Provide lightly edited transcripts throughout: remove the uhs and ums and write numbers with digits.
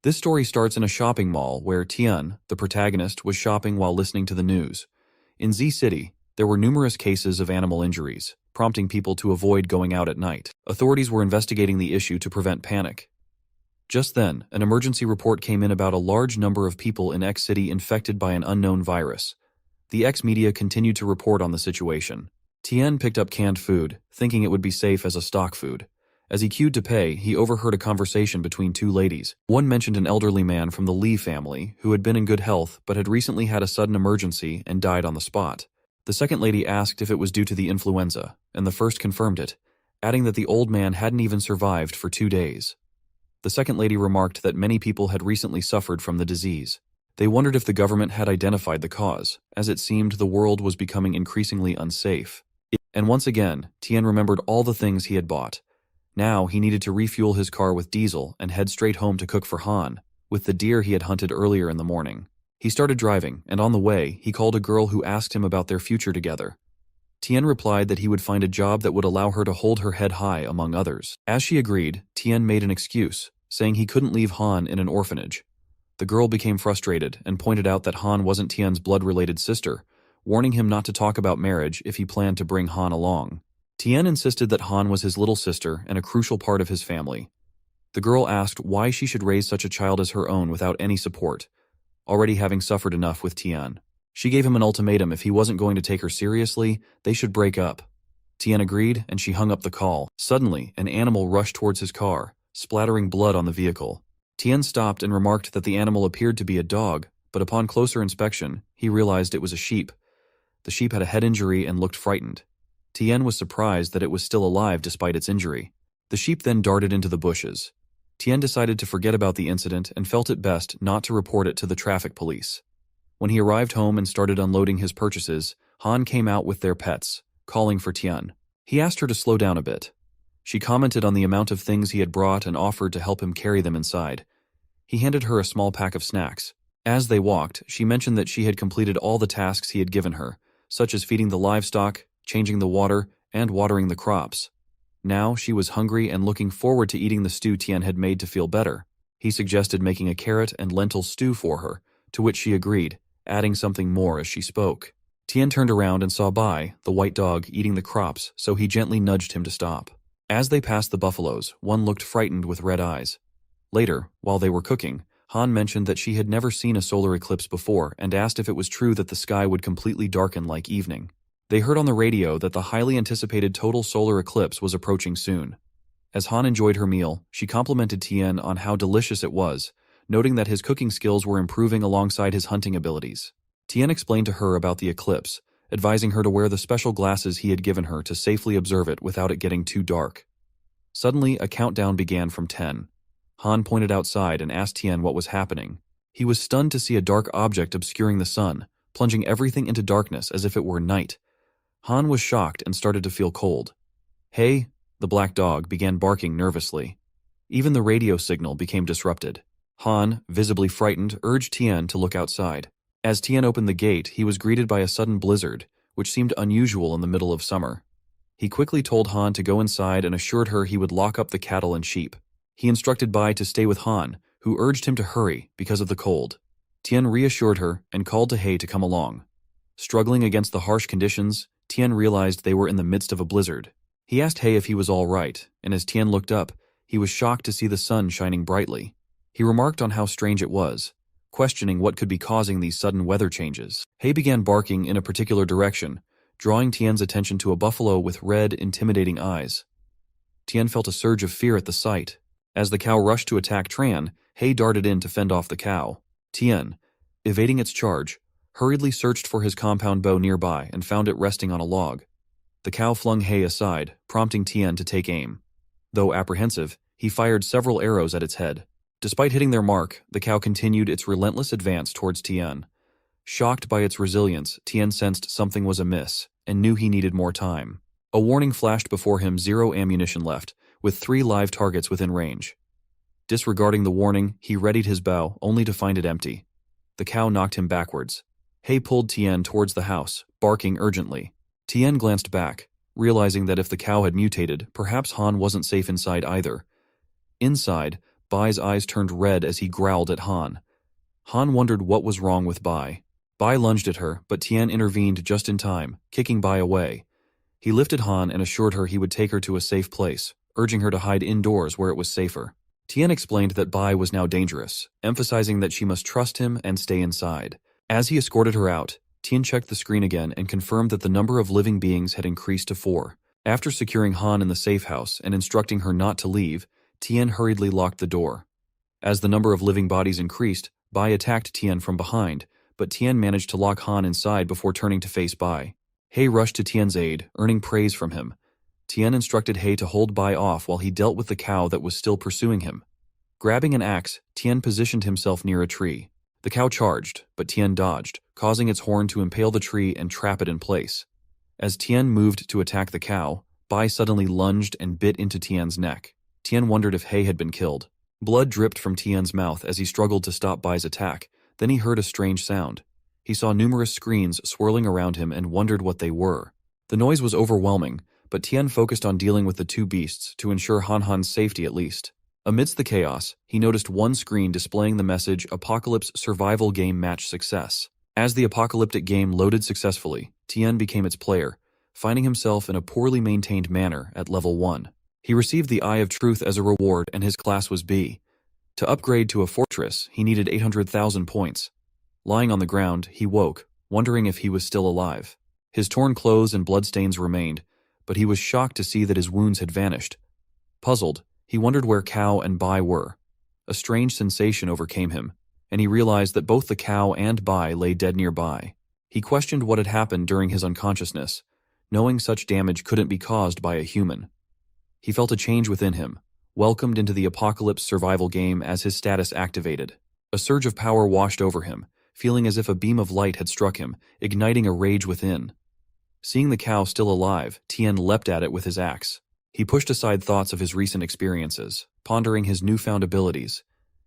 This story starts in a shopping mall where Tian, the protagonist, was shopping while listening to the news. In Z City, there were numerous cases of animal injuries, prompting people to avoid going out at night. Authorities were investigating the issue to prevent panic. Just then, an emergency report came in about a large number of people in X City infected by an unknown virus. The X media continued to report on the situation. Tian picked up canned food, thinking it would be safe as a stock food. As he queued to pay, he overheard a conversation between two ladies. One mentioned an elderly man from the Lee family who had been in good health but had recently had a sudden emergency and died on the spot. The second lady asked if it was due to the influenza, and the first confirmed it, adding that the old man hadn't even survived for 2 days. The second lady remarked that many people had recently suffered from the disease. They wondered if the government had identified the cause, as it seemed the world was becoming increasingly unsafe. And once again, Tian remembered all the things he had bought. Now he needed to refuel his car with diesel and head straight home to cook for Han, with the deer he had hunted earlier in the morning. He started driving, and on the way, he called a girl who asked him about their future together. Tian replied that he would find a job that would allow her to hold her head high among others. As she agreed, Tian made an excuse, saying he couldn't leave Han in an orphanage. The girl became frustrated and pointed out that Han wasn't Tian's blood-related sister, warning him not to talk about marriage if he planned to bring Han along. Tian insisted that Han was his little sister and a crucial part of his family. The girl asked why she should raise such a child as her own without any support, already having suffered enough with Tian. She gave him an ultimatum: if he wasn't going to take her seriously, they should break up. Tian agreed, and she hung up the call. Suddenly, an animal rushed towards his car, splattering blood on the vehicle. Tian stopped and remarked that the animal appeared to be a dog, but upon closer inspection, he realized it was a sheep. The sheep had a head injury and looked frightened. Tian was surprised that it was still alive despite its injury. The sheep then darted into the bushes. Tian decided to forget about the incident and felt it best not to report it to the traffic police. When he arrived home and started unloading his purchases, Han came out with their pets, calling for Tian. He asked her to slow down a bit. She commented on the amount of things he had brought and offered to help him carry them inside. He handed her a small pack of snacks. As they walked, she mentioned that she had completed all the tasks he had given her, such as feeding the livestock, changing the water, and watering the crops. Now she was hungry and looking forward to eating the stew Tian had made to feel better. He suggested making a carrot and lentil stew for her, to which she agreed, adding something more as she spoke. Tian turned around and saw Bai, the white dog, eating the crops, so he gently nudged him to stop. As they passed the buffaloes, one looked frightened with red eyes. Later, while they were cooking, Han mentioned that she had never seen a solar eclipse before and asked if it was true that the sky would completely darken like evening. They heard on the radio that the highly anticipated total solar eclipse was approaching soon. As Han enjoyed her meal, she complimented Tian on how delicious it was, noting that his cooking skills were improving alongside his hunting abilities. Tian explained to her about the eclipse, advising her to wear the special glasses he had given her to safely observe it without it getting too dark. Suddenly, a countdown began from 10. Han pointed outside and asked Tian what was happening. He was stunned to see a dark object obscuring the sun, plunging everything into darkness as if it were night. Han was shocked and started to feel cold. Hey, the black dog began barking nervously. Even the radio signal became disrupted. Han, visibly frightened, urged Tian to look outside. As Tian opened the gate, he was greeted by a sudden blizzard, which seemed unusual in the middle of summer. He quickly told Han to go inside and assured her he would lock up the cattle and sheep. He instructed Bai to stay with Han, who urged him to hurry because of the cold. Tian reassured her and called to He to come along. Struggling against the harsh conditions, Tian realized they were in the midst of a blizzard. He asked He if he was all right, and as Tian looked up, he was shocked to see the sun shining brightly. He remarked on how strange it was, questioning what could be causing these sudden weather changes. He began barking in a particular direction, drawing Tian's attention to a buffalo with red, intimidating eyes. Tian felt a surge of fear at the sight. As the cow rushed to attack Tran, He darted in to fend off the cow. Tian, evading its charge, hurriedly searched for his compound bow nearby and found it resting on a log. The cow flung He aside, prompting Tian to take aim. Though apprehensive, he fired several arrows at its head. Despite hitting their mark, the cow continued its relentless advance towards Tian. Shocked by its resilience, Tian sensed something was amiss and knew he needed more time. A warning flashed before him: 0 ammunition left, with 3 live targets within range. Disregarding the warning, he readied his bow, only to find it empty. The cow knocked him backwards. He pulled Tian towards the house, barking urgently. Tian glanced back, realizing that if the cow had mutated, perhaps Han wasn't safe inside either. Inside, Bai's eyes turned red as he growled at Han. Han wondered what was wrong with Bai. Bai lunged at her, but Tian intervened just in time, kicking Bai away. He lifted Han and assured her he would take her to a safe place, urging her to hide indoors where it was safer. Tian explained that Bai was now dangerous, emphasizing that she must trust him and stay inside. As he escorted her out, Tian checked the screen again and confirmed that the number of living beings had increased to 4. After securing Han in the safe house and instructing her not to leave, Tian hurriedly locked the door. As the number of living bodies increased, Bai attacked Tian from behind, but Tian managed to lock Han inside before turning to face Bai. He rushed to Tian's aid, earning praise from him. Tian instructed He to hold Bai off while he dealt with the cow that was still pursuing him. Grabbing an axe, Tian positioned himself near a tree. The cow charged, but Tian dodged, causing its horn to impale the tree and trap it in place. As Tian moved to attack the cow, Bai suddenly lunged and bit into Tian's neck. Tian wondered if He had been killed. Blood dripped from Tian's mouth as he struggled to stop Bai's attack. Then he heard a strange sound. He saw numerous screens swirling around him and wondered what they were. The noise was overwhelming, but Tian focused on dealing with the two beasts to ensure Han's safety at least. Amidst the chaos, he noticed one screen displaying the message Apocalypse Survival Game Match Success. As the Apocalyptic game loaded successfully, Tian became its player, finding himself in a poorly maintained manor at level 1. He received the Eye of Truth as a reward and his class was B. To upgrade to a fortress, he needed 800,000 points. Lying on the ground, he woke, wondering if he was still alive. His torn clothes and bloodstains remained, but he was shocked to see that his wounds had vanished. Puzzled, he wondered where Cow and Bai were. A strange sensation overcame him, and he realized that both the cow and Bai lay dead nearby. He questioned what had happened during his unconsciousness, knowing such damage couldn't be caused by a human. He felt a change within him, welcomed into the Apocalypse survival game as his status activated. A surge of power washed over him, feeling as if a beam of light had struck him, igniting a rage within. Seeing the cow still alive, Tian leapt at it with his axe. He pushed aside thoughts of his recent experiences, pondering his newfound abilities,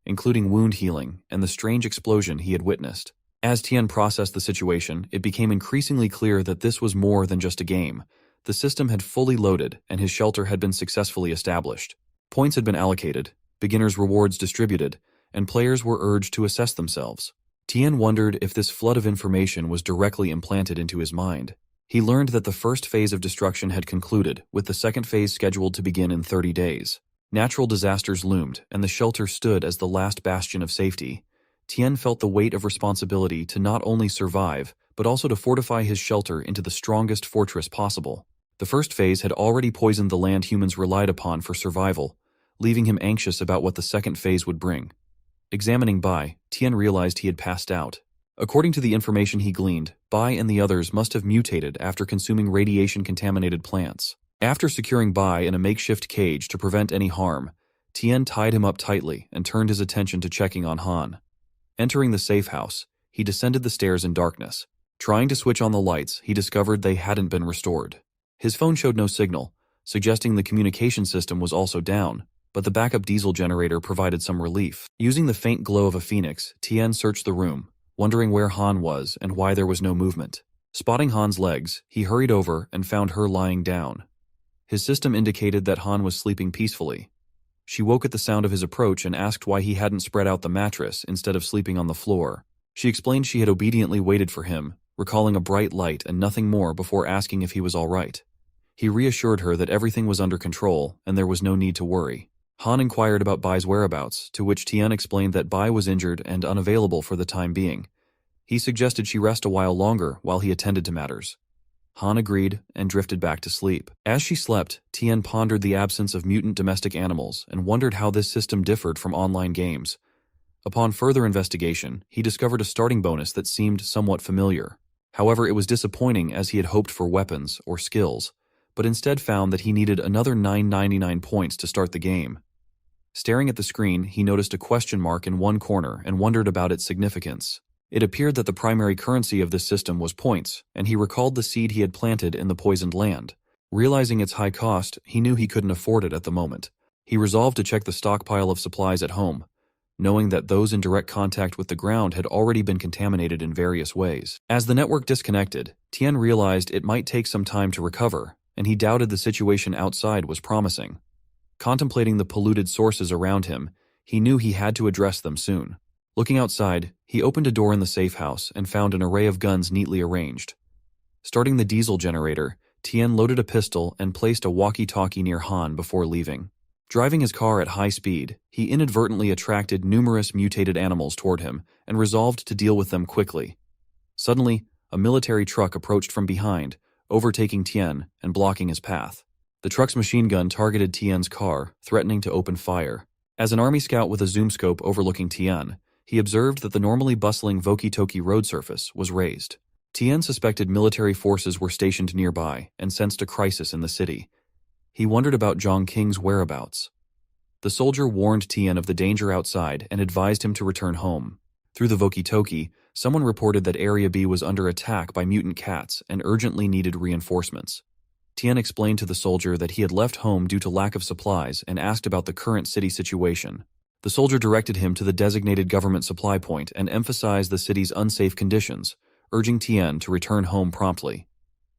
including wound healing and the strange explosion he had witnessed. As Tian processed the situation, it became increasingly clear that this was more than just a game. The system had fully loaded, and his shelter had been successfully established. Points had been allocated, beginners' rewards distributed, and players were urged to assess themselves. Tian wondered if this flood of information was directly implanted into his mind. He learned that the first phase of destruction had concluded, with the second phase scheduled to begin in 30 days. Natural disasters loomed, and the shelter stood as the last bastion of safety. Tian felt the weight of responsibility to not only survive, but also to fortify his shelter into the strongest fortress possible. The first phase had already poisoned the land humans relied upon for survival, leaving him anxious about what the second phase would bring. Examining Bai, Tian realized he had passed out. According to the information he gleaned, Bai and the others must have mutated after consuming radiation-contaminated plants. After securing Bai in a makeshift cage to prevent any harm, Tian tied him up tightly and turned his attention to checking on Han. Entering the safe house, he descended the stairs in darkness. Trying to switch on the lights, he discovered they hadn't been restored. His phone showed no signal, suggesting the communication system was also down, but the backup diesel generator provided some relief. Using the faint glow of a phoenix, Tian searched the room, wondering where Han was and why there was no movement. Spotting Han's legs, he hurried over and found her lying down. His system indicated that Han was sleeping peacefully. She woke at the sound of his approach and asked why he hadn't spread out the mattress instead of sleeping on the floor. She explained she had obediently waited for him, recalling a bright light and nothing more before asking if he was all right. He reassured her that everything was under control and there was no need to worry. Han inquired about Bai's whereabouts, to which Tian explained that Bai was injured and unavailable for the time being. He suggested she rest a while longer while he attended to matters. Han agreed and drifted back to sleep. As she slept, Tian pondered the absence of mutant domestic animals and wondered how this system differed from online games. Upon further investigation, he discovered a starting bonus that seemed somewhat familiar. However, it was disappointing as he had hoped for weapons or skills, but instead found that he needed another 999 points to start the game. Staring at the screen, he noticed a question mark in one corner and wondered about its significance. It appeared that the primary currency of this system was points, and he recalled the seed he had planted in the poisoned land. Realizing its high cost, he knew he couldn't afford it at the moment. He resolved to check the stockpile of supplies at home, knowing that those in direct contact with the ground had already been contaminated in various ways. As the network disconnected, Tian realized it might take some time to recover, and he doubted the situation outside was promising. Contemplating the polluted sources around him, He knew he had to address them soon. Looking outside, he opened a door in the safe house and found an array of guns neatly arranged. Starting the diesel generator, Tien loaded a pistol and placed a walkie-talkie near Han before leaving. Driving his car at high speed, he inadvertently attracted numerous mutated animals toward him and resolved to deal with them quickly. Suddenly, a military truck approached from behind, overtaking Tien and blocking his path. The truck's machine gun targeted Tien's car, threatening to open fire. As an army scout with a zoom scope overlooking Tien, he observed that the normally bustling Voki-Toki road surface was raised. Tien suspected military forces were stationed nearby and sensed a crisis in the city. He wondered about Zhang Qing's whereabouts. The soldier warned Tien of the danger outside and advised him to return home. Through the Voki-Toki, someone reported that Area B was under attack by mutant cats and urgently needed reinforcements. Tien explained to the soldier that he had left home due to lack of supplies and asked about the current city situation. The soldier directed him to the designated government supply point and emphasized the city's unsafe conditions, urging Tien to return home promptly.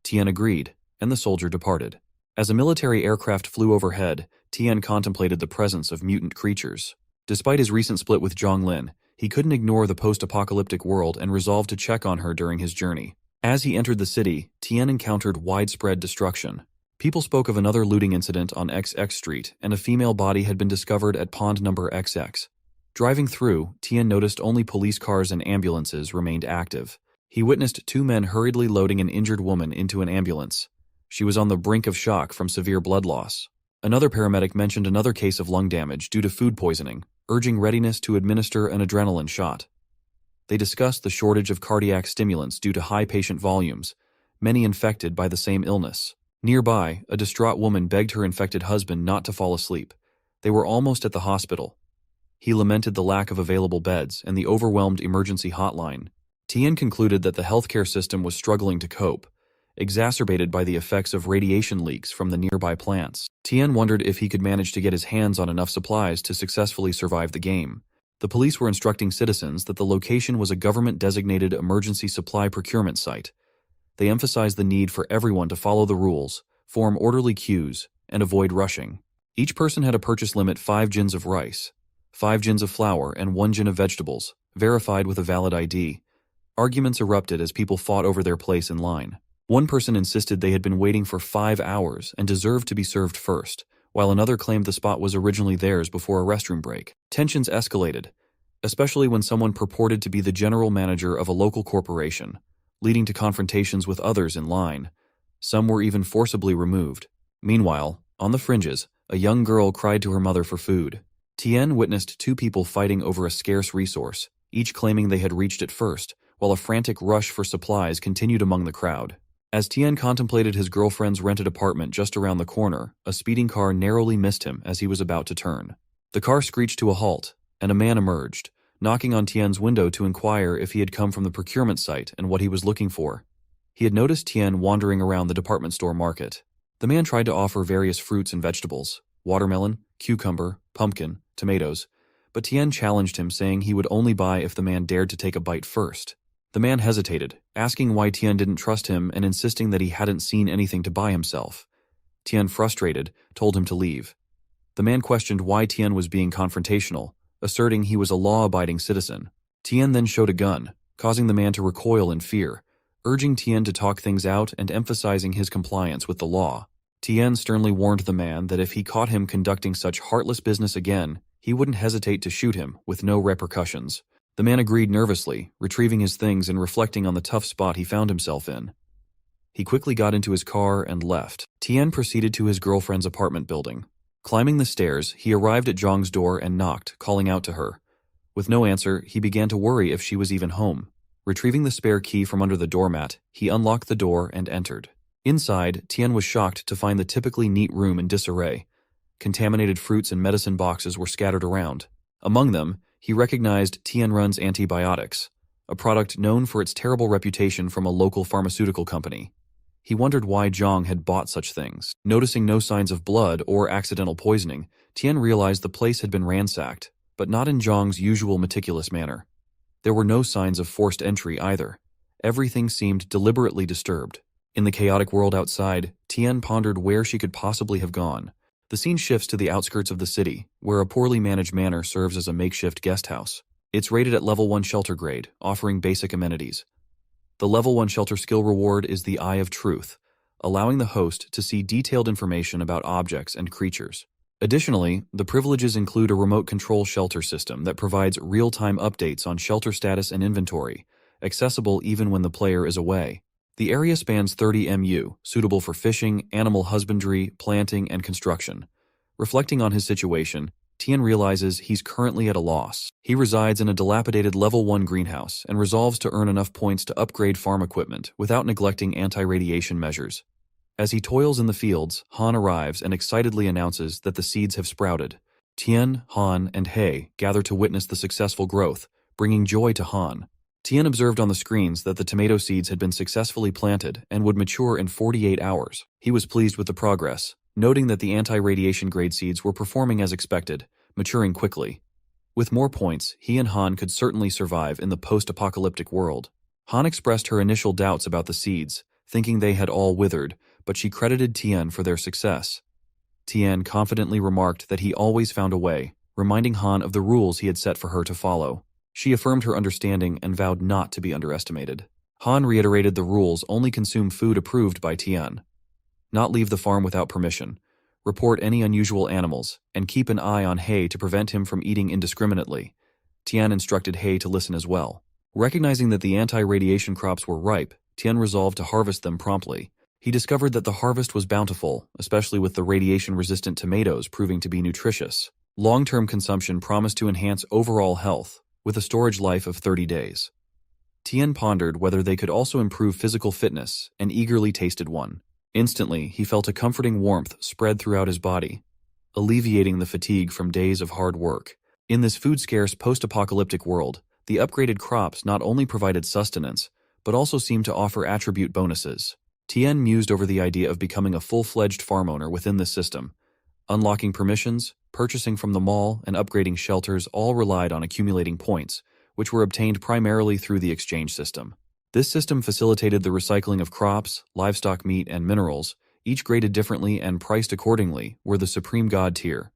Tien agreed, and the soldier departed. As a military aircraft flew overhead, Tien contemplated the presence of mutant creatures. Despite his recent split with Zhonglin, he couldn't ignore the post-apocalyptic world and resolved to check on her during his journey. As he entered the city, Tien encountered widespread destruction. People spoke of another looting incident on XX Street, and a female body had been discovered at pond number XX. Driving through, Tien noticed only police cars and ambulances remained active. He witnessed two men hurriedly loading an injured woman into an ambulance. She was on the brink of shock from severe blood loss. Another paramedic mentioned another case of lung damage due to food poisoning, urging readiness to administer an adrenaline shot. They discussed the shortage of cardiac stimulants due to high patient volumes, many infected by the same illness. Nearby, a distraught woman begged her infected husband not to fall asleep. They were almost at the hospital. He lamented the lack of available beds and the overwhelmed emergency hotline. Tien concluded that the healthcare system was struggling to cope, exacerbated by the effects of radiation leaks from the nearby plants. Tien wondered if he could manage to get his hands on enough supplies to successfully survive the game. The police were instructing citizens that the location was a government-designated emergency supply procurement site. They emphasized the need for everyone to follow the rules, form orderly queues, and avoid rushing. Each person had a purchase limit: 5 jins of rice, 5 jins of flour, and 1 jin of vegetables, verified with a valid ID. Arguments erupted as people fought over their place in line. One person insisted they had been waiting for 5 hours and deserved to be served first, while another claimed the spot was originally theirs before a restroom break. Tensions escalated, especially when someone purported to be the general manager of a local corporation, leading to confrontations with others in line. Some were even forcibly removed. Meanwhile, on the fringes, a young girl cried to her mother for food. Tien witnessed 2 people fighting over a scarce resource, each claiming they had reached it first, while a frantic rush for supplies continued among the crowd. As Tien contemplated his girlfriend's rented apartment just around the corner, a speeding car narrowly missed him as he was about to turn. The car screeched to a halt, and a man emerged, knocking on Tien's window to inquire if he had come from the procurement site and what he was looking for. He had noticed Tien wandering around the department store market. The man tried to offer various fruits and vegetables: watermelon, cucumber, pumpkin, tomatoes, but Tien challenged him, saying he would only buy if the man dared to take a bite first. The man hesitated, asking why Tien didn't trust him and insisting that he hadn't seen anything to buy himself. Tien, frustrated, told him to leave. The man questioned why Tien was being confrontational, asserting he was a law-abiding citizen. Tien then showed a gun, causing the man to recoil in fear, urging Tien to talk things out and emphasizing his compliance with the law. Tien sternly warned the man that if he caught him conducting such heartless business again, he wouldn't hesitate to shoot him with no repercussions. The man agreed nervously, retrieving his things and reflecting on the tough spot he found himself in. He quickly got into his car and left. Tien proceeded to his girlfriend's apartment building. Climbing the stairs, he arrived at Zhang's door and knocked, calling out to her. With no answer, he began to worry if she was even home. Retrieving the spare key from under the doormat, he unlocked the door and entered. Inside, Tien was shocked to find the typically neat room in disarray. Contaminated fruits and medicine boxes were scattered around. Among them, he recognized Tianrun's antibiotics, a product known for its terrible reputation from a local pharmaceutical company. He wondered why Zhang had bought such things. Noticing no signs of blood or accidental poisoning, Tien realized the place had been ransacked, but not in Zhang's usual meticulous manner. There were no signs of forced entry either. Everything seemed deliberately disturbed. In the chaotic world outside, Tien pondered where she could possibly have gone. The scene shifts to the outskirts of the city, where a poorly managed manor serves as a makeshift guest house. It's rated at level 1 shelter grade, offering basic amenities. The level 1 shelter skill reward is the Eye of Truth, allowing the host to see detailed information about objects and creatures. Additionally, the privileges include a remote control shelter system that provides real-time updates on shelter status and inventory, accessible even when the player is away. The area spans 30 mu, suitable for fishing, animal husbandry, planting, and construction. Reflecting on his situation, Tien realizes he's currently at a loss. He resides in a dilapidated level 1 greenhouse and resolves to earn enough points to upgrade farm equipment without neglecting anti-radiation measures. As he toils in the fields, Han arrives and excitedly announces that the seeds have sprouted. Tien, Han, and He gather to witness the successful growth, bringing joy to Han. Tien observed on the screens that the tomato seeds had been successfully planted and would mature in 48 hours. He was pleased with the progress, noting that the anti-radiation grade seeds were performing as expected, maturing quickly. With more points, he and Han could certainly survive in the post-apocalyptic world. Han expressed her initial doubts about the seeds, thinking they had all withered, but she credited Tien for their success. Tien confidently remarked that he always found a way, reminding Han of the rules he had set for her to follow. She affirmed her understanding and vowed not to be underestimated. Han reiterated the rules: only consume food approved by Tien, not leave the farm without permission, report any unusual animals, and keep an eye on He to prevent him from eating indiscriminately. Tien instructed He to listen as well. Recognizing that the anti-radiation crops were ripe, Tien resolved to harvest them promptly. He discovered that the harvest was bountiful, especially with the radiation-resistant tomatoes proving to be nutritious. Long-term consumption promised to enhance overall health, with a storage life of 30 days. Tien pondered whether they could also improve physical fitness and eagerly tasted one. Instantly, he felt a comforting warmth spread throughout his body, alleviating the fatigue from days of hard work. In this food-scarce post-apocalyptic world, the upgraded crops not only provided sustenance, but also seemed to offer attribute bonuses. Tien mused over the idea of becoming a full-fledged farm owner within this system. Unlocking permissions, purchasing from the mall, and upgrading shelters all relied on accumulating points, which were obtained primarily through the exchange system. This system facilitated the recycling of crops, livestock meat, and minerals, each graded differently and priced accordingly, were the supreme god tier.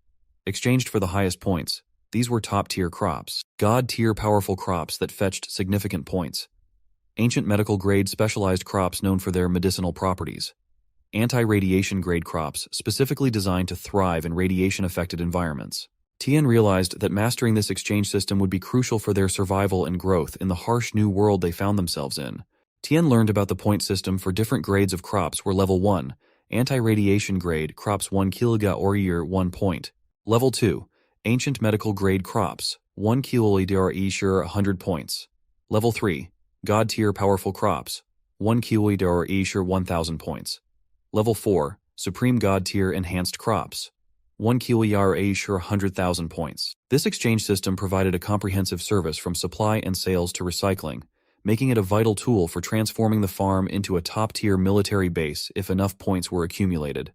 Exchanged for the highest points, these were top-tier crops, god-tier powerful crops that fetched significant points. Ancient medical-grade specialized crops known for their medicinal properties. Anti-radiation grade crops specifically designed to thrive in radiation-affected environments. Tien realized that mastering this exchange system would be crucial for their survival and growth in the harsh new world they found themselves in. Tien learned about the point system for different grades of crops were level 1, anti-radiation grade crops 1 kilga or year 1 point. Level 2, ancient medical grade crops 1 kilga 100 points. Level 3, God tier powerful crops 1 kilga 1000 points. Level 4, supreme God tier enhanced crops 1 kilga 100,000 points. This exchange system provided a comprehensive service from supply and sales to recycling, making it a vital tool for transforming the farm into a top-tier military base if enough points were accumulated.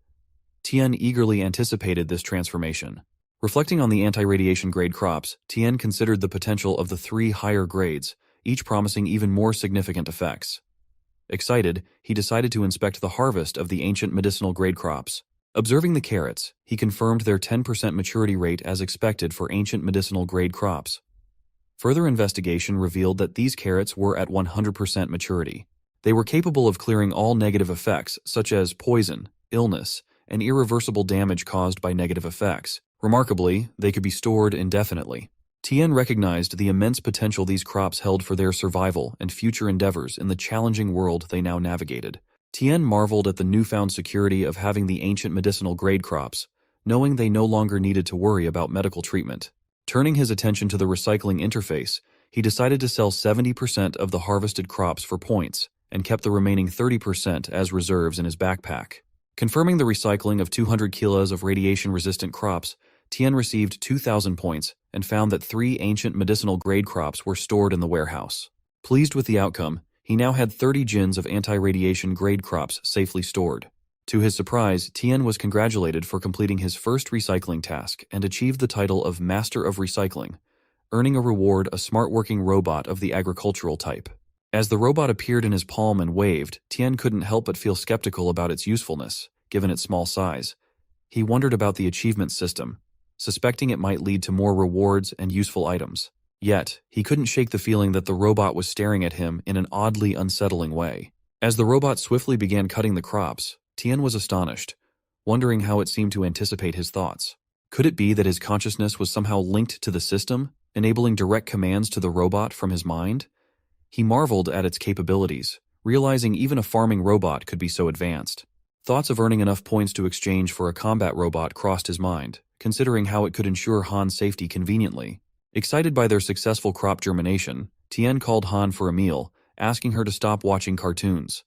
Tien eagerly anticipated this transformation. Reflecting on the anti-radiation grade crops, Tien considered the potential of the 3 higher grades, each promising even more significant effects. Excited, he decided to inspect the harvest of the ancient medicinal grade crops. Observing the carrots, he confirmed their 10% maturity rate as expected for ancient medicinal grade crops. Further investigation revealed that these carrots were at 100% maturity. They were capable of clearing all negative effects, such as poison, illness, and irreversible damage caused by negative effects. Remarkably, they could be stored indefinitely. Tien recognized the immense potential these crops held for their survival and future endeavors in the challenging world they now navigated. Tien marveled at the newfound security of having the ancient medicinal grade crops, knowing they no longer needed to worry about medical treatment. Turning his attention to the recycling interface, he decided to sell 70% of the harvested crops for points and kept the remaining 30% as reserves in his backpack. Confirming the recycling of 200 kilos of radiation-resistant crops, Tien received 2,000 points and found that 3 ancient medicinal grade crops were stored in the warehouse. Pleased with the outcome, he now had 30 gins of anti-radiation grade crops safely stored. To his surprise, Tien was congratulated for completing his first recycling task and achieved the title of Master of Recycling, earning a reward, a smart working robot of the agricultural type. As the robot appeared in his palm and waved, Tien couldn't help but feel skeptical about its usefulness, given its small size. He wondered about the achievement system, suspecting it might lead to more rewards and useful items. Yet, he couldn't shake the feeling that the robot was staring at him in an oddly unsettling way. As the robot swiftly began cutting the crops, Tien was astonished, wondering how it seemed to anticipate his thoughts. Could it be that his consciousness was somehow linked to the system, enabling direct commands to the robot from his mind? He marveled at its capabilities, realizing even a farming robot could be so advanced. Thoughts of earning enough points to exchange for a combat robot crossed his mind, considering how it could ensure Han's safety conveniently. Excited by their successful crop germination, Tien called Han for a meal, asking her to stop watching cartoons.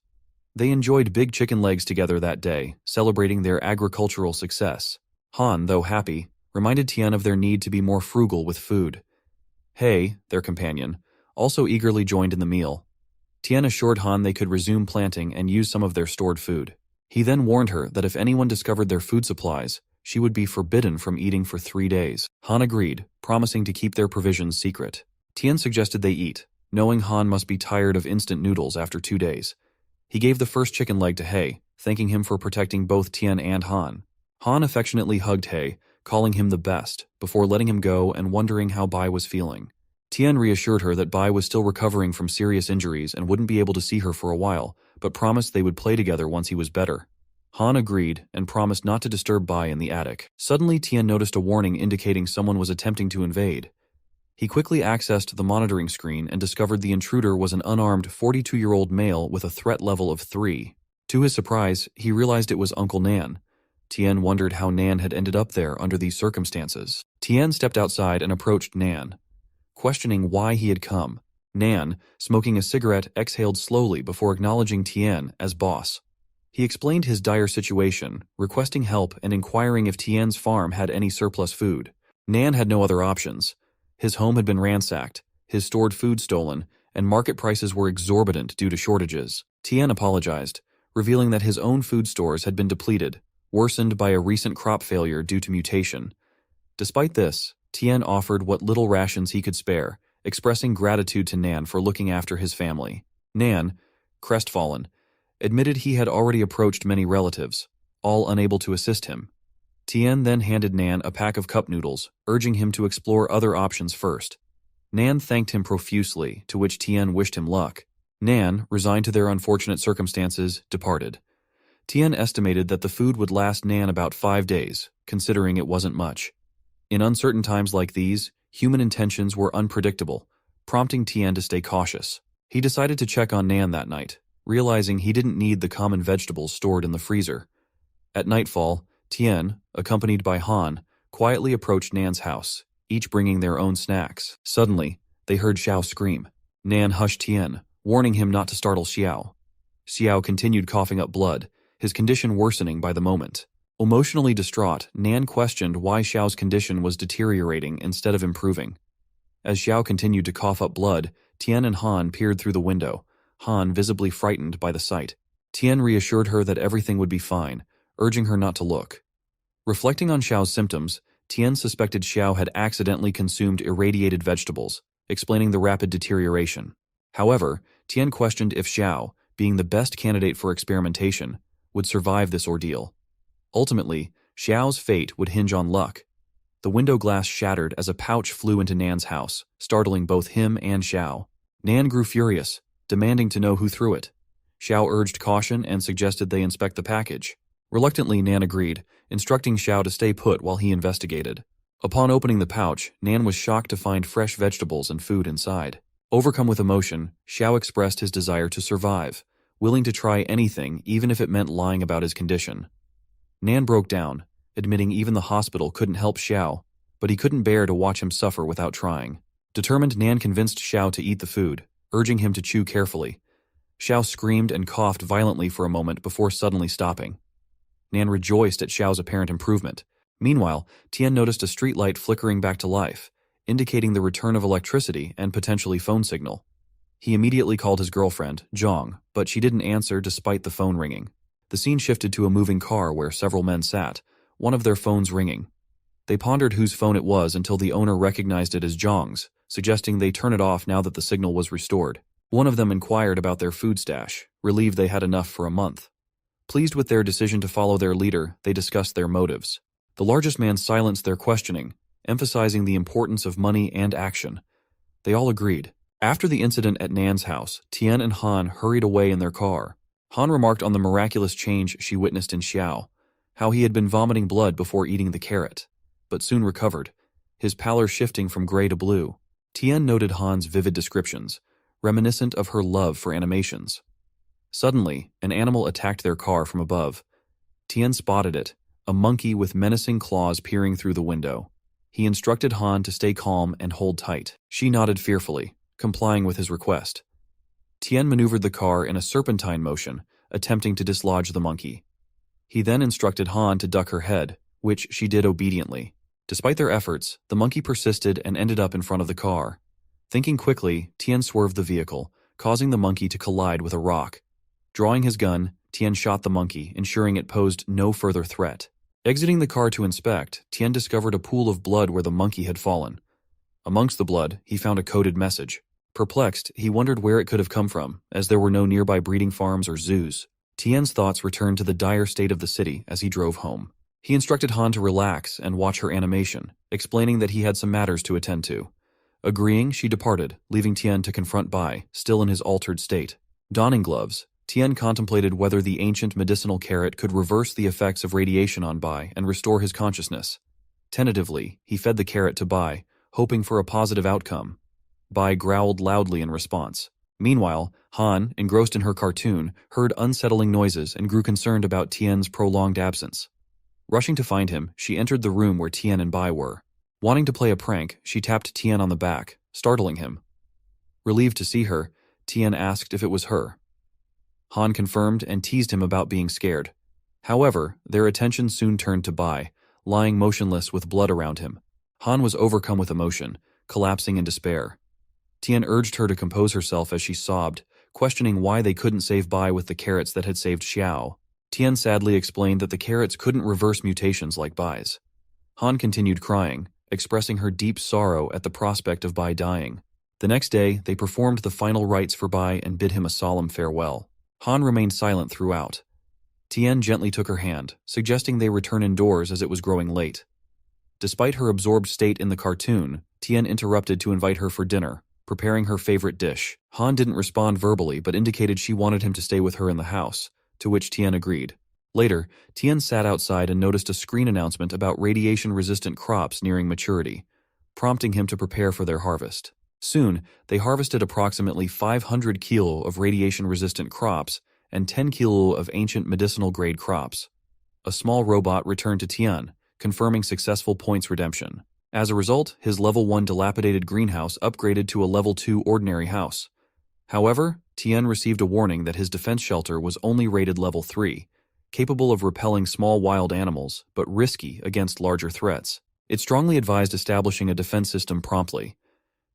They enjoyed big chicken legs together that day, celebrating their agricultural success. Han, though happy, reminded Tien of their need to be more frugal with food. Hei, their companion, also eagerly joined in the meal. Tien assured Han they could resume planting and use some of their stored food. He then warned her that if anyone discovered their food supplies, she would be forbidden from eating for 3 days. Han agreed, promising to keep their provisions secret. Tien suggested they eat, knowing Han must be tired of instant noodles after 2 days. He gave the first chicken leg to Hei, thanking him for protecting both Tien and Han. Han affectionately hugged Hei, calling him the best, before letting him go and wondering how Bai was feeling. Tien reassured her that Bai was still recovering from serious injuries and wouldn't be able to see her for a while, but promised they would play together once he was better. Han agreed and promised not to disturb Bai in the attic. Suddenly, Tien noticed a warning indicating someone was attempting to invade. He quickly accessed the monitoring screen and discovered the intruder was an unarmed 42-year-old male with a threat level of 3. To his surprise, he realized it was Uncle Nan. Tien wondered how Nan had ended up there under these circumstances. Tien stepped outside and approached Nan, questioning why he had come. Nan, smoking a cigarette, exhaled slowly before acknowledging Tien as boss. He explained his dire situation, requesting help and inquiring if Tien's farm had any surplus food. Nan had no other options. His home had been ransacked, his stored food stolen, and market prices were exorbitant due to shortages. Tien apologized, revealing that his own food stores had been depleted, worsened by a recent crop failure due to mutation. Despite this, Tien offered what little rations he could spare, expressing gratitude to Nan for looking after his family. Nan, crestfallen, admitted he had already approached many relatives, all unable to assist him. Tien then handed Nan a pack of cup noodles, urging him to explore other options first. Nan thanked him profusely, to which Tien wished him luck. Nan, resigned to their unfortunate circumstances, departed. Tien estimated that the food would last Nan about 5 days, considering it wasn't much. In uncertain times like these, human intentions were unpredictable, prompting Tien to stay cautious. He decided to check on Nan that night, realizing he didn't need the common vegetables stored in the freezer. At nightfall, Tien, accompanied by Han, quietly approached Nan's house, each bringing their own snacks. Suddenly, they heard Xiao scream. Nan hushed Tien, warning him not to startle Xiao. Xiao continued coughing up blood, his condition worsening by the moment. Emotionally distraught, Nan questioned why Xiao's condition was deteriorating instead of improving. As Xiao continued to cough up blood, Tien and Han peered through the window, Han visibly frightened by the sight. Tien reassured her that everything would be fine, urging her not to look. Reflecting on Xiao's symptoms, Tien suspected Xiao had accidentally consumed irradiated vegetables, explaining the rapid deterioration. However, Tien questioned if Xiao, being the best candidate for experimentation, would survive this ordeal. Ultimately, Xiao's fate would hinge on luck. The window glass shattered as a pouch flew into Nan's house, startling both him and Xiao. Nan grew furious, demanding to know who threw it. Xiao urged caution and suggested they inspect the package. Reluctantly, Nan agreed, instructing Xiao to stay put while he investigated. Upon opening the pouch, Nan was shocked to find fresh vegetables and food inside. Overcome with emotion, Xiao expressed his desire to survive, willing to try anything even if it meant lying about his condition. Nan broke down, admitting even the hospital couldn't help Xiao, but he couldn't bear to watch him suffer without trying. Determined, Nan convinced Xiao to eat the food, urging him to chew carefully. Xiao screamed and coughed violently for a moment before suddenly stopping. Nan rejoiced at Xiao's apparent improvement. Meanwhile, Tien noticed a streetlight flickering back to life, indicating the return of electricity and potentially phone signal. He immediately called his girlfriend, Zhang, but she didn't answer despite the phone ringing. The scene shifted to a moving car where several men sat, one of their phones ringing. They pondered whose phone it was until the owner recognized it as Zhang's, suggesting they turn it off now that the signal was restored. One of them inquired about their food stash, relieved they had enough for a month. Pleased with their decision to follow their leader, they discussed their motives. The largest man silenced their questioning, emphasizing the importance of money and action. They all agreed. After the incident at Nan's house, Tian and Han hurried away in their car. Han remarked on the miraculous change she witnessed in Xiao, how he had been vomiting blood before eating the carrot, but soon recovered, his pallor shifting from gray to blue. Tian noted Han's vivid descriptions, reminiscent of her love for animations. Suddenly, an animal attacked their car from above. Tian spotted it, a monkey with menacing claws peering through the window. He instructed Han to stay calm and hold tight. She nodded fearfully, complying with his request. Tian maneuvered the car in a serpentine motion, attempting to dislodge the monkey. He then instructed Han to duck her head, which she did obediently. Despite their efforts, the monkey persisted and ended up in front of the car. Thinking quickly, Tian swerved the vehicle, causing the monkey to collide with a rock. Drawing his gun, Tian shot the monkey, ensuring it posed no further threat. Exiting the car to inspect, Tian discovered a pool of blood where the monkey had fallen. Amongst the blood, he found a coded message. Perplexed, he wondered where it could have come from, as there were no nearby breeding farms or zoos. Tian's thoughts returned to the dire state of the city as he drove home. He instructed Han to relax and watch her animation, explaining that he had some matters to attend to. Agreeing, she departed, leaving Tian to confront Bai, still in his altered state. Donning gloves, Tian contemplated whether the ancient medicinal carrot could reverse the effects of radiation on Bai and restore his consciousness. Tentatively, he fed the carrot to Bai, hoping for a positive outcome. Bai growled loudly in response. Meanwhile, Han, engrossed in her cartoon, heard unsettling noises and grew concerned about Tian's prolonged absence. Rushing to find him, she entered the room where Tian and Bai were. Wanting to play a prank, she tapped Tian on the back, startling him. Relieved to see her, Tian asked if it was her. Han confirmed and teased him about being scared. However, their attention soon turned to Bai, lying motionless with blood around him. Han was overcome with emotion, collapsing in despair. Tian urged her to compose herself as she sobbed, questioning why they couldn't save Bai with the carrots that had saved Xiao. Tian sadly explained that the carrots couldn't reverse mutations like Bai's. Han continued crying, expressing her deep sorrow at the prospect of Bai dying. The next day, they performed the final rites for Bai and bid him a solemn farewell. Han remained silent throughout. Tian gently took her hand, suggesting they return indoors as it was growing late. Despite her absorbed state in the cartoon, Tian interrupted to invite her for dinner, preparing her favorite dish. Han didn't respond verbally but indicated she wanted him to stay with her in the house, to which Tian agreed. Later, Tian sat outside and noticed a screen announcement about radiation-resistant crops nearing maturity, prompting him to prepare for their harvest. Soon, they harvested approximately 500 kilo of radiation-resistant crops and 10 kilo of ancient medicinal-grade crops. A small robot returned to Tian, confirming successful points redemption. As a result, his level 1 dilapidated greenhouse upgraded to a level 2 ordinary house. However, Tian received a warning that his defense shelter was only rated level 3, capable of repelling small wild animals, but risky against larger threats. It strongly advised establishing a defense system promptly.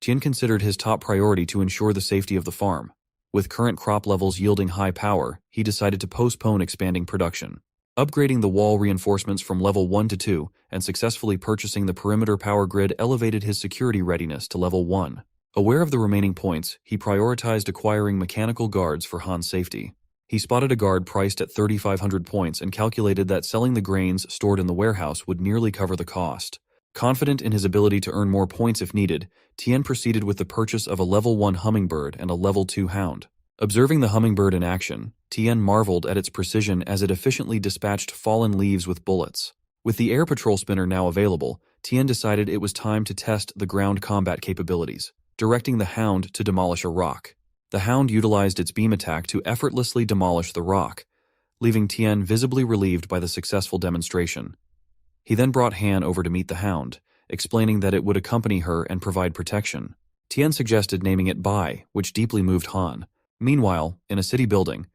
Tian considered his top priority to ensure the safety of the farm. With current crop levels yielding high power, he decided to postpone expanding production. Upgrading the wall reinforcements from level 1 to 2 and successfully purchasing the perimeter power grid elevated his security readiness to level 1. Aware of the remaining points, he prioritized acquiring mechanical guards for Han's safety. He spotted a guard priced at 3,500 points and calculated that selling the grains stored in the warehouse would nearly cover the cost. Confident in his ability to earn more points if needed, Tian proceeded with the purchase of a level 1 hummingbird and a level 2 hound. Observing the hummingbird in action, Tian marveled at its precision as it efficiently dispatched fallen leaves with bullets. With the air patrol spinner now available, Tian decided it was time to test the ground combat capabilities, directing the hound to demolish a rock. The hound utilized its beam attack to effortlessly demolish the rock, leaving Tian visibly relieved by the successful demonstration. He then brought Han over to meet the hound, explaining that it would accompany her and provide protection. Tian suggested naming it Bai, which deeply moved Han. Meanwhile, in a city building,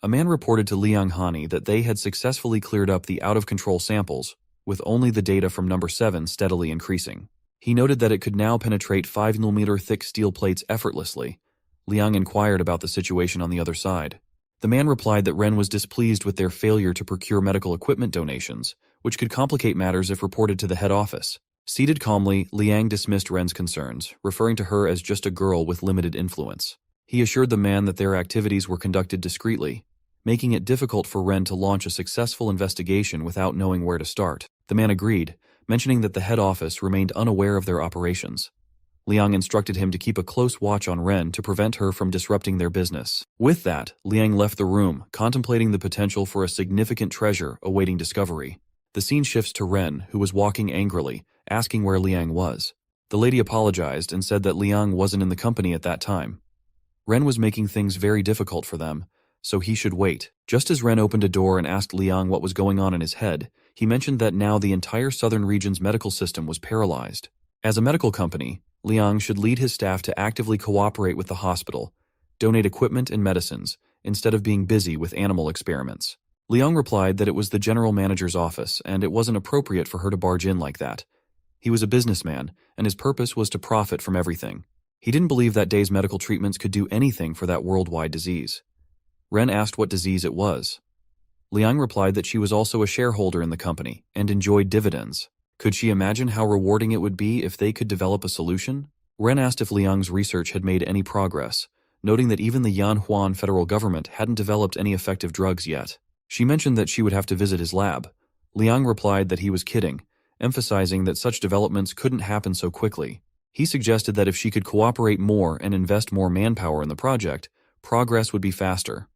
a man reported to Liang Hani that they had successfully cleared up the out-of-control samples, with only the data from number 7 steadily increasing. He noted that it could now penetrate 5mm thick steel plates effortlessly. Liang inquired about the situation on the other side. The man replied that Ren was displeased with their failure to procure medical equipment donations, which could complicate matters if reported to the head office. Seated calmly, Liang dismissed Ren's concerns, referring to her as just a girl with limited influence. He assured the man that their activities were conducted discreetly, making it difficult for Ren to launch a successful investigation without knowing where to start. The man agreed, mentioning that the head office remained unaware of their operations. Liang instructed him to keep a close watch on Ren to prevent her from disrupting their business. With that, Liang left the room, contemplating the potential for a significant treasure awaiting discovery. The scene shifts to Ren, who was walking angrily, asking where Liang was. The lady apologized and said that Liang wasn't in the company at that time. Ren was making things very difficult for them, so he should wait. Just as Ren opened a door and asked Liang what was going on in his head, he mentioned that now the entire southern region's medical system was paralyzed. As a medical company, Liang should lead his staff to actively cooperate with the hospital, donate equipment and medicines, instead of being busy with animal experiments. Liang replied that it was the general manager's office and it wasn't appropriate for her to barge in like that. He was a businessman, and his purpose was to profit from everything. He didn't believe that day's medical treatments could do anything for that worldwide disease. Ren asked what disease it was. Liang replied that she was also a shareholder in the company and enjoyed dividends. Could she imagine how rewarding it would be if they could develop a solution? Ren asked if Liang's research had made any progress, noting that even the Yanhuan federal government hadn't developed any effective drugs yet. She mentioned that she would have to visit his lab. Liang replied that he was kidding, emphasizing that such developments couldn't happen so quickly. He suggested that if she could cooperate more and invest more manpower in the project, progress would be faster.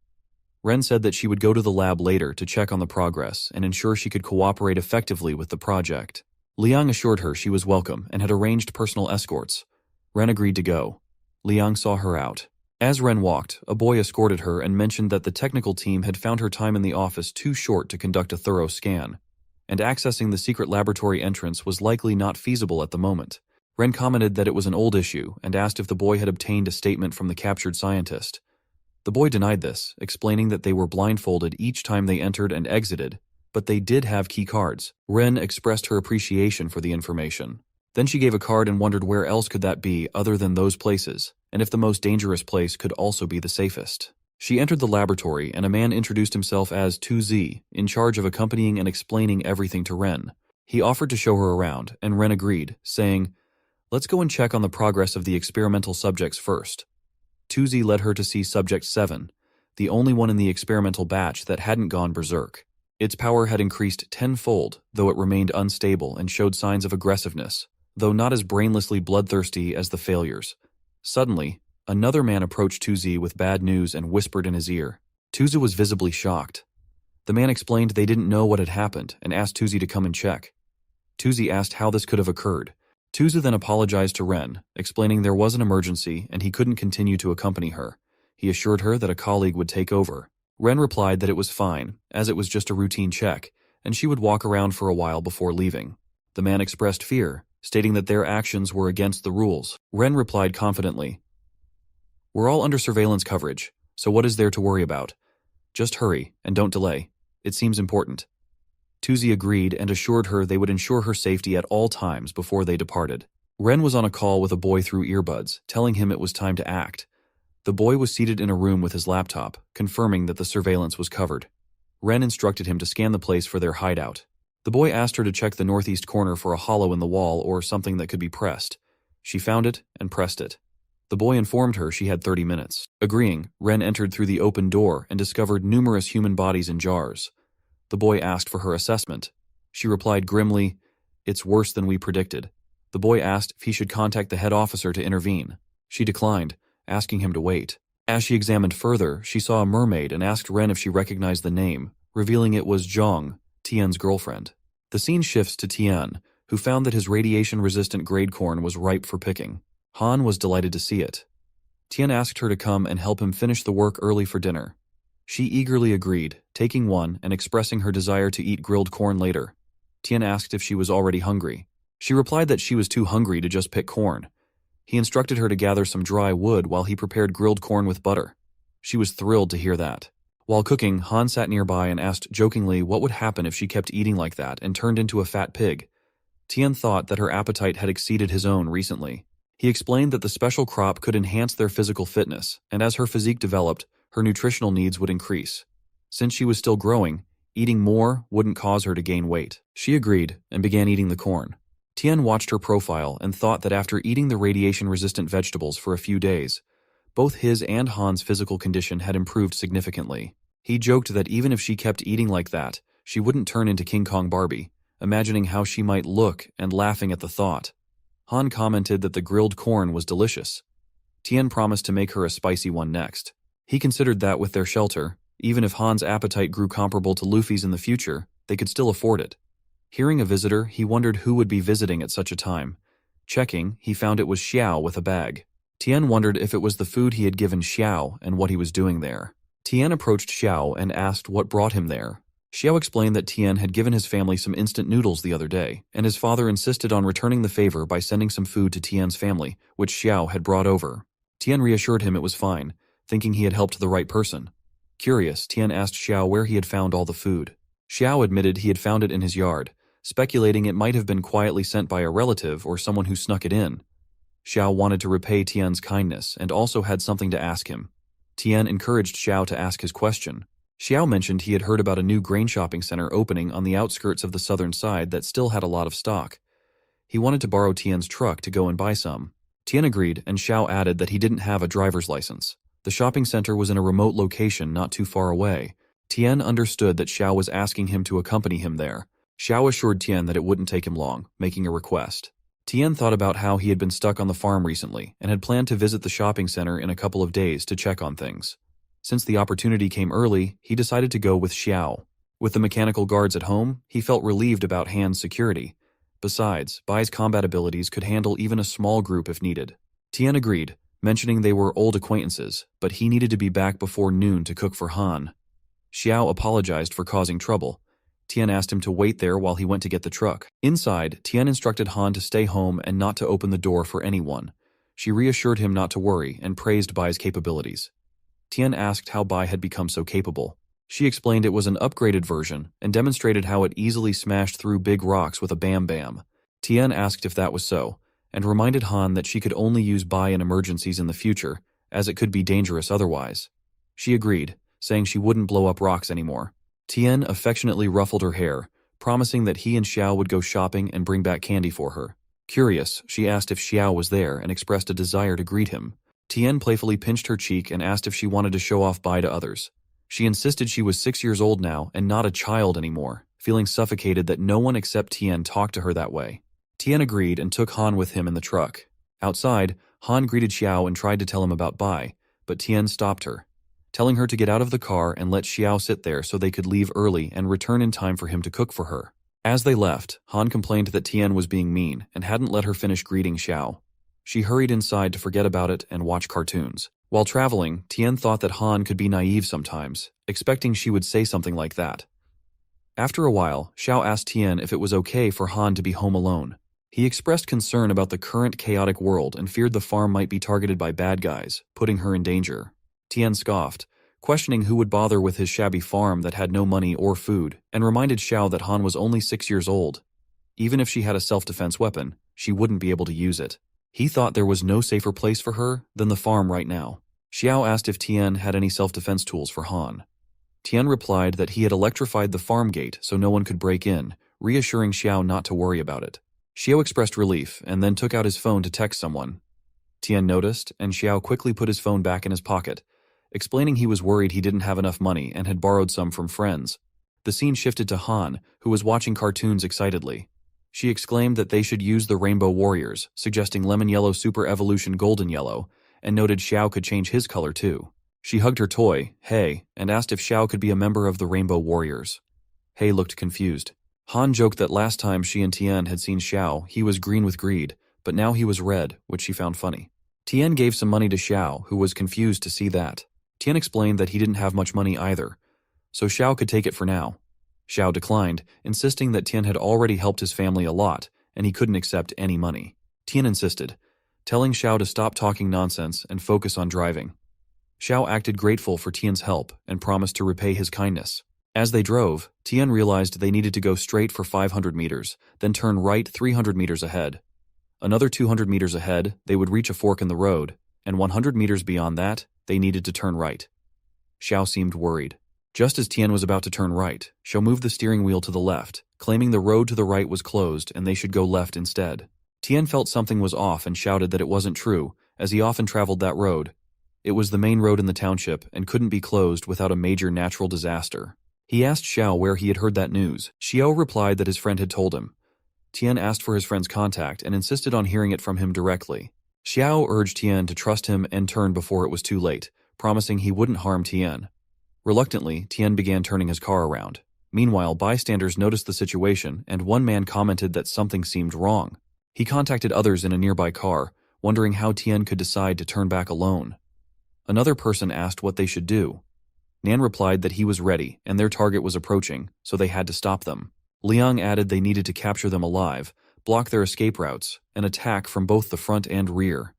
Ren said that she would go to the lab later to check on the progress and ensure she could cooperate effectively with the project. Liang assured her she was welcome and had arranged personal escorts. Ren agreed to go. Liang saw her out. As Ren walked, a boy escorted her and mentioned that the technical team had found her time in the office too short to conduct a thorough scan, and accessing the secret laboratory entrance was likely not feasible at the moment. Ren commented that it was an old issue and asked if the boy had obtained a statement from the captured scientist. The boy denied this, explaining that they were blindfolded each time they entered and exited, but they did have key cards. Ren expressed her appreciation for the information. Then she gave a card and wondered where else could that be other than those places, and if the most dangerous place could also be the safest. She entered the laboratory and a man introduced himself as 2Z, in charge of accompanying and explaining everything to Ren. He offered to show her around, and Ren agreed, saying, "Let's go and check on the progress of the experimental subjects first." 2Z led her to see Subject 7, the only one in the experimental batch that hadn't gone berserk. Its power had increased tenfold, though it remained unstable and showed signs of aggressiveness, though not as brainlessly bloodthirsty as the failures. Suddenly, another man approached 2Z with bad news and whispered in his ear. 2Z was visibly shocked. The man explained they didn't know what had happened and asked 2Z to come and check. 2Z asked how this could have occurred. 2Z then apologized to Ren, explaining there was an emergency and he couldn't continue to accompany her. He assured her that a colleague would take over. Ren replied that it was fine, as it was just a routine check, and she would walk around for a while before leaving. The man expressed fear, stating that their actions were against the rules. Ren replied confidently, "We're all under surveillance coverage, so what is there to worry about? Just hurry, and don't delay. It seems important." 2Z agreed and assured her they would ensure her safety at all times before they departed. Ren was on a call with a boy through earbuds, telling him it was time to act. The boy was seated in a room with his laptop, confirming that the surveillance was covered. Ren instructed him to scan the place for their hideout. The boy asked her to check the northeast corner for a hollow in the wall or something that could be pressed. She found it and pressed it. The boy informed her she had 30 minutes. Agreeing, Ren entered through the open door and discovered numerous human bodies in jars. The boy asked for her assessment. She replied grimly, "It's worse than we predicted." The boy asked if he should contact the head officer to intervene. She declined, asking him to wait. As she examined further, she saw a mermaid and asked Ren if she recognized the name, revealing it was Zhang, Tian's girlfriend. The scene shifts to Tian, who found that his radiation-resistant grade corn was ripe for picking. Han was delighted to see it. Tian asked her to come and help him finish the work early for dinner. She eagerly agreed, taking one and expressing her desire to eat grilled corn later. Tian asked if she was already hungry. She replied that she was too hungry to just pick corn. He instructed her to gather some dry wood while he prepared grilled corn with butter. She was thrilled to hear that. While cooking, Han sat nearby and asked jokingly what would happen if she kept eating like that and turned into a fat pig. Tian thought that her appetite had exceeded his own recently. He explained that the special crop could enhance their physical fitness, and as her physique developed, her nutritional needs would increase. Since she was still growing, eating more wouldn't cause her to gain weight. She agreed and began eating the corn. Tian watched her profile and thought that after eating the radiation-resistant vegetables for a few days, both his and Han's physical condition had improved significantly. He joked that even if she kept eating like that, she wouldn't turn into King Kong Barbie, imagining how she might look and laughing at the thought. Han commented that the grilled corn was delicious. Tien promised to make her a spicy one next. He considered that with their shelter, even if Han's appetite grew comparable to Luffy's in the future, they could still afford it. Hearing a visitor, he wondered who would be visiting at such a time. Checking, he found it was Xiao with a bag. Tien wondered if it was the food he had given Xiao and what he was doing there. Tien approached Xiao and asked what brought him there. Xiao explained that Tien had given his family some instant noodles the other day, and his father insisted on returning the favor by sending some food to Tien's family, which Xiao had brought over. Tien reassured him it was fine, thinking he had helped the right person. Curious, Tien asked Xiao where he had found all the food. Xiao admitted he had found it in his yard, speculating it might have been quietly sent by a relative or someone who snuck it in. Xiao wanted to repay Tien's kindness and also had something to ask him. Tien encouraged Xiao to ask his question. Xiao mentioned he had heard about a new grain shopping center opening on the outskirts of the southern side that still had a lot of stock. He wanted to borrow Tien's truck to go and buy some. Tien agreed, and Xiao added that he didn't have a driver's license. The shopping center was in a remote location not too far away. Tien understood that Xiao was asking him to accompany him there. Xiao assured Tien that it wouldn't take him long, making a request. Tien thought about how he had been stuck on the farm recently and had planned to visit the shopping center in a couple of days to check on things. Since the opportunity came early, he decided to go with Xiao. With the mechanical guards at home, he felt relieved about Han's security. Besides, Bai's combat abilities could handle even a small group if needed. Tien agreed, mentioning they were old acquaintances, but he needed to be back before noon to cook for Han. Xiao apologized for causing trouble. Tien asked him to wait there while he went to get the truck. Inside, Tien instructed Han to stay home and not to open the door for anyone. She reassured him not to worry and praised Bai's capabilities. Tien asked how Bai had become so capable. She explained it was an upgraded version and demonstrated how it easily smashed through big rocks with a bam bam. Tien asked if that was so, and reminded Han that she could only use Bai in emergencies in the future, as it could be dangerous otherwise. She agreed, saying she wouldn't blow up rocks anymore. Tien affectionately ruffled her hair, promising that he and Xiao would go shopping and bring back candy for her. Curious, she asked if Xiao was there and expressed a desire to greet him. Tien playfully pinched her cheek and asked if she wanted to show off Bai to others. She insisted she was 6 years old now and not a child anymore, feeling suffocated that no one except Tien talked to her that way. Tien agreed and took Han with him in the truck. Outside, Han greeted Xiao and tried to tell him about Bai, but Tien stopped her, telling her to get out of the car and let Xiao sit there so they could leave early and return in time for him to cook for her. As they left, Han complained that Tien was being mean and hadn't let her finish greeting Xiao. She hurried inside to forget about it and watch cartoons. While traveling, Tien thought that Han could be naive sometimes, expecting she would say something like that. After a while, Xiao asked Tien if it was okay for Han to be home alone. He expressed concern about the current chaotic world and feared the farm might be targeted by bad guys, putting her in danger. Tien scoffed, questioning who would bother with his shabby farm that had no money or food, and reminded Xiao that Han was only 6 years old. Even if she had a self-defense weapon, she wouldn't be able to use it. He thought there was no safer place for her than the farm right now. Xiao asked if Tien had any self-defense tools for Han. Tien replied that he had electrified the farm gate so no one could break in, reassuring Xiao not to worry about it. Xiao expressed relief and then took out his phone to text someone. Tien noticed, and Xiao quickly put his phone back in his pocket, explaining he was worried he didn't have enough money and had borrowed some from friends. The scene shifted to Han, who was watching cartoons excitedly. She exclaimed that they should use the Rainbow Warriors, suggesting Lemon Yellow Super Evolution Golden Yellow, and noted Xiao could change his color too. She hugged her toy, Hei, and asked if Xiao could be a member of the Rainbow Warriors. Hei looked confused. Han joked that last time she and Tien had seen Xiao, he was green with greed, but now he was red, which she found funny. Tien gave some money to Xiao, who was confused to see that. Tien explained that he didn't have much money either, so Xiao could take it for now. Xiao declined, insisting that Tien had already helped his family a lot, and he couldn't accept any money. Tien insisted, telling Xiao to stop talking nonsense and focus on driving. Xiao acted grateful for Tien's help and promised to repay his kindness. As they drove, Tien realized they needed to go straight for 500 meters, then turn right 300 meters ahead. Another 200 meters ahead, they would reach a fork in the road, and 100 meters beyond that, they needed to turn right. Xiao seemed worried. Just as Tien was about to turn right, Xiao moved the steering wheel to the left, claiming the road to the right was closed and they should go left instead. Tien felt something was off and shouted that it wasn't true, as he often traveled that road. It was the main road in the township and couldn't be closed without a major natural disaster. He asked Xiao where he had heard that news. Xiao replied that his friend had told him. Tian asked for his friend's contact and insisted on hearing it from him directly. Xiao urged Tian to trust him and turn before it was too late, promising he wouldn't harm Tian. Reluctantly, Tian began turning his car around. Meanwhile, bystanders noticed the situation, and one man commented that something seemed wrong. He contacted others in a nearby car, wondering how Tian could decide to turn back alone. Another person asked what they should do. Nan replied that he was ready, and their target was approaching, so they had to stop them. Liang added they needed to capture them alive, block their escape routes, and attack from both the front and rear.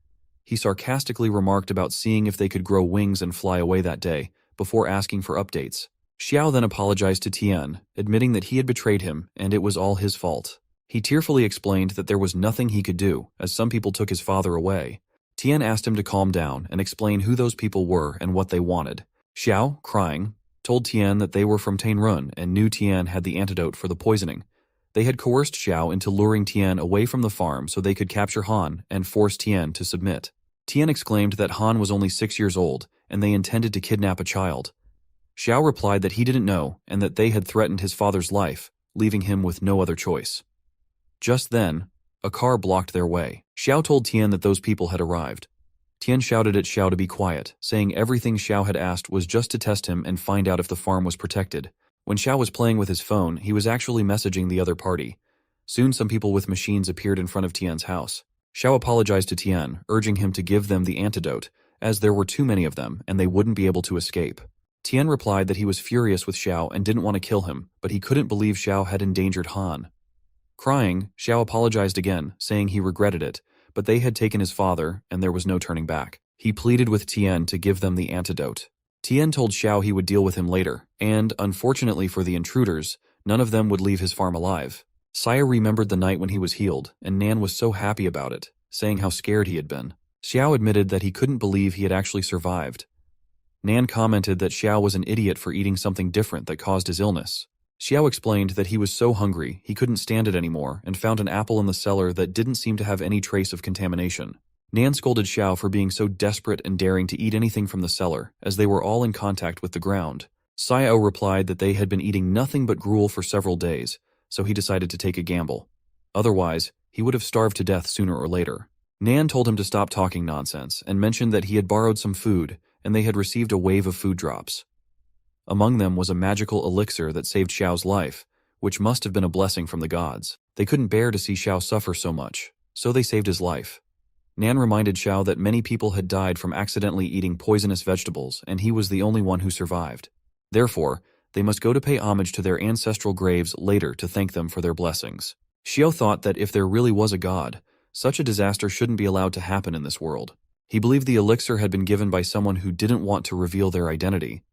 He sarcastically remarked about seeing if they could grow wings and fly away that day, before asking for updates. Xiao then apologized to Tian, admitting that he had betrayed him and it was all his fault. He tearfully explained that there was nothing he could do, as some people took his father away. Tian asked him to calm down and explain who those people were and what they wanted. Xiao, crying, told Tian that they were from Tainrun and knew Tian had the antidote for the poisoning. They had coerced Xiao into luring Tian away from the farm so they could capture Han and force Tian to submit. Tian exclaimed that Han was only 6 years old and they intended to kidnap a child. Xiao replied that he didn't know and that they had threatened his father's life, leaving him with no other choice. Just then, a car blocked their way. Xiao told Tian that those people had arrived. Tian shouted at Xiao to be quiet, saying everything Xiao had asked was just to test him and find out if the farm was protected. When Xiao was playing with his phone, he was actually messaging the other party. Soon some people with machines appeared in front of Tian's house. Xiao apologized to Tian, urging him to give them the antidote, as there were too many of them and they wouldn't be able to escape. Tian replied that he was furious with Xiao and didn't want to kill him, but he couldn't believe Xiao had endangered Han. Crying, Xiao apologized again, saying he regretted it, but they had taken his father and there was no turning back. He pleaded with Tian to give them the antidote. Tian told Xiao he would deal with him later, and, unfortunately for the intruders, none of them would leave his farm alive. Saya remembered the night when he was healed, and Nan was so happy about it, saying how scared he had been. Xiao admitted that he couldn't believe he had actually survived. Nan commented that Xiao was an idiot for eating something different that caused his illness. Xiao explained that he was so hungry he couldn't stand it anymore and found an apple in the cellar that didn't seem to have any trace of contamination. Nan scolded Xiao for being so desperate and daring to eat anything from the cellar, as they were all in contact with the ground. Xiao replied that they had been eating nothing but gruel for several days, so he decided to take a gamble. Otherwise, he would have starved to death sooner or later. Nan told him to stop talking nonsense and mentioned that he had borrowed some food and they had received a wave of food drops. Among them was a magical elixir that saved Xiao's life, which must have been a blessing from the gods. They couldn't bear to see Xiao suffer so much, so they saved his life. Nan reminded Xiao that many people had died from accidentally eating poisonous vegetables, and he was the only one who survived. Therefore, they must go to pay homage to their ancestral graves later to thank them for their blessings. Xiao thought that if there really was a god, such a disaster shouldn't be allowed to happen in this world. He believed the elixir had been given by someone who didn't want to reveal their identity.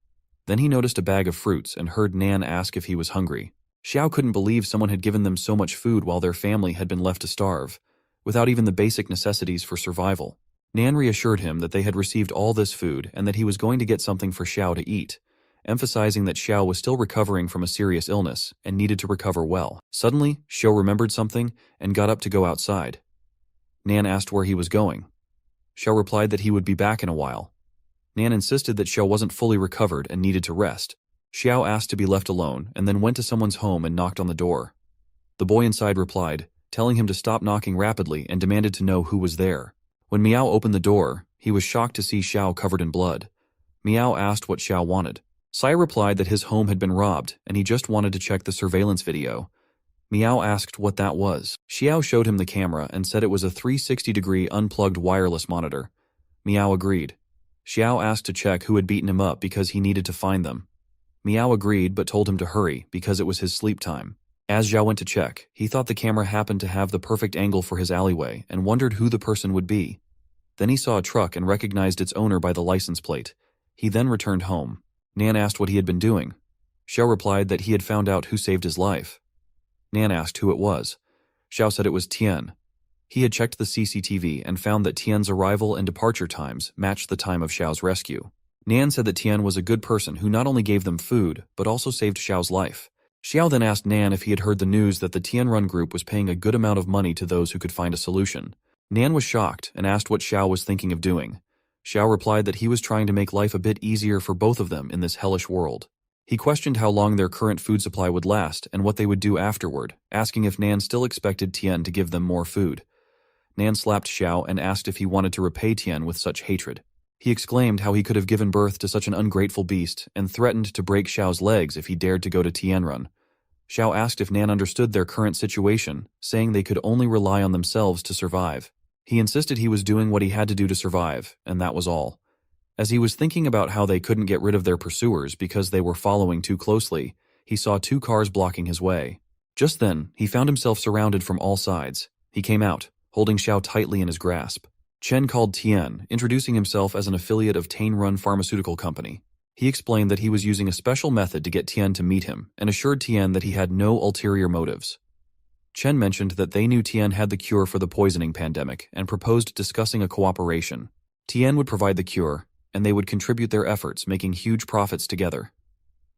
Then he noticed a bag of fruits and heard Nan ask if he was hungry. Xiao couldn't believe someone had given them so much food while their family had been left to starve, without even the basic necessities for survival. Nan reassured him that they had received all this food and that he was going to get something for Xiao to eat, emphasizing that Xiao was still recovering from a serious illness and needed to recover well. Suddenly, Xiao remembered something and got up to go outside. Nan asked where he was going. Xiao replied that he would be back in a while. Nan insisted that Xiao wasn't fully recovered and needed to rest. Xiao asked to be left alone and then went to someone's home and knocked on the door. The boy inside replied, telling him to stop knocking rapidly and demanded to know who was there. When Miao opened the door, he was shocked to see Xiao covered in blood. Miao asked what Xiao wanted. Saya replied that his home had been robbed and he just wanted to check the surveillance video. Miao asked what that was. Xiao showed him the camera and said it was a 360-degree unplugged wireless monitor. Miao agreed. Xiao asked to check who had beaten him up because he needed to find them. Miao agreed but told him to hurry because it was his sleep time. As Xiao went to check, he thought the camera happened to have the perfect angle for his alleyway and wondered who the person would be. Then he saw a truck and recognized its owner by the license plate. He then returned home. Nan asked what he had been doing. Xiao replied that he had found out who saved his life. Nan asked who it was. Xiao said it was Tian. He had checked the CCTV and found that Tian's arrival and departure times matched the time of Xiao's rescue. Nan said that Tian was a good person who not only gave them food, but also saved Xiao's life. Xiao then asked Nan if he had heard the news that the Tianrun group was paying a good amount of money to those who could find a solution. Nan was shocked and asked what Xiao was thinking of doing. Xiao replied that he was trying to make life a bit easier for both of them in this hellish world. He questioned how long their current food supply would last and what they would do afterward, asking if Nan still expected Tian to give them more food. Nan slapped Xiao and asked if he wanted to repay Tian with such hatred. He exclaimed how he could have given birth to such an ungrateful beast and threatened to break Xiao's legs if he dared to go to Tianrun. Xiao asked if Nan understood their current situation, saying they could only rely on themselves to survive. He insisted he was doing what he had to do to survive, and that was all. As he was thinking about how they couldn't get rid of their pursuers because they were following too closely, he saw 2 cars blocking his way. Just then, he found himself surrounded from all sides. He came out, holding Xiao tightly in his grasp. Chen called Tian, introducing himself as an affiliate of Tianrun Pharmaceutical Company. He explained that he was using a special method to get Tian to meet him and assured Tian that he had no ulterior motives. Chen mentioned that they knew Tian had the cure for the poisoning pandemic and proposed discussing a cooperation. Tian would provide the cure, and they would contribute their efforts, making huge profits together.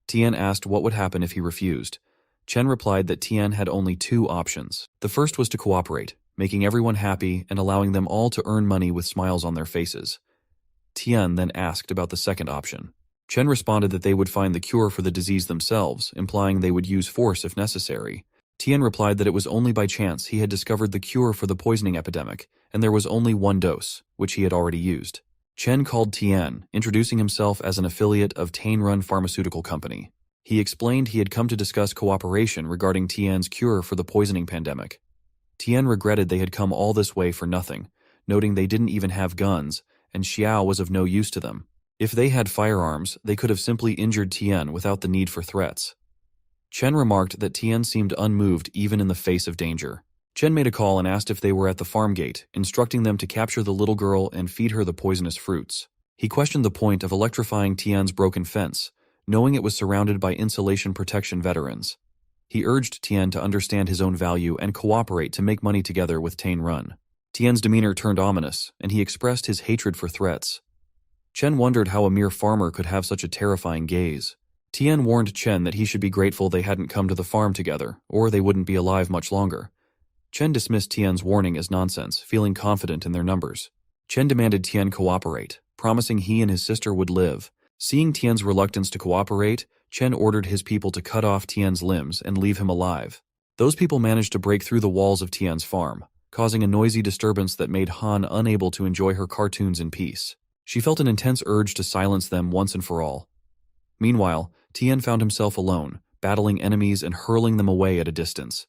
Tian asked what would happen if he refused. Chen replied that Tian had only 2 options. The first was to cooperate, making everyone happy and allowing them all to earn money with smiles on their faces. Tian then asked about the second option. Chen responded that they would find the cure for the disease themselves, implying they would use force if necessary. Tian replied that it was only by chance he had discovered the cure for the poisoning epidemic, and there was only 1 dose, which he had already used. Chen called Tian, introducing himself as an affiliate of Tianrun Pharmaceutical Company. He explained he had come to discuss cooperation regarding Tian's cure for the poisoning pandemic. Tian regretted they had come all this way for nothing, noting they didn't even have guns, and Xiao was of no use to them. If they had firearms, they could have simply injured Tian without the need for threats. Chen remarked that Tian seemed unmoved even in the face of danger. Chen made a call and asked if they were at the farm gate, instructing them to capture the little girl and feed her the poisonous fruits. He questioned the point of electrifying Tian's broken fence, knowing it was surrounded by insulation protection veterans. He urged Tian to understand his own value and cooperate to make money together with Tianrun. Tian's demeanor turned ominous, and he expressed his hatred for threats. Chen wondered how a mere farmer could have such a terrifying gaze. Tian warned Chen that he should be grateful they hadn't come to the farm together, or they wouldn't be alive much longer. Chen dismissed Tian's warning as nonsense, feeling confident in their numbers. Chen demanded Tian cooperate, promising he and his sister would live. Seeing Tian's reluctance to cooperate, Chen ordered his people to cut off Tian's limbs and leave him alive. Those people managed to break through the walls of Tian's farm, causing a noisy disturbance that made Han unable to enjoy her cartoons in peace. She felt an intense urge to silence them once and for all. Meanwhile, Tian found himself alone, battling enemies and hurling them away at a distance.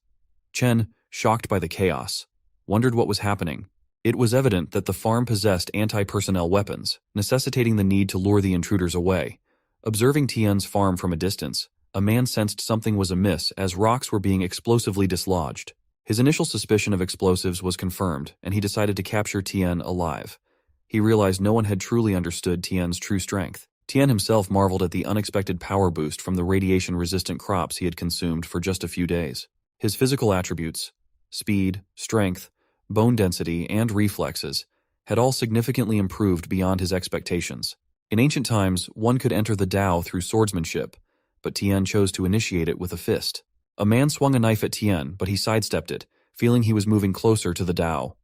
Chen, shocked by the chaos, wondered what was happening. It was evident that the farm possessed anti-personnel weapons, necessitating the need to lure the intruders away. Observing Tian's farm from a distance, a man sensed something was amiss as rocks were being explosively dislodged. His initial suspicion of explosives was confirmed, and he decided to capture Tian alive. He realized no one had truly understood Tian's true strength. Tian himself marveled at the unexpected power boost from the radiation-resistant crops he had consumed for just a few days. His physical attributes, speed, strength, bone density, and reflexes, had all significantly improved beyond his expectations. In ancient times, one could enter the Tao through swordsmanship, but Tian chose to initiate it with a fist. A man swung a knife at Tian, but he sidestepped it, feeling he was moving closer to the Tao.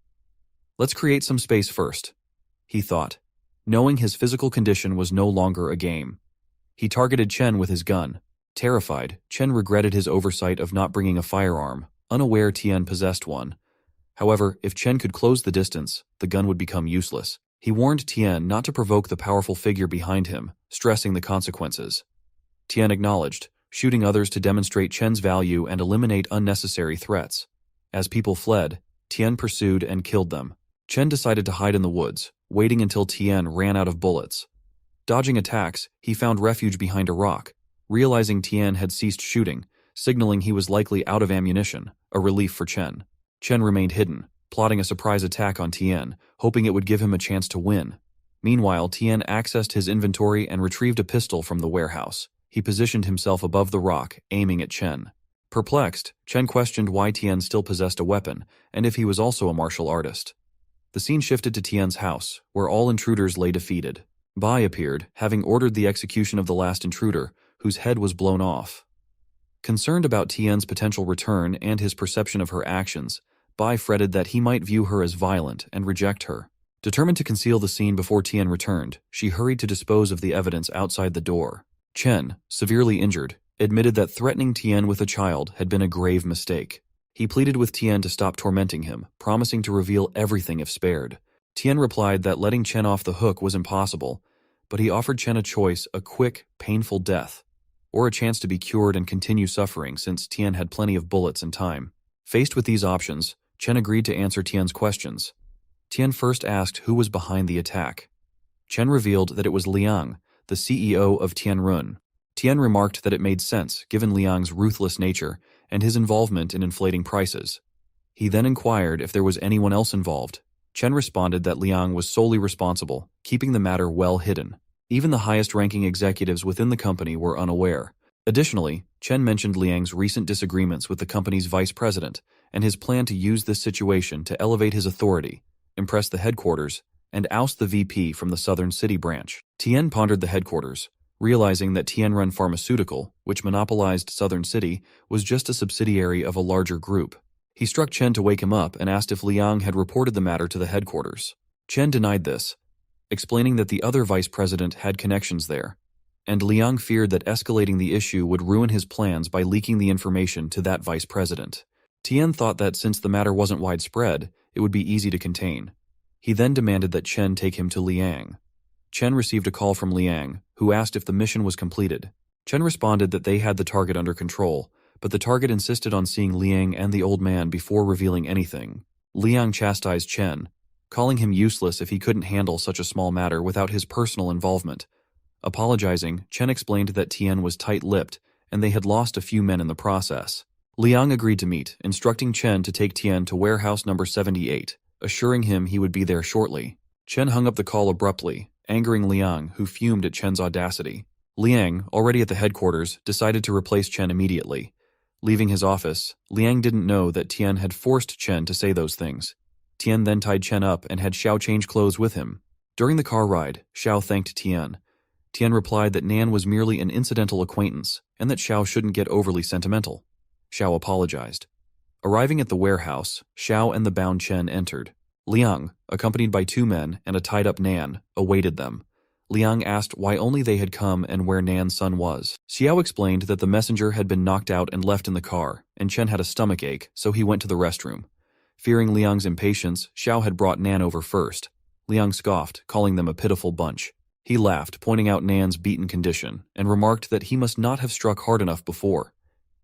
"Let's create some space first," he thought, knowing his physical condition was no longer a game. He targeted Chen with his gun. Terrified, Chen regretted his oversight of not bringing a firearm, unaware Tian possessed one. However, if Chen could close the distance, the gun would become useless. He warned Tian not to provoke the powerful figure behind him, stressing the consequences. Tian acknowledged, shooting others to demonstrate Chen's value and eliminate unnecessary threats. As people fled, Tian pursued and killed them. Chen decided to hide in the woods, waiting until Tian ran out of bullets. Dodging attacks, he found refuge behind a rock, realizing Tian had ceased shooting, signaling he was likely out of ammunition, a relief for Chen. Chen remained hidden, plotting a surprise attack on Tian, hoping it would give him a chance to win. Meanwhile, Tian accessed his inventory and retrieved a pistol from the warehouse. He positioned himself above the rock, aiming at Chen. Perplexed, Chen questioned why Tian still possessed a weapon, and if he was also a martial artist. The scene shifted to Tian's house, where all intruders lay defeated. Bai appeared, having ordered the execution of the last intruder, whose head was blown off. Concerned about Tian's potential return and his perception of her actions, Bai fretted that he might view her as violent and reject her. Determined to conceal the scene before Tian returned, she hurried to dispose of the evidence outside the door. Chen, severely injured, admitted that threatening Tian with a child had been a grave mistake. He pleaded with Tian to stop tormenting him, promising to reveal everything if spared. Tian replied that letting Chen off the hook was impossible, but he offered Chen a choice: a quick, painful death, or a chance to be cured and continue suffering since Tian had plenty of bullets and time. Faced with these options, Chen agreed to answer Tian's questions. Tian first asked who was behind the attack. Chen revealed that it was Liang, the CEO of Tianrun. Tian remarked that it made sense given Liang's ruthless nature and his involvement in inflating prices. He then inquired if there was anyone else involved. Chen responded that Liang was solely responsible, keeping the matter well hidden. Even the highest-ranking executives within the company were unaware. Additionally, Chen mentioned Liang's recent disagreements with the company's vice president and his plan to use this situation to elevate his authority, impress the headquarters, and oust the VP from the Southern City branch. Tian pondered the headquarters, realizing that Tianrun Pharmaceutical, which monopolized Southern City, was just a subsidiary of a larger group. He struck Chen to wake him up and asked if Liang had reported the matter to the headquarters. Chen denied this, explaining that the other vice president had connections there, and Liang feared that escalating the issue would ruin his plans by leaking the information to that vice president. Tian thought that since the matter wasn't widespread, it would be easy to contain. He then demanded that Chen take him to Liang. Chen received a call from Liang, who asked if the mission was completed. Chen responded that they had the target under control, but the target insisted on seeing Liang and the old man before revealing anything. Liang chastised Chen, calling him useless if he couldn't handle such a small matter without his personal involvement. Apologizing, Chen explained that Tian was tight-lipped and they had lost a few men in the process. Liang agreed to meet, instructing Chen to take Tian to warehouse number 78, assuring him he would be there shortly. Chen hung up the call abruptly, angering Liang, who fumed at Chen's audacity. Liang, already at the headquarters, decided to replace Chen immediately. Leaving his office, Liang didn't know that Tian had forced Chen to say those things. Tian then tied Chen up and had Xiao change clothes with him. During the car ride, Xiao thanked Tian. Tian replied that Nan was merely an incidental acquaintance and that Xiao shouldn't get overly sentimental. Xiao apologized. Arriving at the warehouse, Xiao and the bound Chen entered. Liang, accompanied by 2 men and a tied-up Nan, awaited them. Liang asked why only they had come and where Nan's son was. Xiao explained that the messenger had been knocked out and left in the car, and Chen had a stomachache, so he went to the restroom. Fearing Liang's impatience, Xiao had brought Nan over first. Liang scoffed, calling them a pitiful bunch. He laughed, pointing out Nan's beaten condition, and remarked that he must not have struck hard enough before.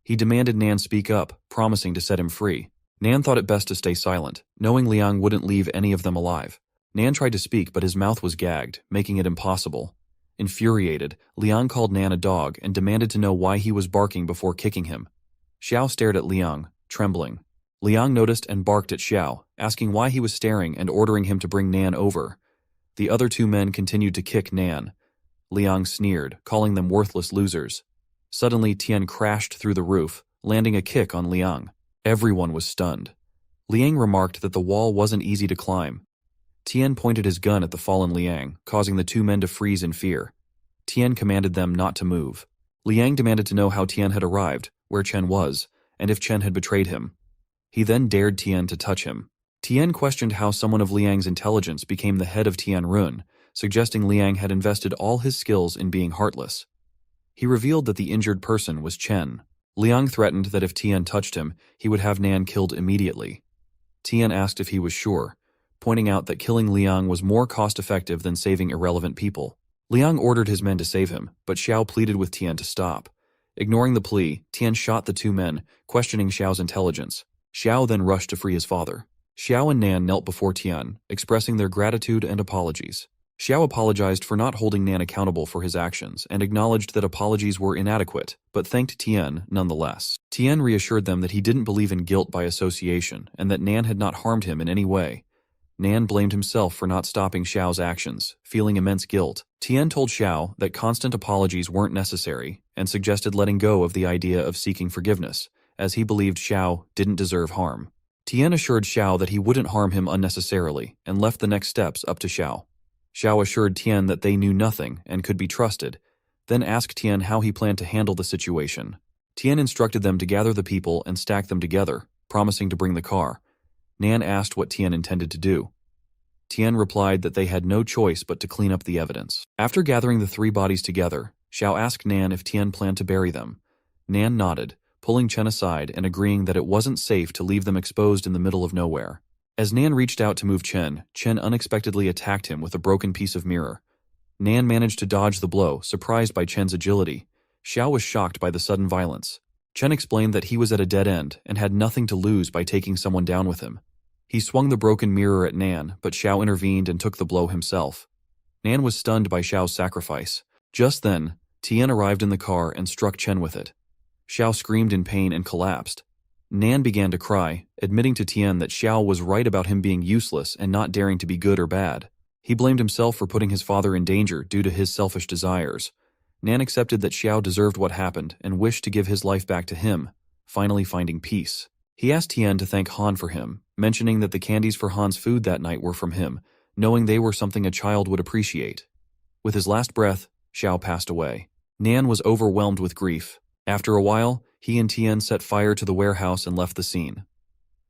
He demanded Nan speak up, promising to set him free. Nan thought it best to stay silent, knowing Liang wouldn't leave any of them alive. Nan tried to speak, but his mouth was gagged, making it impossible. Infuriated, Liang called Nan a dog and demanded to know why he was barking before kicking him. Xiao stared at Liang, trembling. Liang noticed and barked at Xiao, asking why he was staring and ordering him to bring Nan over. The other 2 men continued to kick Nan. Liang sneered, calling them worthless losers. Suddenly, Tian crashed through the roof, landing a kick on Liang. Everyone was stunned. Liang remarked that the wall wasn't easy to climb. Tian pointed his gun at the fallen Liang, causing the 2 men to freeze in fear. Tian commanded them not to move. Liang demanded to know how Tian had arrived, where Chen was, and if Chen had betrayed him. He then dared Tian to touch him. Tian questioned how someone of Liang's intelligence became the head of Tianrun, suggesting Liang had invested all his skills in being heartless. He revealed that the injured person was Chen. Liang threatened that if Tian touched him, he would have Nan killed immediately. Tian asked if he was sure, pointing out that killing Liang was more cost-effective than saving irrelevant people. Liang ordered his men to save him, but Xiao pleaded with Tian to stop. Ignoring the plea, Tian shot the 2 men, questioning Xiao's intelligence. Xiao then rushed to free his father. Xiao and Nan knelt before Tian, expressing their gratitude and apologies. Xiao apologized for not holding Nan accountable for his actions and acknowledged that apologies were inadequate, but thanked Tian nonetheless. Tian reassured them that he didn't believe in guilt by association and that Nan had not harmed him in any way. Nan blamed himself for not stopping Xiao's actions, feeling immense guilt. Tian told Xiao that constant apologies weren't necessary and suggested letting go of the idea of seeking forgiveness, as he believed Xiao didn't deserve harm. Tian assured Xiao that he wouldn't harm him unnecessarily and left the next steps up to Xiao. Xiao assured Tian that they knew nothing and could be trusted, then asked Tian how he planned to handle the situation. Tian instructed them to gather the people and stack them together, promising to bring the car. Nan asked what Tian intended to do. Tian replied that they had no choice but to clean up the evidence. After gathering the 3 bodies together, Xiao asked Nan if Tian planned to bury them. Nan nodded, pulling Chen aside and agreeing that it wasn't safe to leave them exposed in the middle of nowhere. As Nan reached out to move Chen unexpectedly attacked him with a broken piece of mirror. Nan managed to dodge the blow, surprised by Chen's agility. Xiao was shocked by the sudden violence. Chen explained that he was at a dead end and had nothing to lose by taking someone down with him. He swung the broken mirror at Nan, but Xiao intervened and took the blow himself. Nan was stunned by Xiao's sacrifice. Just then, Tian arrived in the car and struck Chen with it. Xiao screamed in pain and collapsed. Nan began to cry, admitting to Tian that Xiao was right about him being useless and not daring to be good or bad. He blamed himself for putting his father in danger due to his selfish desires. Nan accepted that Xiao deserved what happened and wished to give his life back to him, finally finding peace. He asked Tian to thank Han for him, mentioning that the candies for Han's food that night were from him, knowing they were something a child would appreciate. With his last breath, Xiao passed away. Nan was overwhelmed with grief. After a while, he and Tian set fire to the warehouse and left the scene.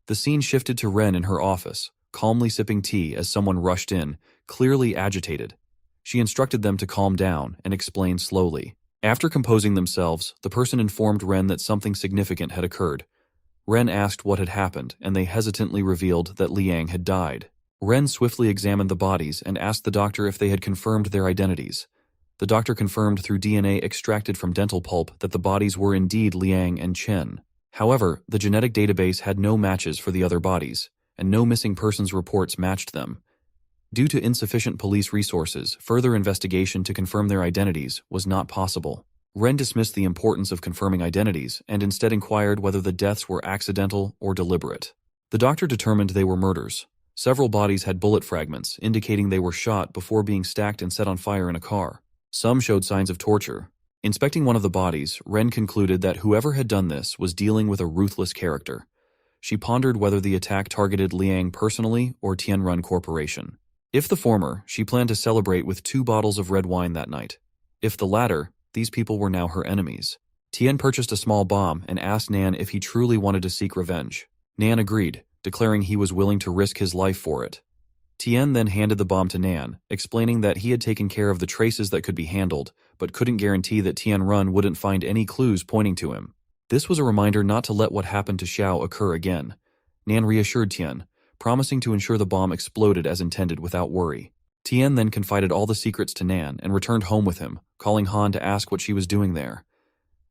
The scene shifted to Ren in her office, calmly sipping tea as someone rushed in, clearly agitated. She instructed them to calm down and explained slowly. After composing themselves, the person informed Ren that something significant had occurred. Ren asked what had happened, and they hesitantly revealed that Liang had died. Ren swiftly examined the bodies and asked the doctor if they had confirmed their identities. The doctor confirmed through DNA extracted from dental pulp that the bodies were indeed Liang and Chen. However, the genetic database had no matches for the other bodies, and no missing persons reports matched them. Due to insufficient police resources, further investigation to confirm their identities was not possible. Ren dismissed the importance of confirming identities and instead inquired whether the deaths were accidental or deliberate. The doctor determined they were murders. Several bodies had bullet fragments, indicating they were shot before being stacked and set on fire in a car. Some showed signs of torture. Inspecting one of the bodies, Ren concluded that whoever had done this was dealing with a ruthless character. She pondered whether the attack targeted Liang personally or Tianrun Corporation. If the former, she planned to celebrate with 2 bottles of red wine that night. If the latter, these people were now her enemies. Tian purchased a small bomb and asked Nan if he truly wanted to seek revenge. Nan agreed, declaring he was willing to risk his life for it. Tian then handed the bomb to Nan, explaining that he had taken care of the traces that could be handled, but couldn't guarantee that Tianrun wouldn't find any clues pointing to him. This was a reminder not to let what happened to Xiao occur again. Nan reassured Tian, promising to ensure the bomb exploded as intended without worry. Tian then confided all the secrets to Nan and returned home with him, calling Han to ask what she was doing there.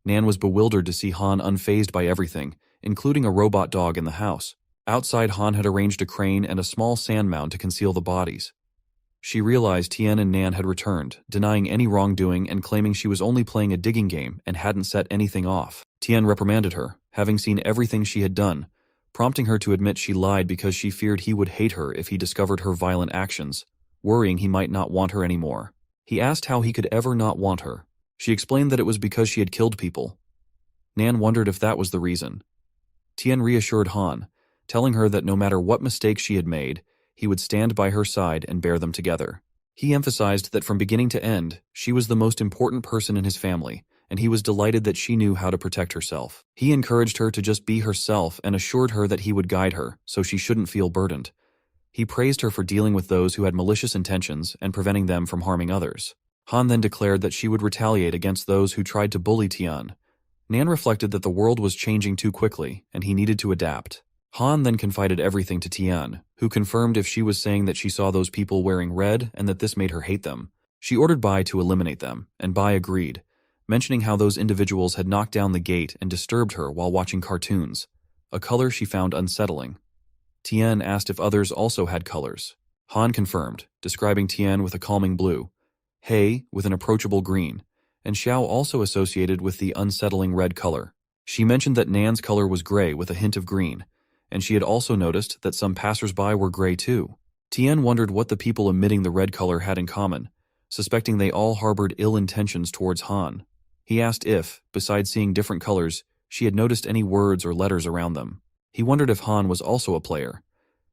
Nan was bewildered to see Han unfazed by everything, including a robot dog in the house. Outside, Han had arranged a crane and a small sand mound to conceal the bodies. She realized Tian and Nan had returned, denying any wrongdoing and claiming she was only playing a digging game and hadn't set anything off. Tian reprimanded her, having seen everything she had done, prompting her to admit she lied because she feared he would hate her if he discovered her violent actions, worrying he might not want her anymore. He asked how he could ever not want her. She explained that it was because she had killed people. Nan wondered if that was the reason. Tian reassured Han, telling her that no matter what mistakes she had made, he would stand by her side and bear them together. He emphasized that from beginning to end, she was the most important person in his family, and he was delighted that she knew how to protect herself. He encouraged her to just be herself and assured her that he would guide her, so she shouldn't feel burdened. He praised her for dealing with those who had malicious intentions and preventing them from harming others. Han then declared that she would retaliate against those who tried to bully Tian. Nan reflected that the world was changing too quickly, and he needed to adapt. Han then confided everything to Tian, who confirmed if she was saying that she saw those people wearing red and that this made her hate them. She ordered Bai to eliminate them, and Bai agreed, mentioning how those individuals had knocked down the gate and disturbed her while watching cartoons, a color she found unsettling. Tian asked if others also had colors. Han confirmed, describing Tian with a calming blue, Hei with an approachable green, and Xiao also associated with the unsettling red color. She mentioned that Nan's color was gray with a hint of green, and she had also noticed that some passers-by were gray too. Tian wondered what the people emitting the red color had in common, suspecting they all harbored ill intentions towards Han. He asked if, besides seeing different colors, she had noticed any words or letters around them. He wondered if Han was also a player.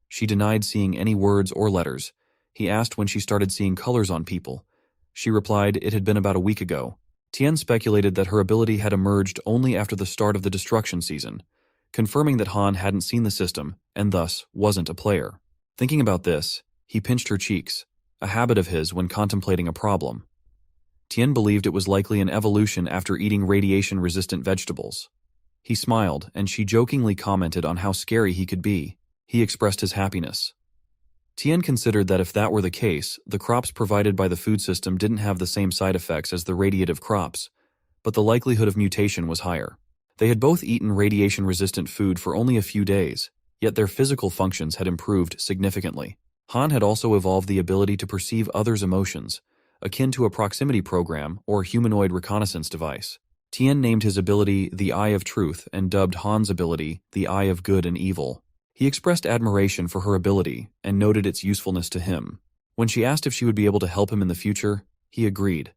She denied seeing any words or letters. He asked when she started seeing colors on people. She replied it had been about a week ago. Tian speculated that her ability had emerged only after the start of the destruction season, confirming that Han hadn't seen the system and thus wasn't a player. Thinking about this, He pinched her cheeks, a habit of his when contemplating a problem. Tian believed it was likely an evolution after eating radiation-resistant vegetables. He smiled, and she jokingly commented on how scary he could be. He expressed his happiness. Tian considered that if that were the case, the crops provided by the food system didn't have the same side effects as the radiative crops, but the likelihood of mutation was higher. They had both eaten radiation-resistant food for only a few days, yet their physical functions had improved significantly. Han had also evolved the ability to perceive others' emotions, akin to a proximity program or humanoid reconnaissance device. Tian named his ability the Eye of Truth and dubbed Han's ability the Eye of Good and Evil. He expressed admiration for her ability and noted its usefulness to him. When she asked if she would be able to help him in the future, he agreed,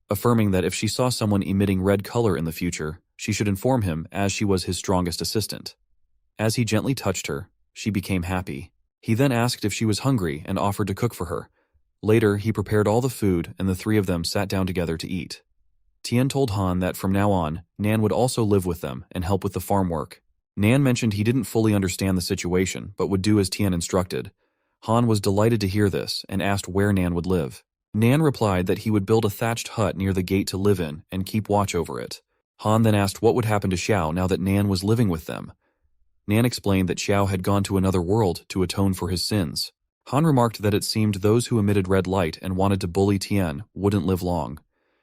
affirming that if she saw someone emitting red color in the future, she should inform him as she was his strongest assistant. As he gently touched her, she became happy. He then asked if she was hungry and offered to cook for her. Later, he prepared all the food and the three of them sat down together to eat. Tian told Han that from now on, Nan would also live with them and help with the farm work. Nan mentioned he didn't fully understand the situation, but would do as Tian instructed. Han was delighted to hear this and asked where Nan would live. Nan replied that he would build a thatched hut near the gate to live in and keep watch over it. Han then asked what would happen to Xiao now that Nan was living with them. Nan explained that Xiao had gone to another world to atone for his sins. Han remarked that it seemed those who emitted red light and wanted to bully Tian wouldn't live long.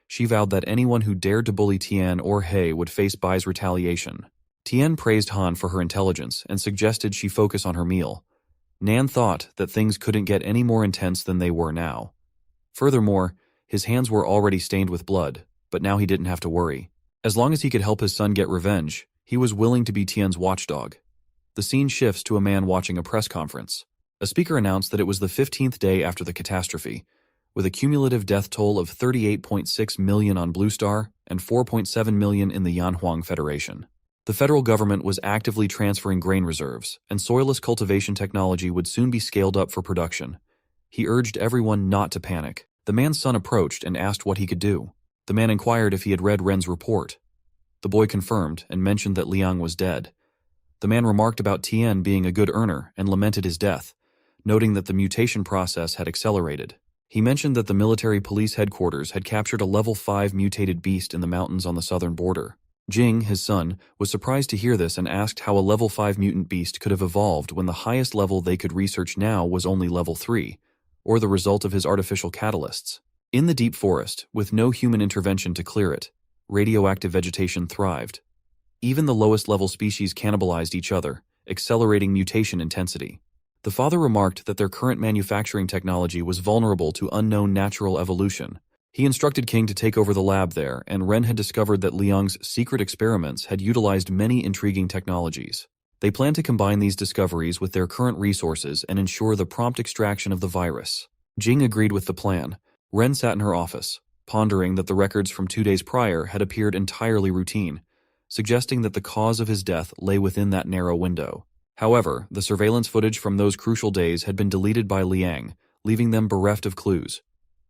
She vowed that anyone who dared to bully Tian or He would face Bai's retaliation. Tian praised Han for her intelligence and suggested she focus on her meal. Nan thought that things couldn't get any more intense than they were now. Furthermore, his hands were already stained with blood, but now he didn't have to worry. As long as he could help his son get revenge, he was willing to be Tian's watchdog. The scene shifts to a man watching a press conference. A speaker announced that it was the 15th day after the catastrophe, with a cumulative death toll of 38.6 million on Blue Star and 4.7 million in the Yanhuang Federation. The federal government was actively transferring grain reserves, and soilless cultivation technology would soon be scaled up for production. He urged everyone not to panic. The man's son approached and asked what he could do. The man inquired if he had read Ren's report. The boy confirmed and mentioned that Liang was dead. The man remarked about Tian being a good earner and lamented his death, noting that the mutation process had accelerated. He mentioned that the military police headquarters had captured a level 5 mutated beast in the mountains on the southern border. Jing, his son, was surprised to hear this and asked how a level 5 mutant beast could have evolved when the highest level they could research now was only level 3, or the result of his artificial catalysts. In the deep forest, with no human intervention to clear it, radioactive vegetation thrived. Even the lowest level species cannibalized each other, accelerating mutation intensity. The father remarked that their current manufacturing technology was vulnerable to unknown natural evolution. He instructed King to take over the lab there, and Ren had discovered that Liang's secret experiments had utilized many intriguing technologies. They planned to combine these discoveries with their current resources and ensure the prompt extraction of the virus. Jing agreed with the plan. Ren sat in her office, pondering that the records from 2 days prior had appeared entirely routine, suggesting that the cause of his death lay within that narrow window. However, the surveillance footage from those crucial days had been deleted by Liang, leaving them bereft of clues.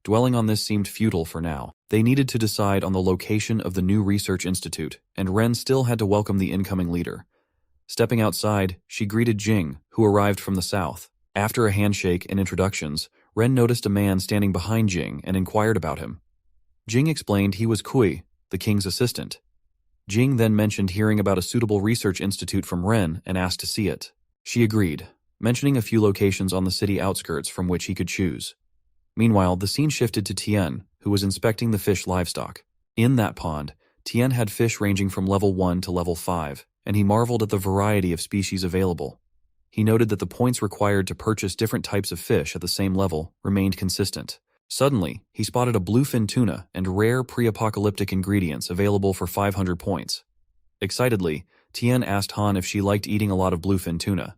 Dwelling on this seemed futile for now. They needed to decide on the location of the new research institute, and Ren still had to welcome the incoming leader. Stepping outside, she greeted Jing, who arrived from the south. After a handshake and introductions, Ren noticed a man standing behind Jing and inquired about him. Jing explained he was Kui, the king's assistant. Jing then mentioned hearing about a suitable research institute from Ren and asked to see it. She agreed, mentioning a few locations on the city outskirts from which he could choose. Meanwhile, the scene shifted to Tian, who was inspecting the fish livestock. In that pond, Tian had fish ranging from level 1 to level 5, and he marveled at the variety of species available. He noted that the points required to purchase different types of fish at the same level remained consistent. Suddenly, he spotted a bluefin tuna and rare pre-apocalyptic ingredients available for 500 points. Excitedly, Tian asked Han if she liked eating a lot of bluefin tuna.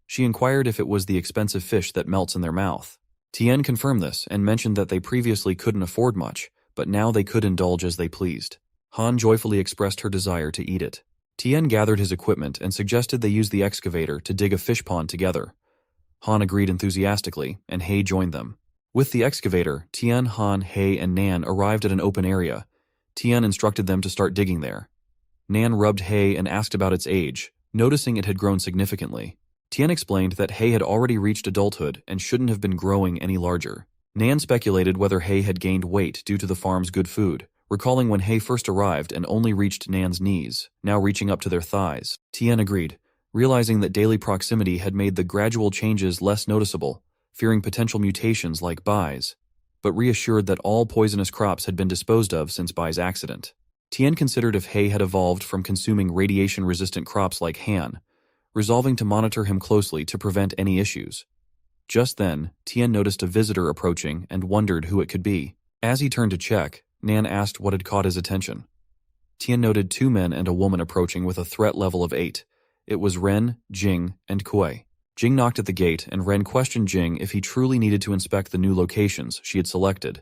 She inquired if it was the expensive fish that melts in their mouth. Tian confirmed this and mentioned that they previously couldn't afford much, but now they could indulge as they pleased. Han joyfully expressed her desire to eat it. Tian gathered his equipment and suggested they use the excavator to dig a fish pond together. Han agreed enthusiastically, and He joined them. With the excavator, Tian, Han, He, and Nan arrived at an open area. Tian instructed them to start digging there. Nan rubbed He and asked about its age, noticing it had grown significantly. Tian explained that Hei had already reached adulthood and shouldn't have been growing any larger. Nan speculated whether Hei had gained weight due to the farm's good food, recalling when Hei first arrived and only reached Nan's knees, now reaching up to their thighs. Tian agreed, realizing that daily proximity had made the gradual changes less noticeable, fearing potential mutations like Bai's, but reassured that all poisonous crops had been disposed of since Bai's accident. Tian considered if Hei had evolved from consuming radiation-resistant crops like Han, resolving to monitor him closely to prevent any issues. Just then, Tian noticed a visitor approaching and wondered who it could be. As he turned to check, Nan asked what had caught his attention. Tian noted 2 men and a woman approaching with a threat level of 8. It was Ren, Jing, and Kuei. Jing knocked at the gate, and Ren questioned Jing if he truly needed to inspect the new locations she had selected,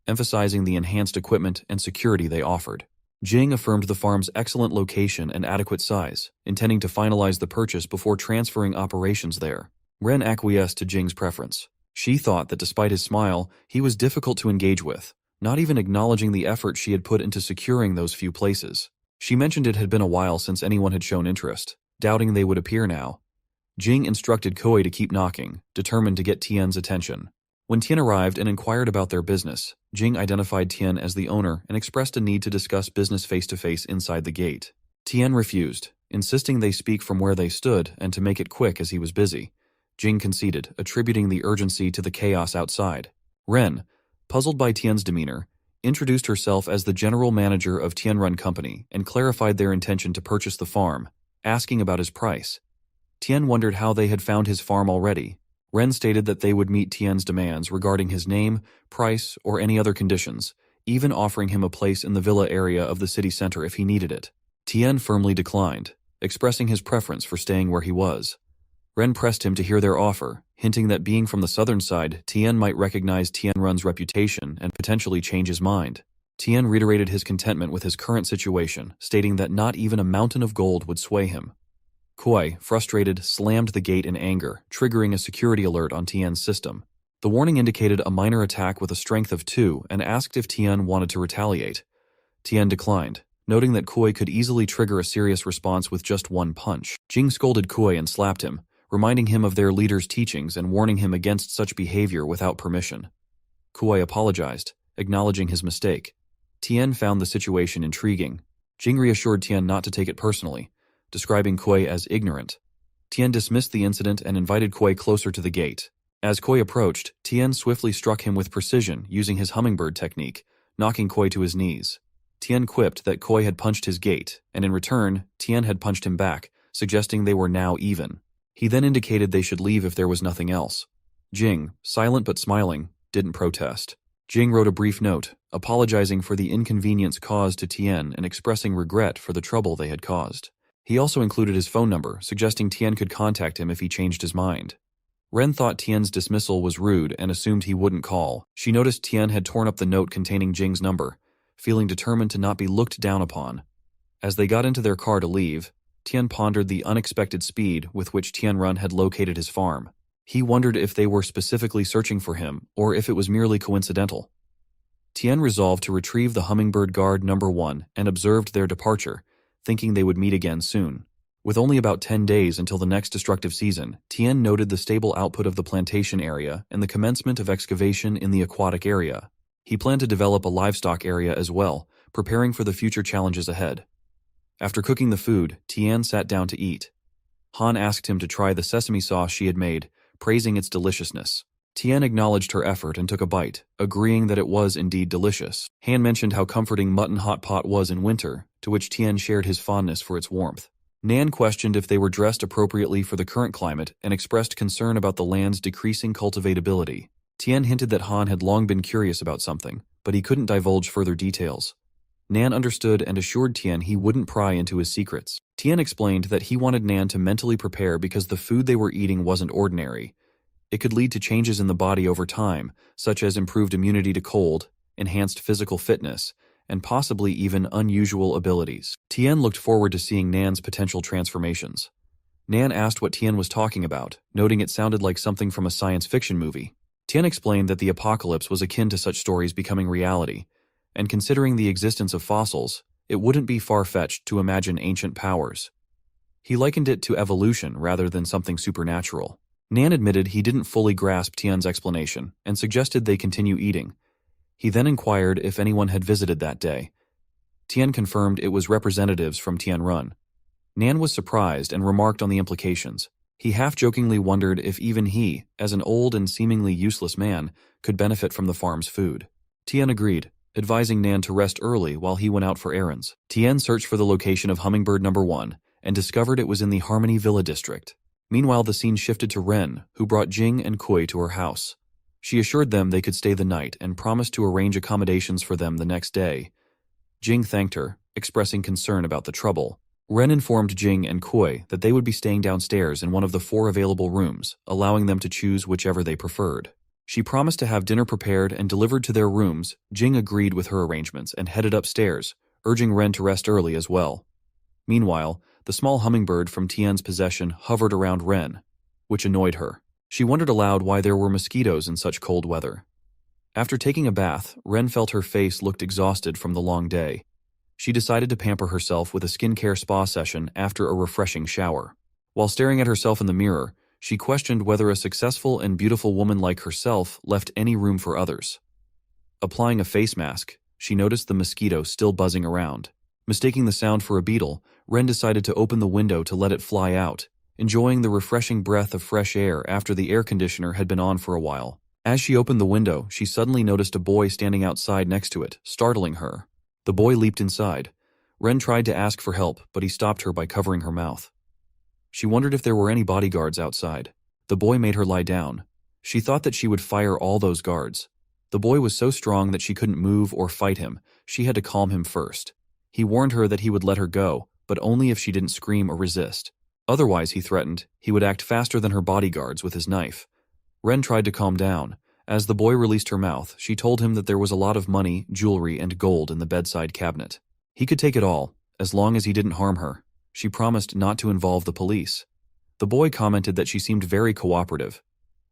emphasizing the enhanced equipment and security they offered. Jing affirmed the farm's excellent location and adequate size, intending to finalize the purchase before transferring operations there. Ren acquiesced to Jing's preference. She thought that despite his smile, he was difficult to engage with, not even acknowledging the effort she had put into securing those few places. She mentioned it had been a while since anyone had shown interest, doubting they would appear now. Jing instructed Kuei to keep knocking, determined to get Tian's attention. When Tian arrived and inquired about their business, Jing identified Tian as the owner and expressed a need to discuss business face-to-face inside the gate. Tian refused, insisting they speak from where they stood and to make it quick as he was busy. Jing conceded, attributing the urgency to the chaos outside. Ren, puzzled by Tian's demeanor, introduced herself as the general manager of Tianrun Company and clarified their intention to purchase the farm, asking about his price. Tian wondered how they had found his farm already. Ren stated that they would meet Tian's demands regarding his name, price, or any other conditions, even offering him a place in the villa area of the city center if he needed it. Tian firmly declined, expressing his preference for staying where he was. Ren pressed him to hear their offer, hinting that being from the southern side, Tian might recognize Tianrun's reputation and potentially change his mind. Tian reiterated his contentment with his current situation, stating that not even a mountain of gold would sway him. Kuei, frustrated, slammed the gate in anger, triggering a security alert on Tian's system. The warning indicated a minor attack with a strength of 2 and asked if Tian wanted to retaliate. Tian declined, noting that Kuei could easily trigger a serious response with just 1 punch. Jing scolded Kuei and slapped him, reminding him of their leader's teachings and warning him against such behavior without permission. Kuei apologized, acknowledging his mistake. Tian found the situation intriguing. Jing reassured Tian not to take it personally, describing Kuei as ignorant. Tian dismissed the incident and invited Kuei closer to the gate. As Kuei approached, Tian swiftly struck him with precision using his hummingbird technique, knocking Kuei to his knees. Tian quipped that Kuei had punched his gate, and in return, Tian had punched him back, suggesting they were now even. He then indicated they should leave if there was nothing else. Jing, silent but smiling, didn't protest. Jing wrote a brief note, apologizing for the inconvenience caused to Tian and expressing regret for the trouble they had caused. He also included his phone number, suggesting Tian could contact him if he changed his mind. Ren thought Tian's dismissal was rude and assumed he wouldn't call. She noticed Tian had torn up the note containing Jing's number, feeling determined to not be looked down upon. As they got into their car to leave, Tian pondered the unexpected speed with which Tianrun had located his farm. He wondered if they were specifically searching for him or if it was merely coincidental. Tian resolved to retrieve the hummingbird guard number 1 and observed their departure, thinking they would meet again soon. With only about 10 days until the next destructive season, Tian noted the stable output of the plantation area and the commencement of excavation in the aquatic area. He planned to develop a livestock area as well, preparing for the future challenges ahead. After cooking the food, Tian sat down to eat. Han asked him to try the sesame sauce she had made, praising its deliciousness. Tian acknowledged her effort and took a bite, agreeing that it was indeed delicious. Han mentioned how comforting mutton hot pot was in winter, to which Tian shared his fondness for its warmth. Nan questioned if they were dressed appropriately for the current climate and expressed concern about the land's decreasing cultivatability. Tian hinted that Han had long been curious about something, but he couldn't divulge further details. Nan understood and assured Tian he wouldn't pry into his secrets. Tian explained that he wanted Nan to mentally prepare because the food they were eating wasn't ordinary. It could lead to changes in the body over time, such as improved immunity to cold, enhanced physical fitness, and possibly even unusual abilities. Tian looked forward to seeing Nan's potential transformations. Nan asked what Tian was talking about, noting it sounded like something from a science fiction movie. Tian explained that the apocalypse was akin to such stories becoming reality, and considering the existence of fossils, it wouldn't be far-fetched to imagine ancient powers. He likened it to evolution rather than something supernatural. Nan admitted he didn't fully grasp Tian's explanation and suggested they continue eating. He then inquired if anyone had visited that day. Tian confirmed it was representatives from Tianrun. Nan was surprised and remarked on the implications. He half-jokingly wondered if even he, as an old and seemingly useless man, could benefit from the farm's food. Tian agreed, advising Nan to rest early while he went out for errands. Tian searched for the location of Hummingbird number 1 and discovered it was in the Harmony Villa district. Meanwhile, the scene shifted to Ren, who brought Jing and Kui to her house. She assured them they could stay the night and promised to arrange accommodations for them the next day. Jing thanked her, expressing concern about the trouble. Ren informed Jing and Kui that they would be staying downstairs in one of the 4 available rooms, allowing them to choose whichever they preferred. She promised to have dinner prepared and delivered to their rooms. Jing agreed with her arrangements and headed upstairs, urging Ren to rest early as well. Meanwhile, the small hummingbird from Tian's possession hovered around Ren, which annoyed her. She wondered aloud why there were mosquitoes in such cold weather. After taking a bath, Ren felt her face looked exhausted from the long day. She decided to pamper herself with a skincare spa session after a refreshing shower. While staring at herself in the mirror, she questioned whether a successful and beautiful woman like herself left any room for others. Applying a face mask, she noticed the mosquito still buzzing around. Mistaking the sound for a beetle, Ren decided to open the window to let it fly out, enjoying the refreshing breath of fresh air after the air conditioner had been on for a while. As she opened the window, she suddenly noticed a boy standing outside next to it, startling her. The boy leaped inside. Ren tried to ask for help, but he stopped her by covering her mouth. She wondered if there were any bodyguards outside. The boy made her lie down. She thought that she would fire all those guards. The boy was so strong that she couldn't move or fight him. She had to calm him first. He warned her that he would let her go, but only if she didn't scream or resist. Otherwise, he threatened, he would act faster than her bodyguards with his knife. Ren tried to calm down. As the boy released her mouth, she told him that there was a lot of money, jewelry, and gold in the bedside cabinet. He could take it all, as long as he didn't harm her. She promised not to involve the police. The boy commented that she seemed very cooperative.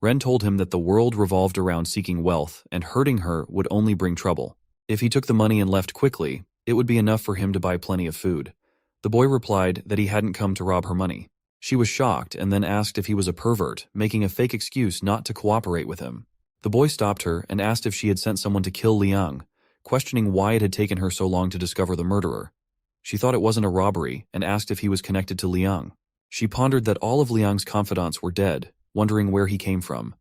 Ren told him that the world revolved around seeking wealth, and hurting her would only bring trouble. If he took the money and left quickly, it would be enough for him to buy plenty of food. The boy replied that he hadn't come to rob her money. She was shocked and then asked if he was a pervert, making a fake excuse not to cooperate with him. The boy stopped her and asked if she had sent someone to kill Liang, questioning why it had taken her so long to discover the murderer. She thought it wasn't a robbery and asked if he was connected to Liang. She pondered that all of Liang's confidants were dead, wondering where he came from.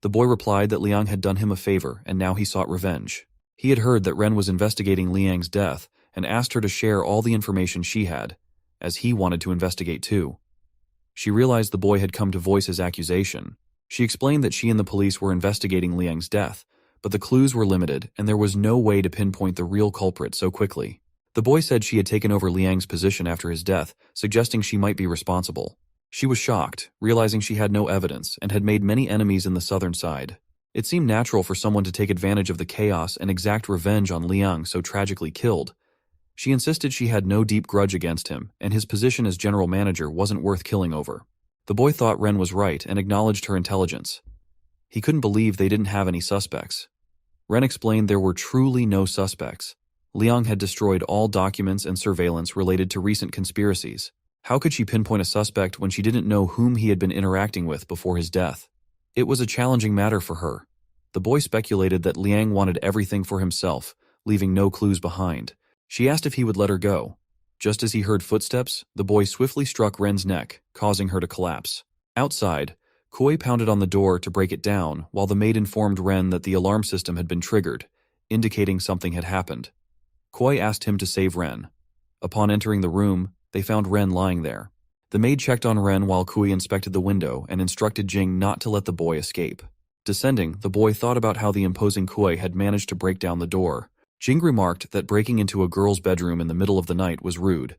The boy replied that Liang had done him a favor and now he sought revenge. He had heard that Ren was investigating Liang's death and asked her to share all the information she had, as he wanted to investigate too. She realized the boy had come to voice his accusation. She explained that she and the police were investigating Liang's death, but the clues were limited and there was no way to pinpoint the real culprit so quickly. The boy said she had taken over Liang's position after his death, suggesting she might be responsible. She was shocked, realizing she had no evidence and had made many enemies in the southern side. It seemed natural for someone to take advantage of the chaos and exact revenge on Liang so tragically killed. She insisted she had no deep grudge against him, and his position as general manager wasn't worth killing over. The boy thought Ren was right and acknowledged her intelligence. He couldn't believe they didn't have any suspects. Ren explained there were truly no suspects. Liang had destroyed all documents and surveillance related to recent conspiracies. How could she pinpoint a suspect when she didn't know whom he had been interacting with before his death? It was a challenging matter for her. The boy speculated that Liang wanted everything for himself, leaving no clues behind. She asked if he would let her go. Just as he heard footsteps, the boy swiftly struck Ren's neck, causing her to collapse. Outside, Koi pounded on the door to break it down, while the maid informed Ren that the alarm system had been triggered, indicating something had happened. Koi asked him to save Ren. Upon entering the room, they found Ren lying there. The maid checked on Ren while Koi inspected the window and instructed Jing not to let the boy escape. Descending, the boy thought about how the imposing Koi had managed to break down the door. Jing remarked that breaking into a girl's bedroom in the middle of the night was rude.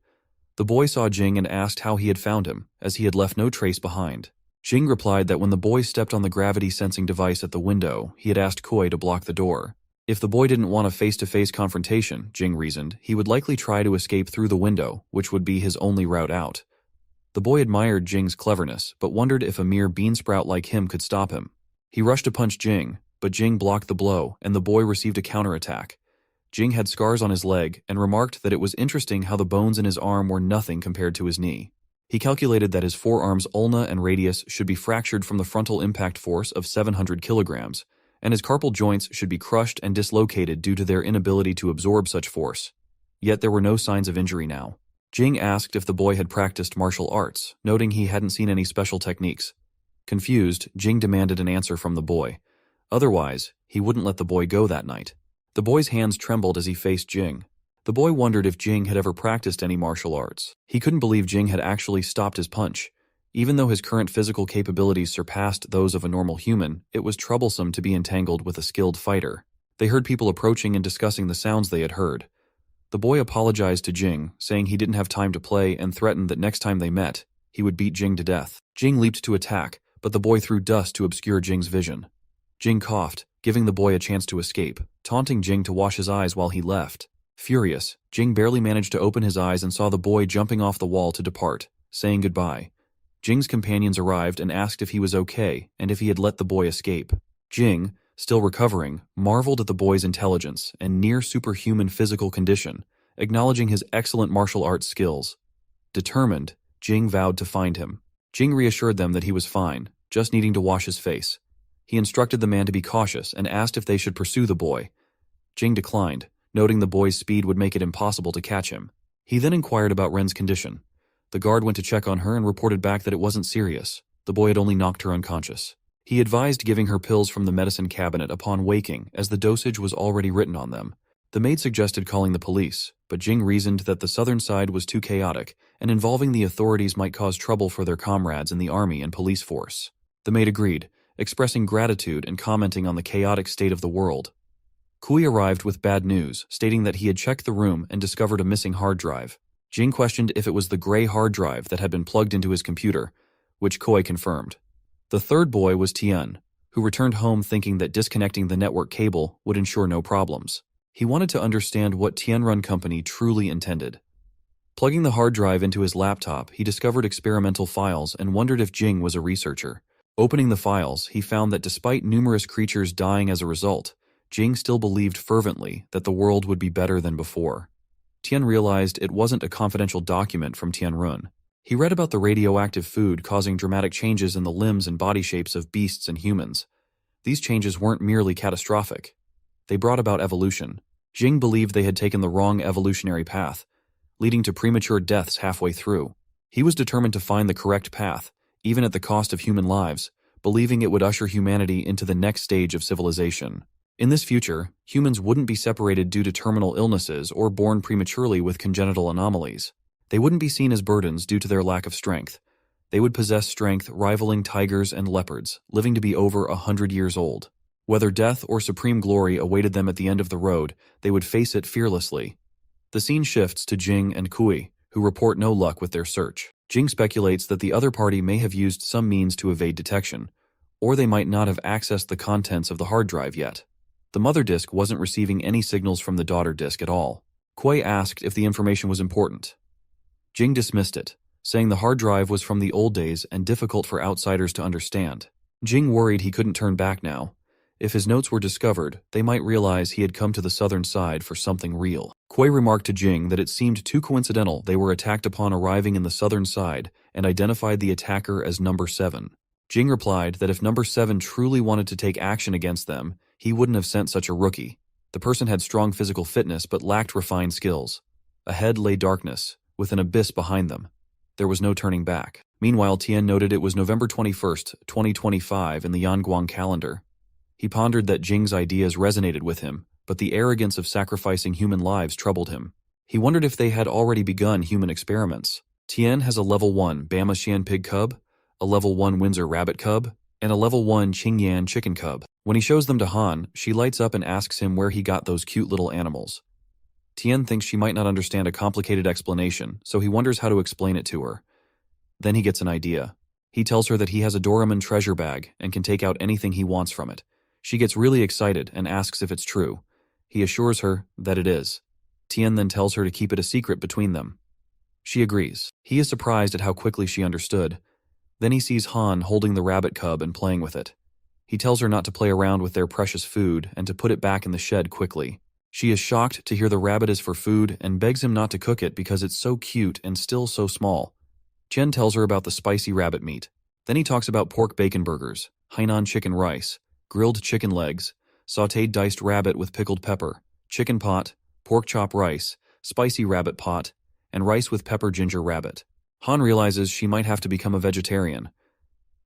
The boy saw Jing and asked how he had found him, as he had left no trace behind. Jing replied that when the boy stepped on the gravity-sensing device at the window, he had asked Koi to block the door. If the boy didn't want a face-to-face confrontation, Jing reasoned, he would likely try to escape through the window, which would be his only route out. The boy admired Jing's cleverness, but wondered if a mere beansprout like him could stop him. He rushed to punch Jing, but Jing blocked the blow, and the boy received a counterattack. Jing had scars on his leg and remarked that it was interesting how the bones in his arm were nothing compared to his knee. He calculated that his forearm's ulna and radius should be fractured from the frontal impact force of 700 kilograms, and his carpal joints should be crushed and dislocated due to their inability to absorb such force. Yet there were no signs of injury now. Jing asked if the boy had practiced martial arts, noting he hadn't seen any special techniques. Confused, Jing demanded an answer from the boy. Otherwise, he wouldn't let the boy go that night. The boy's hands trembled as he faced Jing. The boy wondered if Jing had ever practiced any martial arts. He couldn't believe Jing had actually stopped his punch. Even though his current physical capabilities surpassed those of a normal human, it was troublesome to be entangled with a skilled fighter. They heard people approaching and discussing the sounds they had heard. The boy apologized to Jing, saying he didn't have time to play and threatened that next time they met, he would beat Jing to death. Jing leaped to attack, but the boy threw dust to obscure Jing's vision. Jing coughed, giving the boy a chance to escape, taunting Jing to wash his eyes while he left. Furious, Jing barely managed to open his eyes and saw the boy jumping off the wall to depart, saying goodbye. Jing's companions arrived and asked if he was okay and if he had let the boy escape. Jing, still recovering, marveled at the boy's intelligence and near-superhuman physical condition, acknowledging his excellent martial arts skills. Determined, Jing vowed to find him. Jing reassured them that he was fine, just needing to wash his face. He instructed the man to be cautious and asked if they should pursue the boy. Jing declined, noting the boy's speed would make it impossible to catch him. He then inquired about Ren's condition. The guard went to check on her and reported back that it wasn't serious. The boy had only knocked her unconscious. He advised giving her pills from the medicine cabinet upon waking, as the dosage was already written on them. The maid suggested calling the police, but Jing reasoned that the southern side was too chaotic, and involving the authorities might cause trouble for their comrades in the army and police force. The maid agreed, expressing gratitude and commenting on the chaotic state of the world. Kui arrived with bad news, stating that he had checked the room and discovered a missing hard drive. Jing questioned if it was the gray hard drive that had been plugged into his computer, which Koi confirmed. The third boy was Tian, who returned home thinking that disconnecting the network cable would ensure no problems. He wanted to understand what Tianrun Company truly intended. Plugging the hard drive into his laptop, he discovered experimental files and wondered if Jing was a researcher. Opening the files, he found that despite numerous creatures dying as a result, Jing still believed fervently that the world would be better than before. Tian realized it wasn't a confidential document from Tianrun. He read about the radioactive food causing dramatic changes in the limbs and body shapes of beasts and humans. These changes weren't merely catastrophic. They brought about evolution. Jing believed they had taken the wrong evolutionary path, leading to premature deaths halfway through. He was determined to find the correct path, even at the cost of human lives, believing it would usher humanity into the next stage of civilization. In this future, humans wouldn't be separated due to terminal illnesses or born prematurely with congenital anomalies. They wouldn't be seen as burdens due to their lack of strength. They would possess strength rivaling tigers and leopards, living to be over 100 years old. Whether death or supreme glory awaited them at the end of the road, they would face it fearlessly. The scene shifts to Jing and Kui, who report no luck with their search. Jing speculates that the other party may have used some means to evade detection, or they might not have accessed the contents of the hard drive yet. The mother disk wasn't receiving any signals from the daughter disk at all. Kui asked if the information was important. Jing dismissed it, saying the hard drive was from the old days and difficult for outsiders to understand. Jing worried he couldn't turn back now. If his notes were discovered, they might realize he had come to the southern side for something real. Kui remarked to Jing that it seemed too coincidental they were attacked upon arriving in the southern side and identified the attacker as Number 7. Jing replied that if Number 7 truly wanted to take action against them, he wouldn't have sent such a rookie. The person had strong physical fitness but lacked refined skills. Ahead lay darkness, with an abyss behind them. There was no turning back. Meanwhile, Tian noted it was November 21st, 2025 in the Yanguang calendar. He pondered that Jing's ideas resonated with him, but the arrogance of sacrificing human lives troubled him. He wondered if they had already begun human experiments. Tian has a level 1 Bama Xian pig cub, a level 1 Windsor rabbit cub, and a level 1 Qingyan chicken cub. When he shows them to Han, she lights up and asks him where he got those cute little animals. Tian thinks she might not understand a complicated explanation, so he wonders how to explain it to her. Then he gets an idea. He tells her that he has a Doraemon treasure bag and can take out anything he wants from it. She gets really excited and asks if it's true. He assures her that it is. Tian then tells her to keep it a secret between them. She agrees. He is surprised at how quickly she understood. Then he sees Han holding the rabbit cub and playing with it. He tells her not to play around with their precious food and to put it back in the shed quickly. She is shocked to hear the rabbit is for food and begs him not to cook it because it's so cute and still so small. Chen tells her about the spicy rabbit meat. Then he talks about pork bacon burgers, Hainan chicken rice, grilled chicken legs, sautéed diced rabbit with pickled pepper, chicken pot, pork chop rice, spicy rabbit pot, and rice with pepper ginger rabbit. Han realizes she might have to become a vegetarian.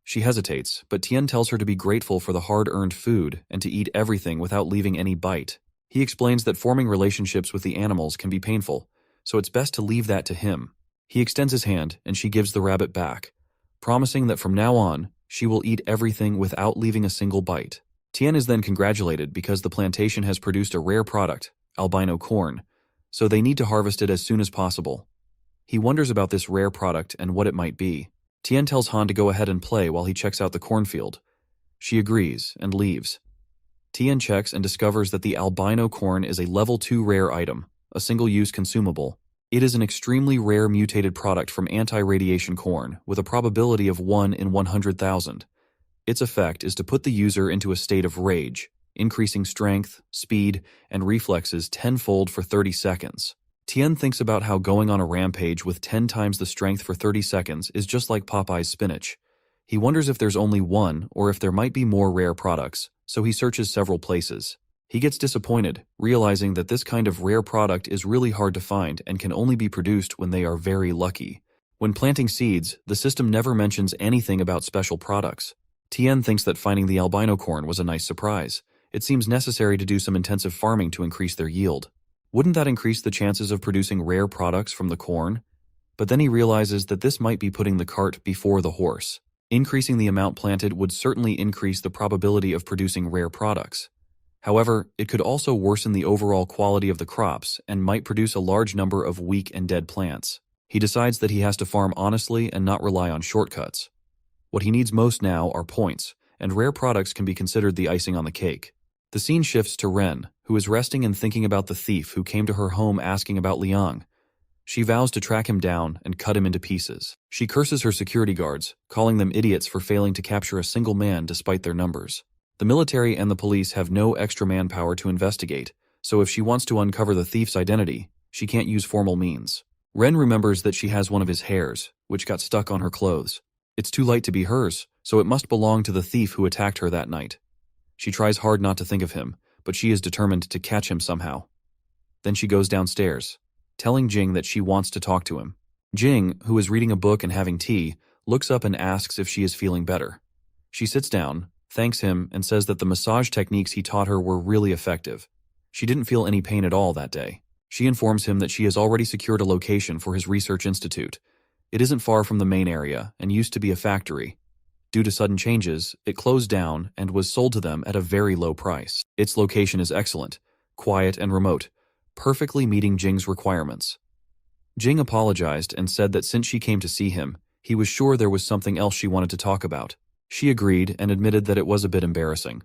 She hesitates, but Tien tells her to be grateful for the hard-earned food and to eat everything without leaving any bite. He explains that forming relationships with the animals can be painful, so it's best to leave that to him. He extends his hand, and she gives the rabbit back, promising that from now on, she will eat everything without leaving a single bite. Tien is then congratulated because the plantation has produced a rare product, albino corn, so they need to harvest it as soon as possible. He wonders about this rare product and what it might be. Tien tells Han to go ahead and play while he checks out the cornfield. She agrees and leaves. Tien checks and discovers that the albino corn is a level 2 rare item, a single-use consumable. It is an extremely rare mutated product from anti-radiation corn with a probability of 1 in 100,000. Its effect is to put the user into a state of rage, increasing strength, speed, and reflexes tenfold for 30 seconds. Tien thinks about how going on a rampage with 10 times the strength for 30 seconds is just like Popeye's spinach. He wonders if there's only one or if there might be more rare products, so he searches several places. He gets disappointed, realizing that this kind of rare product is really hard to find and can only be produced when they are very lucky. When planting seeds, the system never mentions anything about special products. Tien thinks that finding the albino corn was a nice surprise. It seems necessary to do some intensive farming to increase their yield. Wouldn't that increase the chances of producing rare products from the corn? But then he realizes that this might be putting the cart before the horse. Increasing the amount planted would certainly increase the probability of producing rare products. However, it could also worsen the overall quality of the crops and might produce a large number of weak and dead plants. He decides that he has to farm honestly and not rely on shortcuts. What he needs most now are points, and rare products can be considered the icing on the cake. The scene shifts to Ren, who is resting and thinking about the thief who came to her home asking about Liang. She vows to track him down and cut him into pieces. She curses her security guards, calling them idiots for failing to capture a single man despite their numbers. The military and the police have no extra manpower to investigate, so if she wants to uncover the thief's identity, she can't use formal means. Ren remembers that she has one of his hairs, which got stuck on her clothes. It's too light to be hers, so it must belong to the thief who attacked her that night. She tries hard not to think of him, but she is determined to catch him somehow. Then she goes downstairs, telling Jing that she wants to talk to him. Jing, who is reading a book and having tea, looks up and asks if she is feeling better. She sits down, thanks him, and says that the massage techniques he taught her were really effective. She didn't feel any pain at all that day. She informs him that she has already secured a location for his research institute. It isn't far from the main area and used to be a factory. Due to sudden changes, it closed down and was sold to them at a very low price. Its location is excellent, quiet and remote, perfectly meeting Jing's requirements. Jing apologized and said that since she came to see him, he was sure there was something else she wanted to talk about. She agreed and admitted that it was a bit embarrassing.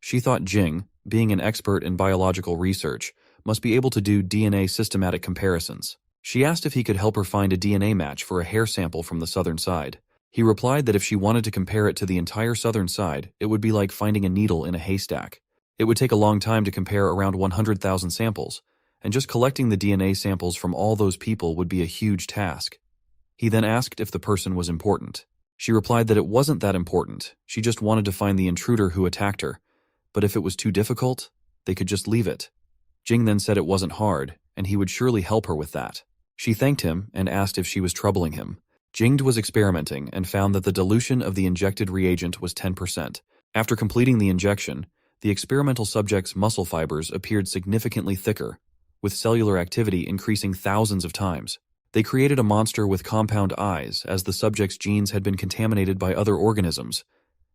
She thought Jing, being an expert in biological research, must be able to do DNA systematic comparisons. She asked if he could help her find a DNA match for a hair sample from the southern side. He replied that if she wanted to compare it to the entire southern side, it would be like finding a needle in a haystack. It would take a long time to compare around 100,000 samples, and just collecting the DNA samples from all those people would be a huge task. He then asked if the person was important. She replied that it wasn't that important, she just wanted to find the intruder who attacked her, but if it was too difficult, they could just leave it. Jing then said it wasn't hard, and he would surely help her with that. She thanked him and asked if she was troubling him. Jing was experimenting and found that the dilution of the injected reagent was 10%. After completing the injection, the experimental subject's muscle fibers appeared significantly thicker, with cellular activity increasing thousands of times. They created a monster with compound eyes as the subject's genes had been contaminated by other organisms.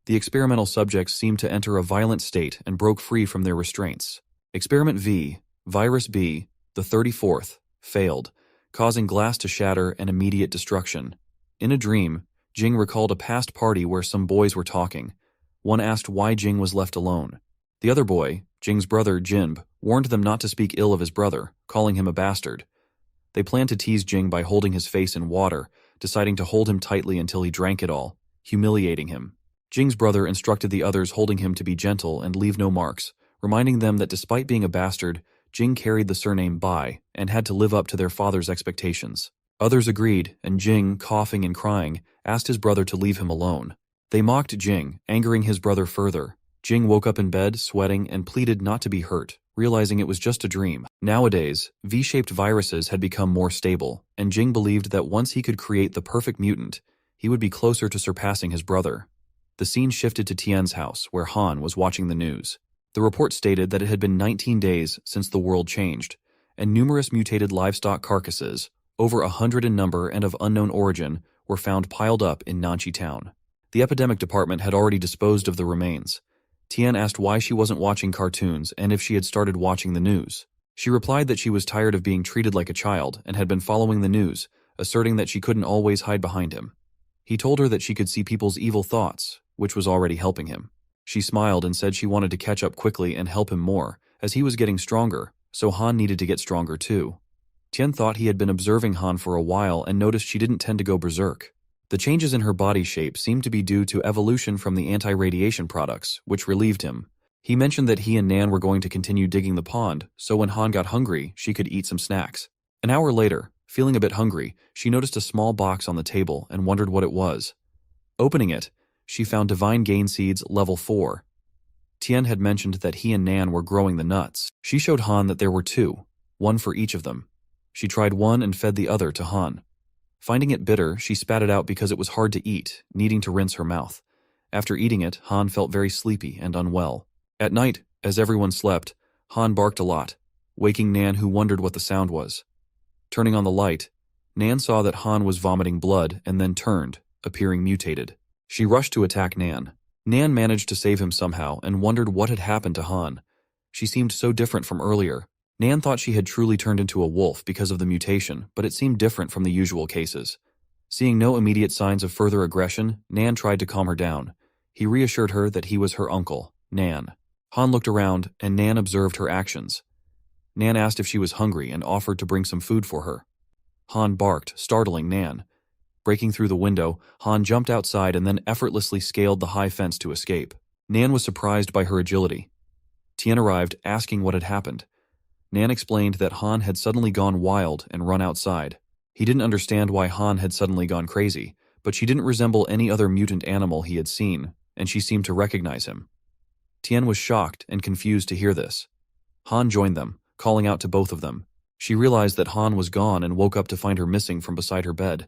The experimental subjects seemed to enter a violent state and broke free from their restraints. Experiment V, Virus B, the 34th, failed, causing glass to shatter and immediate destruction. In a dream, Jing recalled a past party where some boys were talking. One asked why Jing was left alone. The other boy, Jing's brother Jinb, warned them not to speak ill of his brother, calling him a bastard. They planned to tease Jing by holding his face in water, deciding to hold him tightly until he drank it all, humiliating him. Jing's brother instructed the others holding him to be gentle and leave no marks, reminding them that despite being a bastard, Jing carried the surname Bai and had to live up to their father's expectations. Others agreed, and Jing, coughing and crying, asked his brother to leave him alone. They mocked Jing, angering his brother further. Jing woke up in bed, sweating, and pleaded not to be hurt, realizing it was just a dream. Nowadays, V-shaped viruses had become more stable, and Jing believed that once he could create the perfect mutant, he would be closer to surpassing his brother. The scene shifted to Tien's house, where Han was watching the news. The report stated that it had been 19 days since the world changed, and numerous mutated livestock carcasses, over 100 in number and of unknown origin, were found piled up in Nanchi town. The epidemic department had already disposed of the remains. Tien asked why she wasn't watching cartoons and if she had started watching the news. She replied that she was tired of being treated like a child and had been following the news, asserting that she couldn't always hide behind him. He told her that she could see people's evil thoughts, which was already helping him. She smiled and said she wanted to catch up quickly and help him more, as he was getting stronger, so Han needed to get stronger too. Tien thought he had been observing Han for a while and noticed she didn't tend to go berserk. The changes in her body shape seemed to be due to evolution from the anti-radiation products, which relieved him. He mentioned that he and Nan were going to continue digging the pond, so when Han got hungry, she could eat some snacks. An hour later, feeling a bit hungry, she noticed a small box on the table and wondered what it was. Opening it, she found Divine Gain Seeds Level 4. Tien had mentioned that he and Nan were growing the nuts. She showed Han that there were two, one for each of them. She tried one and fed the other to Han. Finding it bitter, she spat it out because it was hard to eat, needing to rinse her mouth. After eating it, Han felt very sleepy and unwell. At night, as everyone slept, Han barked a lot, waking Nan, who wondered what the sound was. Turning on the light, Nan saw that Han was vomiting blood and then turned, appearing mutated. She rushed to attack Nan. Nan managed to save him somehow and wondered what had happened to Han. She seemed so different from earlier. Nan thought she had truly turned into a wolf because of the mutation, but it seemed different from the usual cases. Seeing no immediate signs of further aggression, Nan tried to calm her down. He reassured her that he was her uncle, Nan. Han looked around, and Nan observed her actions. Nan asked if she was hungry and offered to bring some food for her. Han barked, startling Nan. Breaking through the window, Han jumped outside and then effortlessly scaled the high fence to escape. Nan was surprised by her agility. Tien arrived, asking what had happened. Nan explained that Han had suddenly gone wild and run outside. He didn't understand why Han had suddenly gone crazy, but she didn't resemble any other mutant animal he had seen, and she seemed to recognize him. Tien was shocked and confused to hear this. Han joined them, calling out to both of them. She realized that Han was gone and woke up to find her missing from beside her bed.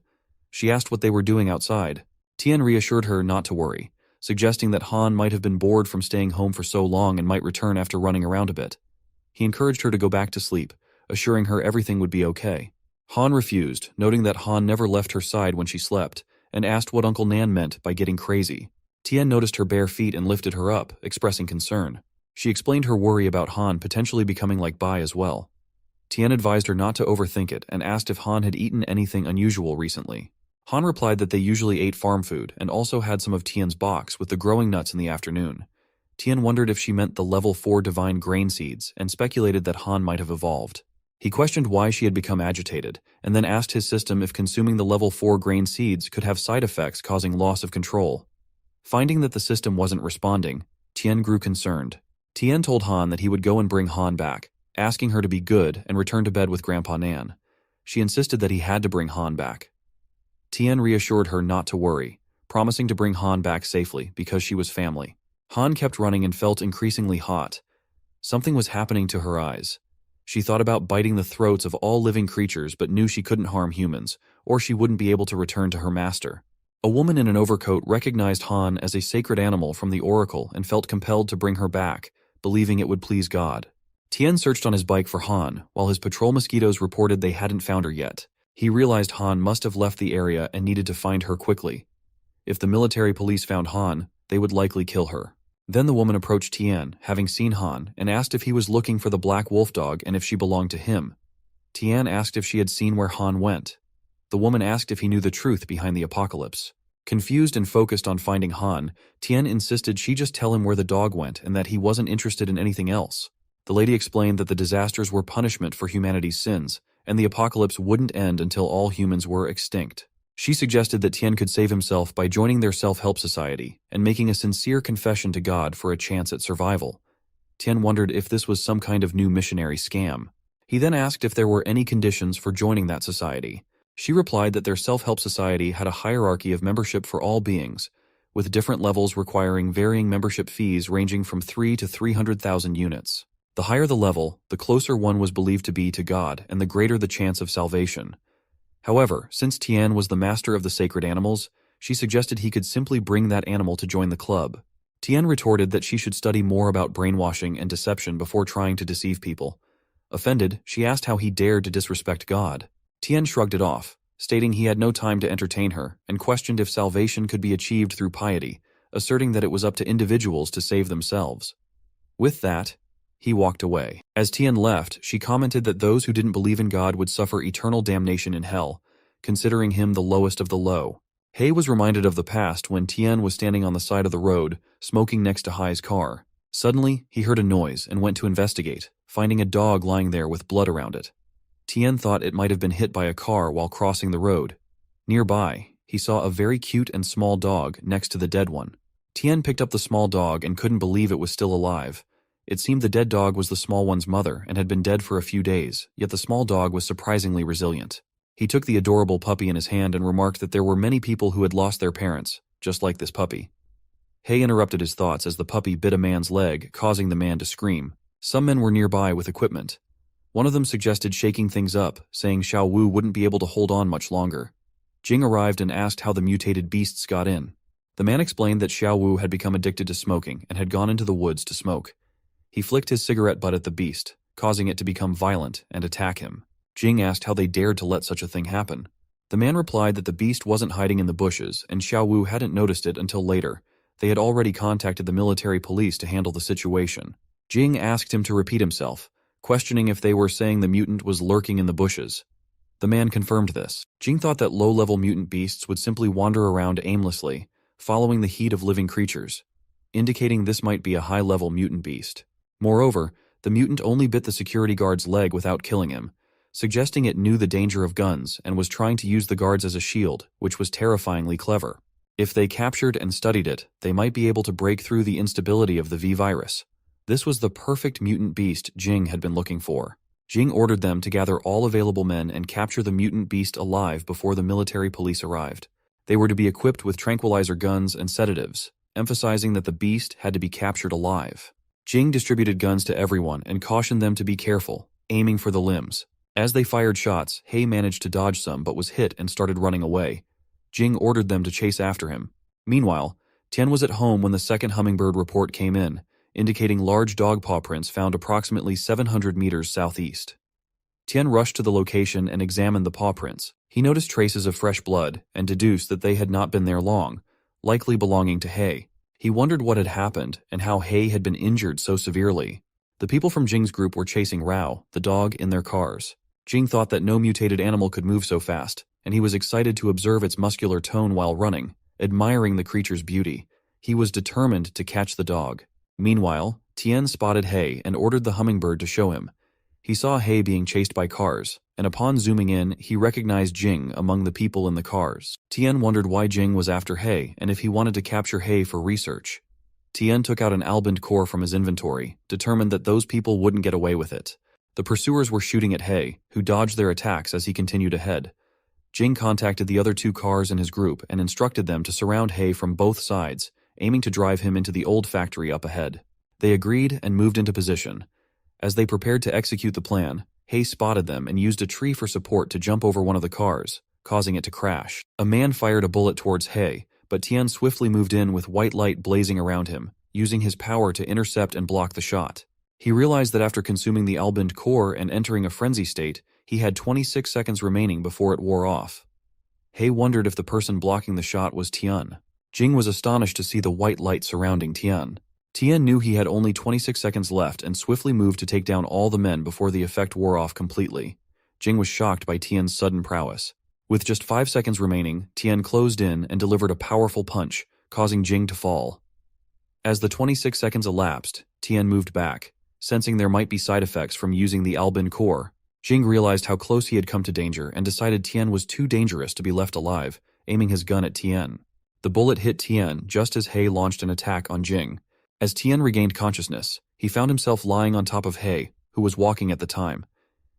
She asked what they were doing outside. Tien reassured her not to worry, suggesting that Han might have been bored from staying home for so long and might return after running around a bit. He encouraged her to go back to sleep, assuring her everything would be okay. Han refused, noting that Han never left her side when she slept, and asked what Uncle Nan meant by getting crazy. Tien noticed her bare feet and lifted her up, expressing concern. She explained her worry about Han potentially becoming like Bai as well. Tien advised her not to overthink it and asked if Han had eaten anything unusual recently. Han replied that they usually ate farm food and also had some of Tien's box with the growing nuts in the afternoon. Tien wondered if she meant the level 4 divine grain seeds and speculated that Han might have evolved. He questioned why she had become agitated and then asked his system if consuming the level 4 grain seeds could have side effects causing loss of control. Finding that the system wasn't responding, Tien grew concerned. Tien told Han that he would go and bring Han back, asking her to be good and return to bed with Grandpa Nan. She insisted that he had to bring Han back. Tien reassured her not to worry, promising to bring Han back safely because she was family. Han kept running and felt increasingly hot. Something was happening to her eyes. She thought about biting the throats of all living creatures but knew she couldn't harm humans, or she wouldn't be able to return to her master. A woman in an overcoat recognized Han as a sacred animal from the oracle and felt compelled to bring her back, believing it would please God. Tien searched on his bike for Han, while his patrol mosquitoes reported they hadn't found her yet. He realized Han must have left the area and needed to find her quickly. If the military police found Han, they would likely kill her. Then the woman approached Tien, having seen Han, and asked if he was looking for the black wolf dog and if she belonged to him. Tien asked if she had seen where Han went. The woman asked if he knew the truth behind the apocalypse. Confused and focused on finding Han, Tien insisted she just tell him where the dog went and that he wasn't interested in anything else. The lady explained that the disasters were punishment for humanity's sins, and the apocalypse wouldn't end until all humans were extinct. She suggested that Tien could save himself by joining their self-help society and making a sincere confession to God for a chance at survival. Tien wondered if this was some kind of new missionary scam. He then asked if there were any conditions for joining that society. She replied that their self-help society had a hierarchy of membership for all beings, with different levels requiring varying membership fees ranging from 3 to 300,000 units. The higher the level, the closer one was believed to be to God and the greater the chance of salvation. However, since Tian was the master of the sacred animals, she suggested he could simply bring that animal to join the club. Tian retorted that she should study more about brainwashing and deception before trying to deceive people. Offended, she asked how he dared to disrespect God. Tian shrugged it off, stating he had no time to entertain her, and questioned if salvation could be achieved through piety, asserting that it was up to individuals to save themselves. With that, he walked away. As Tian left, she commented that those who didn't believe in God would suffer eternal damnation in hell, considering him the lowest of the low. Hei was reminded of the past when Tian was standing on the side of the road, smoking next to Hai's car. Suddenly, he heard a noise and went to investigate, finding a dog lying there with blood around it. Tian thought it might have been hit by a car while crossing the road. Nearby, he saw a very cute and small dog next to the dead one. Tian picked up the small dog and couldn't believe it was still alive. It seemed the dead dog was the small one's mother and had been dead for a few days, yet the small dog was surprisingly resilient. He took the adorable puppy in his hand and remarked that there were many people who had lost their parents, just like this puppy. Hei interrupted his thoughts as the puppy bit a man's leg, causing the man to scream. Some men were nearby with equipment. One of them suggested shaking things up, saying Xiao Wu wouldn't be able to hold on much longer. Jing arrived and asked how the mutated beasts got in. The man explained that Xiao Wu had become addicted to smoking and had gone into the woods to smoke. He flicked his cigarette butt at the beast, causing it to become violent and attack him. Jing asked how they dared to let such a thing happen. The man replied that the beast wasn't hiding in the bushes and Xiao Wu hadn't noticed it until later. They had already contacted the military police to handle the situation. Jing asked him to repeat himself, questioning if they were saying the mutant was lurking in the bushes. The man confirmed this. Jing thought that low-level mutant beasts would simply wander around aimlessly, following the heat of living creatures, indicating this might be a high-level mutant beast. Moreover, the mutant only bit the security guard's leg without killing him, suggesting it knew the danger of guns and was trying to use the guards as a shield, which was terrifyingly clever. If they captured and studied it, they might be able to break through the instability of the V-virus. This was the perfect mutant beast Jing had been looking for. Jing ordered them to gather all available men and capture the mutant beast alive before the military police arrived. They were to be equipped with tranquilizer guns and sedatives, emphasizing that the beast had to be captured alive. Jing distributed guns to everyone and cautioned them to be careful, aiming for the limbs. As they fired shots, Hei managed to dodge some but was hit and started running away. Jing ordered them to chase after him. Meanwhile, Tian was at home when the second hummingbird report came in, indicating large dog paw prints found approximately 700 meters southeast. Tian rushed to the location and examined the paw prints. He noticed traces of fresh blood and deduced that they had not been there long, likely belonging to Hei. He wondered what had happened and how Hei had been injured so severely. The people from Jing's group were chasing Rao, the dog, in their cars. Jing thought that no mutated animal could move so fast, and he was excited to observe its muscular tone while running, admiring the creature's beauty. He was determined to catch the dog. Meanwhile, Tian spotted Hei and ordered the hummingbird to show him. He saw Hei being chased by cars, and upon zooming in, he recognized Jing among the people in the cars. Tian wondered why Jing was after Hei and if he wanted to capture Hei for research. Tian took out an alband core from his inventory, determined that those people wouldn't get away with it. The pursuers were shooting at Hei, who dodged their attacks as he continued ahead. Jing contacted the other two cars in his group and instructed them to surround Hei from both sides, aiming to drive him into the old factory up ahead. They agreed and moved into position. As they prepared to execute the plan, Hei spotted them and used a tree for support to jump over one of the cars, causing it to crash. A man fired a bullet towards Hei, but Tian swiftly moved in with white light blazing around him, using his power to intercept and block the shot. He realized that after consuming the alband core and entering a frenzy state, he had 26 seconds remaining before it wore off. Hei wondered if the person blocking the shot was Tian. Jing was astonished to see the white light surrounding Tian. Tian knew he had only 26 seconds left and swiftly moved to take down all the men before the effect wore off completely. Jing was shocked by Tian's sudden prowess. With just 5 seconds remaining, Tian closed in and delivered a powerful punch, causing Jing to fall. As the 26 seconds elapsed, Tian moved back, sensing there might be side effects from using the alband core. Jing realized how close he had come to danger and decided Tian was too dangerous to be left alive, aiming his gun at Tian. The bullet hit Tian just as Hei launched an attack on Jing. As Tian regained consciousness, he found himself lying on top of Hei, who was walking at the time.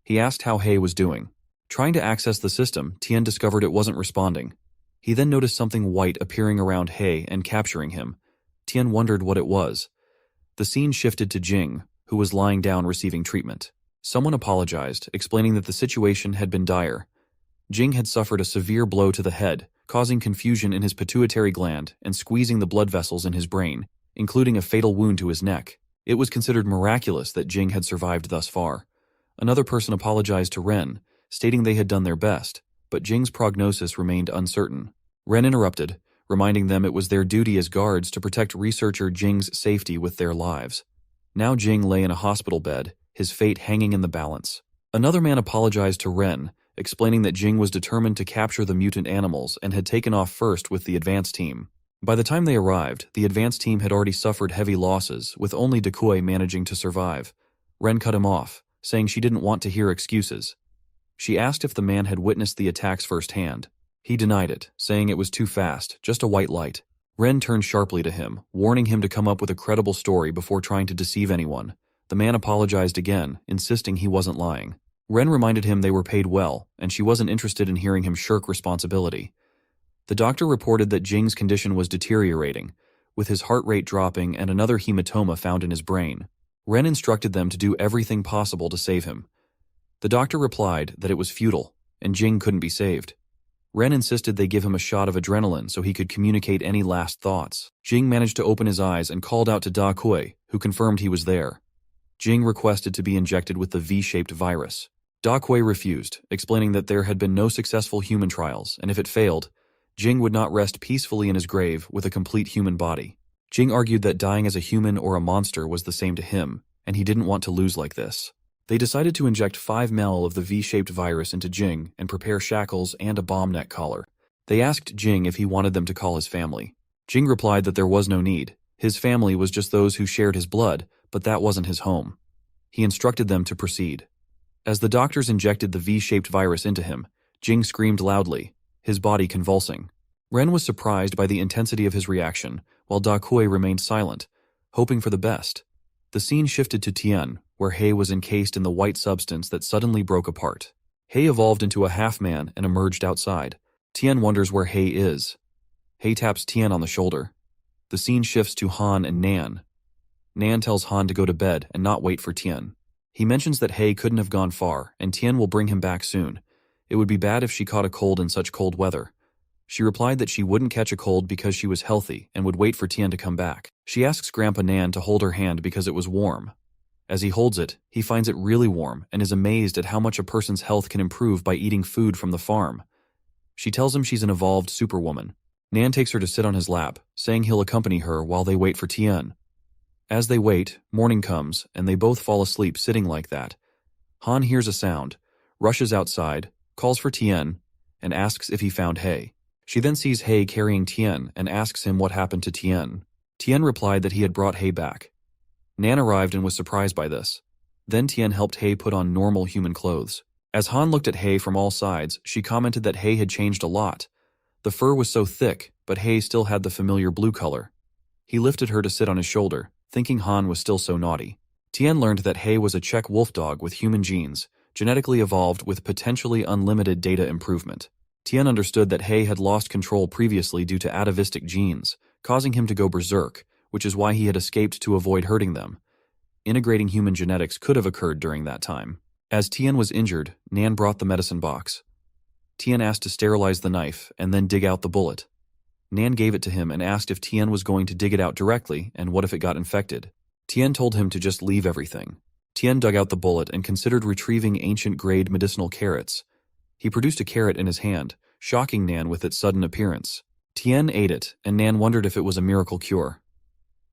He asked how Hei was doing. Trying to access the system, Tian discovered it wasn't responding. He then noticed something white appearing around He and capturing him. Tian wondered what it was. The scene shifted to Jing, who was lying down receiving treatment. Someone apologized, explaining that the situation had been dire. Jing had suffered a severe blow to the head, causing confusion in his pituitary gland and squeezing the blood vessels in his brain, including a fatal wound to his neck. It was considered miraculous that Jing had survived thus far. Another person apologized to Ren, stating they had done their best, but Jing's prognosis remained uncertain. Ren interrupted, reminding them it was their duty as guards to protect researcher Jing's safety with their lives. Now Jing lay in a hospital bed, his fate hanging in the balance. Another man apologized to Ren, explaining that Jing was determined to capture the mutant animals and had taken off first with the advance team. By the time they arrived, the advance team had already suffered heavy losses, with only Dekui managing to survive. Ren cut him off, saying she didn't want to hear excuses. She asked if the man had witnessed the attacks firsthand. He denied it, saying it was too fast, just a white light. Ren turned sharply to him, warning him to come up with a credible story before trying to deceive anyone. The man apologized again, insisting he wasn't lying. Ren reminded him they were paid well, and she wasn't interested in hearing him shirk responsibility. The doctor reported that Jing's condition was deteriorating, with his heart rate dropping and another hematoma found in his brain. Ren instructed them to do everything possible to save him. The doctor replied that it was futile, and Jing couldn't be saved. Ren insisted they give him a shot of adrenaline so he could communicate any last thoughts. Jing managed to open his eyes and called out to Da Kui, who confirmed he was there. Jing requested to be injected with the V-shaped virus. Da Kui refused, explaining that there had been no successful human trials, and if it failed, Jing would not rest peacefully in his grave with a complete human body. Jing argued that dying as a human or a monster was the same to him, and he didn't want to lose like this. They decided to inject 5 ml of the V-shaped virus into Jing and prepare shackles and a bomb neck collar. They asked Jing if he wanted them to call his family. Jing replied that there was no need. His family was just those who shared his blood, but that wasn't his home. He instructed them to proceed. As the doctors injected the V-shaped virus into him, Jing screamed loudly, his body convulsing. Ren was surprised by the intensity of his reaction, while Da Kui remained silent, hoping for the best. The scene shifted to Tian, where He was encased in the white substance that suddenly broke apart. He evolved into a half-man and emerged outside. Tian wonders where He is. He taps Tian on the shoulder. The scene shifts to Han and Nan. Nan tells Han to go to bed and not wait for Tian. He mentions that He couldn't have gone far, and Tian will bring him back soon. It would be bad if she caught a cold in such cold weather. She replied that she wouldn't catch a cold because she was healthy and would wait for Tian to come back. She asks Grandpa Nan to hold her hand because it was warm. As he holds it, he finds it really warm and is amazed at how much a person's health can improve by eating food from the farm. She tells him she's an evolved superwoman. Nan takes her to sit on his lap, saying he'll accompany her while they wait for Tian. As they wait, morning comes, and they both fall asleep sitting like that. Han hears a sound, rushes outside, calls for Tian, and asks if he found He. She then sees He carrying Tian and asks him what happened to Tian. Tian replied that he had brought He back. Nan arrived and was surprised by this. Then Tian helped He put on normal human clothes. As Han looked at He from all sides, she commented that He had changed a lot. The fur was so thick, but He still had the familiar blue color. He lifted her to sit on his shoulder, thinking Han was still so naughty. Tian learned that He was a Czech wolf dog with human genes, genetically evolved with potentially unlimited data improvement. Tian understood that He had lost control previously due to atavistic genes, causing him to go berserk, which is why he had escaped to avoid hurting them. Integrating human genetics could have occurred during that time. As Tian was injured, Nan brought the medicine box. Tian asked to sterilize the knife and then dig out the bullet. Nan gave it to him and asked if Tian was going to dig it out directly and what if it got infected. Tian told him to just leave everything. Tian dug out the bullet and considered retrieving ancient-grade medicinal carrots. He produced a carrot in his hand, shocking Nan with its sudden appearance. Tian ate it, and Nan wondered if it was a miracle cure.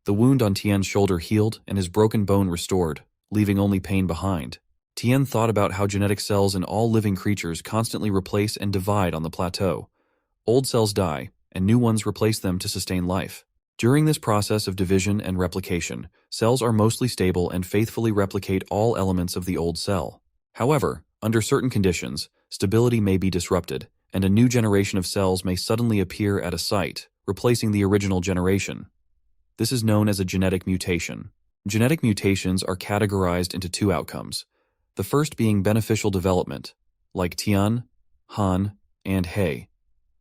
The wound on Tian's shoulder healed and his broken bone restored, leaving only pain behind. Tian thought about how genetic cells in all living creatures constantly replace and divide on the plateau. Old cells die, and new ones replace them to sustain life. During this process of division and replication, cells are mostly stable and faithfully replicate all elements of the old cell. However, under certain conditions, stability may be disrupted, and a new generation of cells may suddenly appear at a site, replacing the original generation. This is known as a genetic mutation. Genetic mutations are categorized into 2 outcomes. The first being beneficial development, like Tian, Han, and He,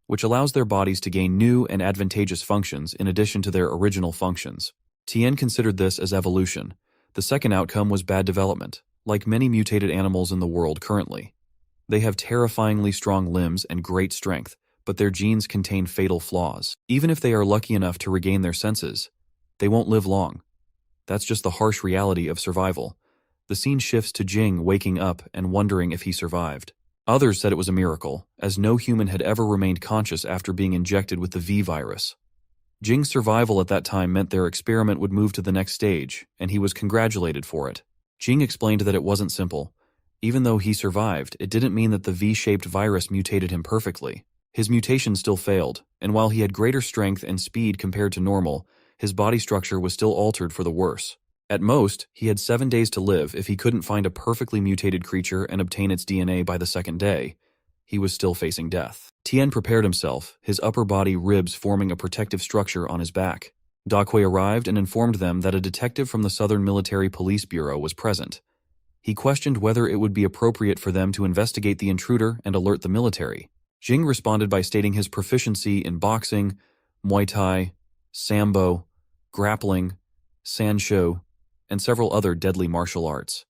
which allows their bodies to gain new and advantageous functions in addition to their original functions. Tien considered this as evolution. The second outcome was bad development, like many mutated animals in the world currently. They have terrifyingly strong limbs and great strength, but their genes contain fatal flaws. Even if they are lucky enough to regain their senses, they won't live long. That's just the harsh reality of survival. The scene shifts to Jing waking up and wondering if he survived. Others said it was a miracle, as no human had ever remained conscious after being injected with the V virus. Jing's survival at that time meant their experiment would move to the next stage, and he was congratulated for it. Jing explained that it wasn't simple. Even though he survived, it didn't mean that the V-shaped virus mutated him perfectly. His mutation still failed, and while he had greater strength and speed compared to normal, his body structure was still altered for the worse. At most, he had 7 days to live if he couldn't find a perfectly mutated creature and obtain its DNA by the second day. He was still facing death. Tien prepared himself, his upper body ribs forming a protective structure on his back. Daquei arrived and informed them that a detective from the Southern Military Police Bureau was present. He questioned whether it would be appropriate for them to investigate the intruder and alert the military. Jing responded by stating his proficiency in boxing, Muay Thai, Sambo, grappling, Sanshou, and several other deadly martial arts.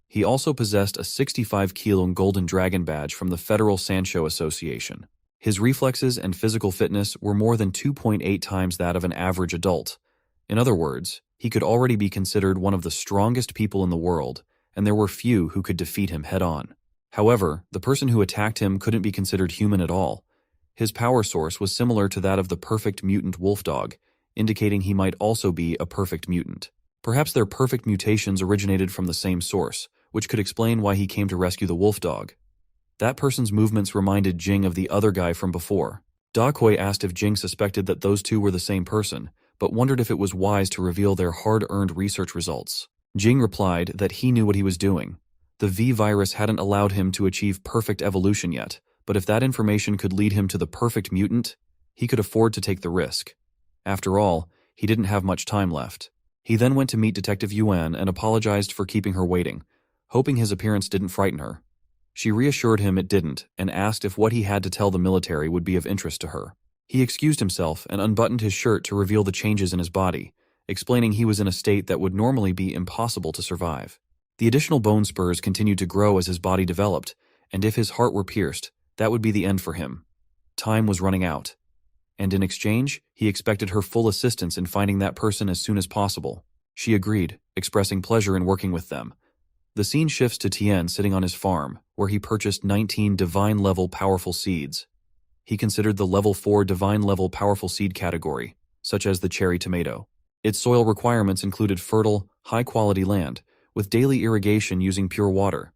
He also possessed a 65 Kilong Golden Dragon badge from the Federal Sanshou Association. His reflexes and physical fitness were more than 2.8 times that of an average adult. In other words, he could already be considered one of the strongest people in the world, and there were few who could defeat him head-on. However, the person who attacked him couldn't be considered human at all. His power source was similar to that of the perfect mutant wolf dog, indicating he might also be a perfect mutant. Perhaps their perfect mutations originated from the same source, which could explain why he came to rescue the wolf dog. That person's movements reminded Jing of the other guy from before. Daquei asked if Jing suspected that those two were the same person, but wondered if it was wise to reveal their hard-earned research results. Jing replied that he knew what he was doing. The V virus hadn't allowed him to achieve perfect evolution yet, but if that information could lead him to the perfect mutant, he could afford to take the risk. After all, he didn't have much time left. He then went to meet Detective Yuan and apologized for keeping her waiting, hoping his appearance didn't frighten her. She reassured him it didn't and asked if what he had to tell the military would be of interest to her. He excused himself and unbuttoned his shirt to reveal the changes in his body, explaining he was in a state that would normally be impossible to survive. The additional bone spurs continued to grow as his body developed, and if his heart were pierced, that would be the end for him. Time was running out, and in exchange, he expected her full assistance in finding that person as soon as possible. She agreed, expressing pleasure in working with them. The scene shifts to Tien sitting on his farm, where he purchased 19 divine-level powerful seeds. He considered the level 4 divine-level powerful seed category, such as the cherry tomato. Its soil requirements included fertile, high-quality land, with daily irrigation using pure water.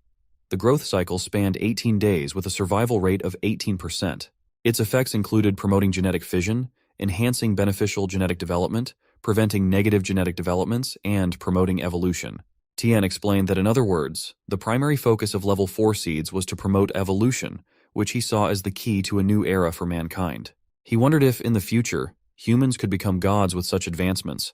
The growth cycle spanned 18 days with a survival rate of 18%. Its effects included promoting genetic fission, enhancing beneficial genetic development, preventing negative genetic developments, and promoting evolution. Tien explained that in other words, the primary focus of level 4 seeds was to promote evolution, which he saw as the key to a new era for mankind. He wondered if, in the future, humans could become gods with such advancements.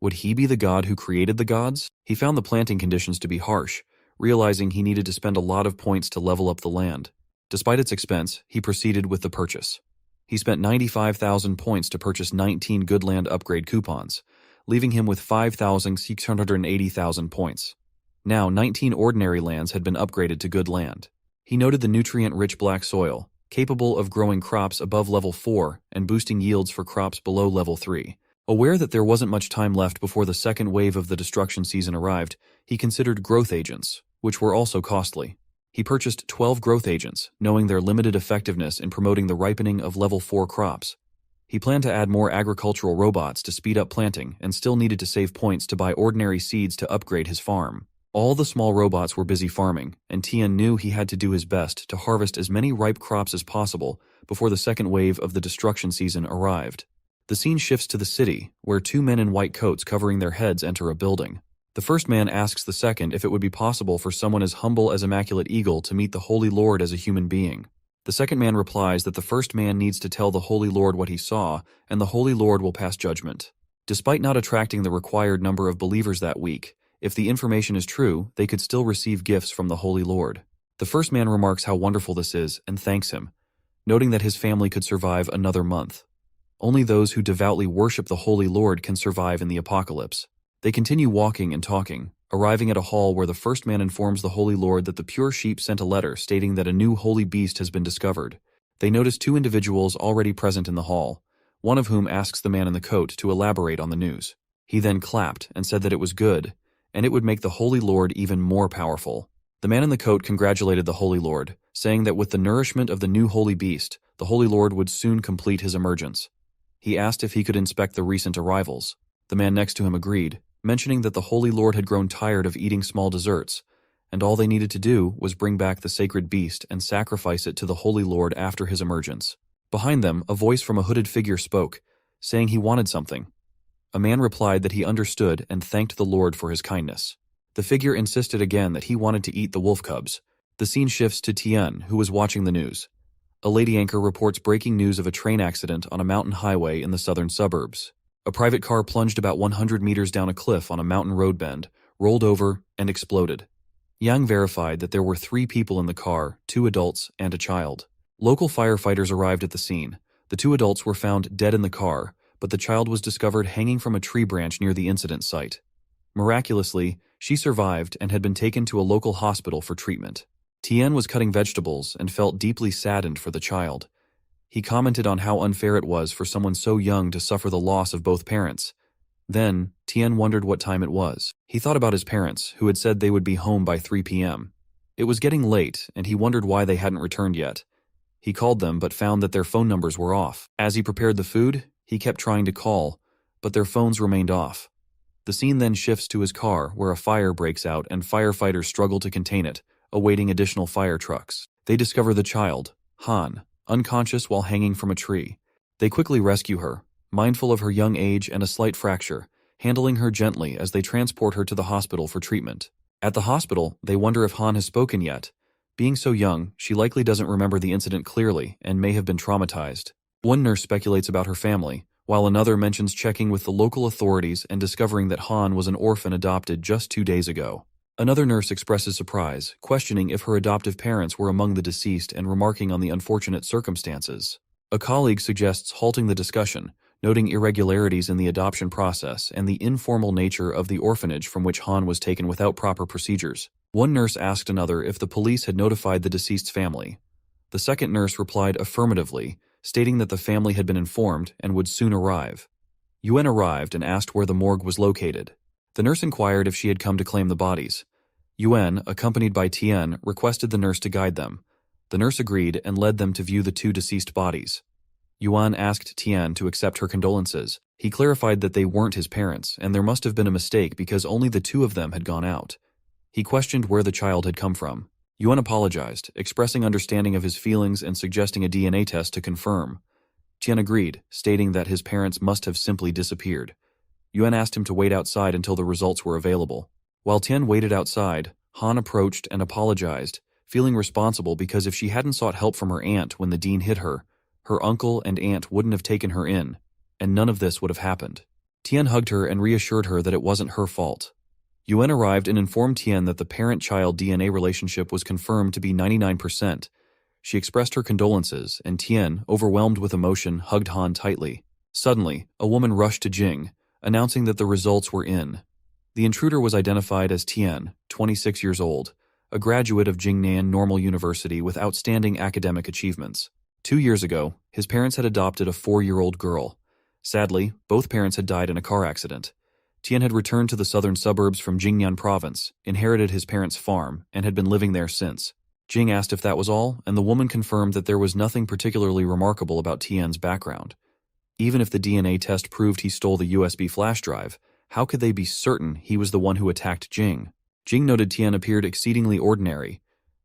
Would he be the god who created the gods? He found the planting conditions to be harsh, realizing he needed to spend a lot of points to level up the land. Despite its expense, he proceeded with the purchase. He spent 95,000 points to purchase 19 good land upgrade coupons, leaving him with 5,680,000 points. Now, 19 ordinary lands had been upgraded to good land. He noted the nutrient-rich black soil, capable of growing crops above level 4 and boosting yields for crops below level 3. Aware that there wasn't much time left before the second wave of the destruction season arrived, he considered growth agents, which were also costly. He purchased 12 growth agents, knowing their limited effectiveness in promoting the ripening of level 4 crops. He planned to add more agricultural robots to speed up planting and still needed to save points to buy ordinary seeds to upgrade his farm. All the small robots were busy farming, and Tien knew he had to do his best to harvest as many ripe crops as possible before the second wave of the destruction season arrived. The scene shifts to the city, where two men in white coats covering their heads enter a building. The first man asks the second if it would be possible for someone as humble as Immaculate Eagle to meet the Holy Lord as a human being. The second man replies that the first man needs to tell the Holy Lord what he saw, and the Holy Lord will pass judgment. Despite not attracting the required number of believers that week, if the information is true, they could still receive gifts from the Holy Lord. The first man remarks how wonderful this is and thanks him, noting that his family could survive another month. Only those who devoutly worship the Holy Lord can survive in the apocalypse. They continue walking and talking, arriving at a hall where the first man informs the Holy Lord that the pure sheep sent a letter stating that a new holy beast has been discovered. They notice two individuals already present in the hall, one of whom asks the man in the coat to elaborate on the news. He then clapped and said that it was good, and it would make the Holy Lord even more powerful. The man in the coat congratulated the Holy Lord, saying that with the nourishment of the new holy beast, the Holy Lord would soon complete his emergence. He asked if he could inspect the recent arrivals. The man next to him agreed, mentioning that the Holy Lord had grown tired of eating small desserts, and all they needed to do was bring back the sacred beast and sacrifice it to the Holy Lord after his emergence. Behind them, a voice from a hooded figure spoke, saying he wanted something. A man replied that he understood and thanked the Lord for his kindness. The figure insisted again that he wanted to eat the wolf cubs. The scene shifts to Tien, who was watching the news. A lady anchor reports breaking news of a train accident on a mountain highway in the southern suburbs. A private car plunged about 100 meters down a cliff on a mountain road bend, rolled over, and exploded. Yang verified that there were 3 people in the car, 2 adults and a child. Local firefighters arrived at the scene. The 2 adults were found dead in the car, but the child was discovered hanging from a tree branch near the incident site. Miraculously, she survived and had been taken to a local hospital for treatment. Tien was cutting vegetables and felt deeply saddened for the child. He commented on how unfair it was for someone so young to suffer the loss of both parents. Then, Tien wondered what time it was. He thought about his parents, who had said they would be home by 3 p.m. It was getting late, and he wondered why they hadn't returned yet. He called them but found that their phone numbers were off. As he prepared the food, he kept trying to call, but their phones remained off. The scene then shifts to his car, where a fire breaks out and firefighters struggle to contain it, awaiting additional fire trucks. They discover the child, Han, unconscious while hanging from a tree. They quickly rescue her, mindful of her young age and a slight fracture, handling her gently as they transport her to the hospital for treatment. At the hospital, they wonder if Han has spoken yet. Being so young, she likely doesn't remember the incident clearly and may have been traumatized. One nurse speculates about her family, while another mentions checking with the local authorities and discovering that Han was an orphan adopted just 2 days ago. Another nurse expresses surprise, questioning if her adoptive parents were among the deceased and remarking on the unfortunate circumstances. A colleague suggests halting the discussion, noting irregularities in the adoption process and the informal nature of the orphanage from which Han was taken without proper procedures. One nurse asked another if the police had notified the deceased's family. The second nurse replied affirmatively, stating that the family had been informed and would soon arrive. Yuen arrived and asked where the morgue was located. The nurse inquired if she had come to claim the bodies. Yuen, accompanied by Tien, requested the nurse to guide them. The nurse agreed and led them to view the 2 deceased bodies. Yuan asked Tien to accept her condolences. He clarified that they weren't his parents, and there must have been a mistake because only the 2 of them had gone out. He questioned where the child had come from. Yuan apologized, expressing understanding of his feelings and suggesting a DNA test to confirm. Tien agreed, stating that his parents must have simply disappeared. Yuan asked him to wait outside until the results were available. While Tien waited outside, Han approached and apologized, feeling responsible because if she hadn't sought help from her aunt when the dean hit her, her uncle and aunt wouldn't have taken her in, and none of this would have happened. Tien hugged her and reassured her that it wasn't her fault. Yuen arrived and informed Tien that the parent-child DNA relationship was confirmed to be 99%. She expressed her condolences, and Tien, overwhelmed with emotion, hugged Han tightly. Suddenly, a woman rushed to Jing, announcing that the results were in. The intruder was identified as Tien, 26 years old, a graduate of Jingnan Normal University with outstanding academic achievements. 2 years ago, his parents had adopted a 4-year-old girl. Sadly, both parents had died in a car accident. Tien had returned to the southern suburbs from Jingnan province, inherited his parents' farm, and had been living there since. Jing asked if that was all, and the woman confirmed that there was nothing particularly remarkable about Tien's background. Even if the DNA test proved he stole the USB flash drive, how could they be certain he was the one who attacked Jing? Jing noted Tien appeared exceedingly ordinary,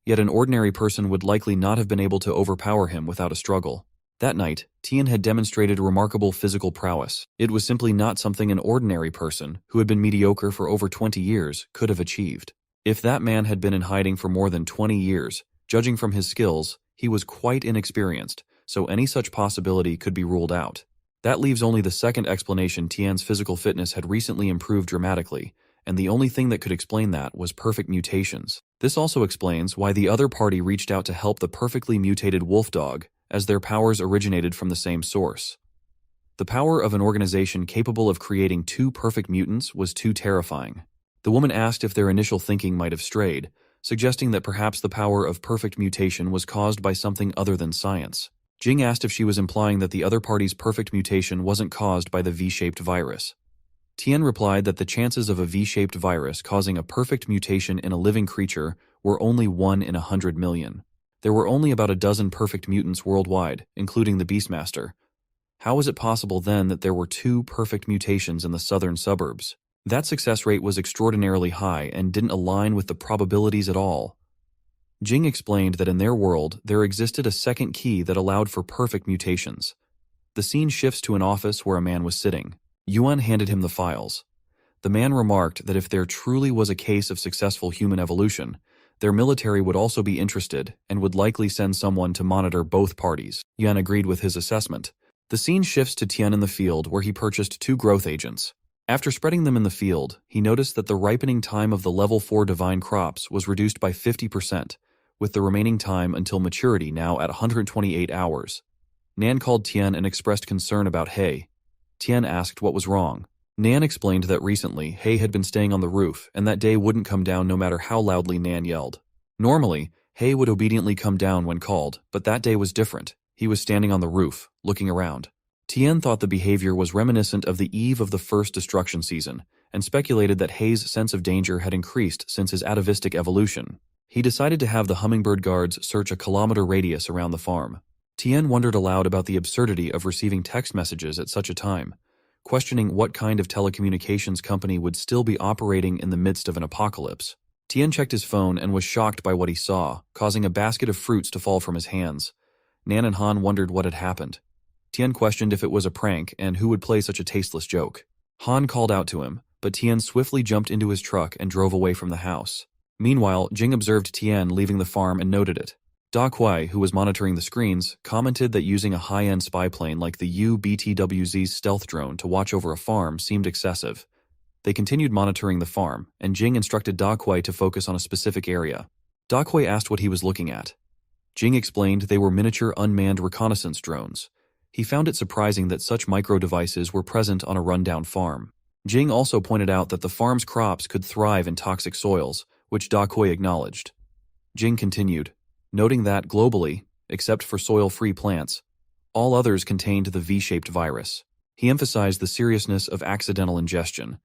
yet an ordinary person would likely not have been able to overpower him without a struggle. That night, Tien had demonstrated remarkable physical prowess. It was simply not something an ordinary person, who had been mediocre for over 20 years, could have achieved. If that man had been in hiding for more than 20 years, judging from his skills, he was quite inexperienced, so any such possibility could be ruled out. That leaves only the second explanation: Tien's physical fitness had recently improved dramatically, and the only thing that could explain that was perfect mutations. This also explains why the other party reached out to help the perfectly mutated wolf dog, as their powers originated from the same source. The power of an organization capable of creating two perfect mutants was too terrifying. The woman asked if their initial thinking might have strayed, suggesting that perhaps the power of perfect mutation was caused by something other than science. Jing asked if she was implying that the other party's perfect mutation wasn't caused by the V-shaped virus. Tian replied that the chances of a V-shaped virus causing a perfect mutation in a living creature were only 1 in 100 million. There were only about a dozen perfect mutants worldwide, including the Beastmaster. How was it possible then that there were 2 perfect mutations in the southern suburbs? That success rate was extraordinarily high and didn't align with the probabilities at all. Jing explained that in their world, there existed a second key that allowed for perfect mutations. The scene shifts to an office where a man was sitting. Yuan handed him the files. The man remarked that if there truly was a case of successful human evolution, their military would also be interested and would likely send someone to monitor both parties. Yuan agreed with his assessment. The scene shifts to Tian in the field where he purchased 2 growth agents. After spreading them in the field, he noticed that the ripening time of the level 4 divine crops was reduced by 50%, with the remaining time until maturity now at 128 hours. Nan called Tian and expressed concern about hay. Tian asked what was wrong. Nan explained that recently hay had been staying on the roof and that day wouldn't come down no matter how loudly Nan yelled. Normally, hay would obediently come down when called, but that day was different. He was standing on the roof, looking around. Tian thought the behavior was reminiscent of the eve of the first destruction season, and speculated that Hay's sense of danger had increased since his atavistic evolution. He decided to have the hummingbird guards search a kilometer radius around the farm. Tian wondered aloud about the absurdity of receiving text messages at such a time, questioning what kind of telecommunications company would still be operating in the midst of an apocalypse. Tian checked his phone and was shocked by what he saw, causing a basket of fruits to fall from his hands. Nan and Han wondered what had happened. Tian questioned if it was a prank and who would play such a tasteless joke. Han called out to him, but Tian swiftly jumped into his truck and drove away from the house. Meanwhile, Jing observed Tian leaving the farm and noted it. Da Kuai, who was monitoring the screens, commented that using a high-end spy plane like the UBTWZ's stealth drone to watch over a farm seemed excessive. They continued monitoring the farm, and Jing instructed Da Kuai to focus on a specific area. Da Kuai asked what he was looking at. Jing explained they were miniature unmanned reconnaissance drones. He found it surprising that such micro-devices were present on a rundown farm. Jing also pointed out that the farm's crops could thrive in toxic soils, which Da Kuai acknowledged. Jing continued, noting that, globally, except for soil-free plants, all others contained the V-shaped virus. He emphasized the seriousness of accidental ingestion.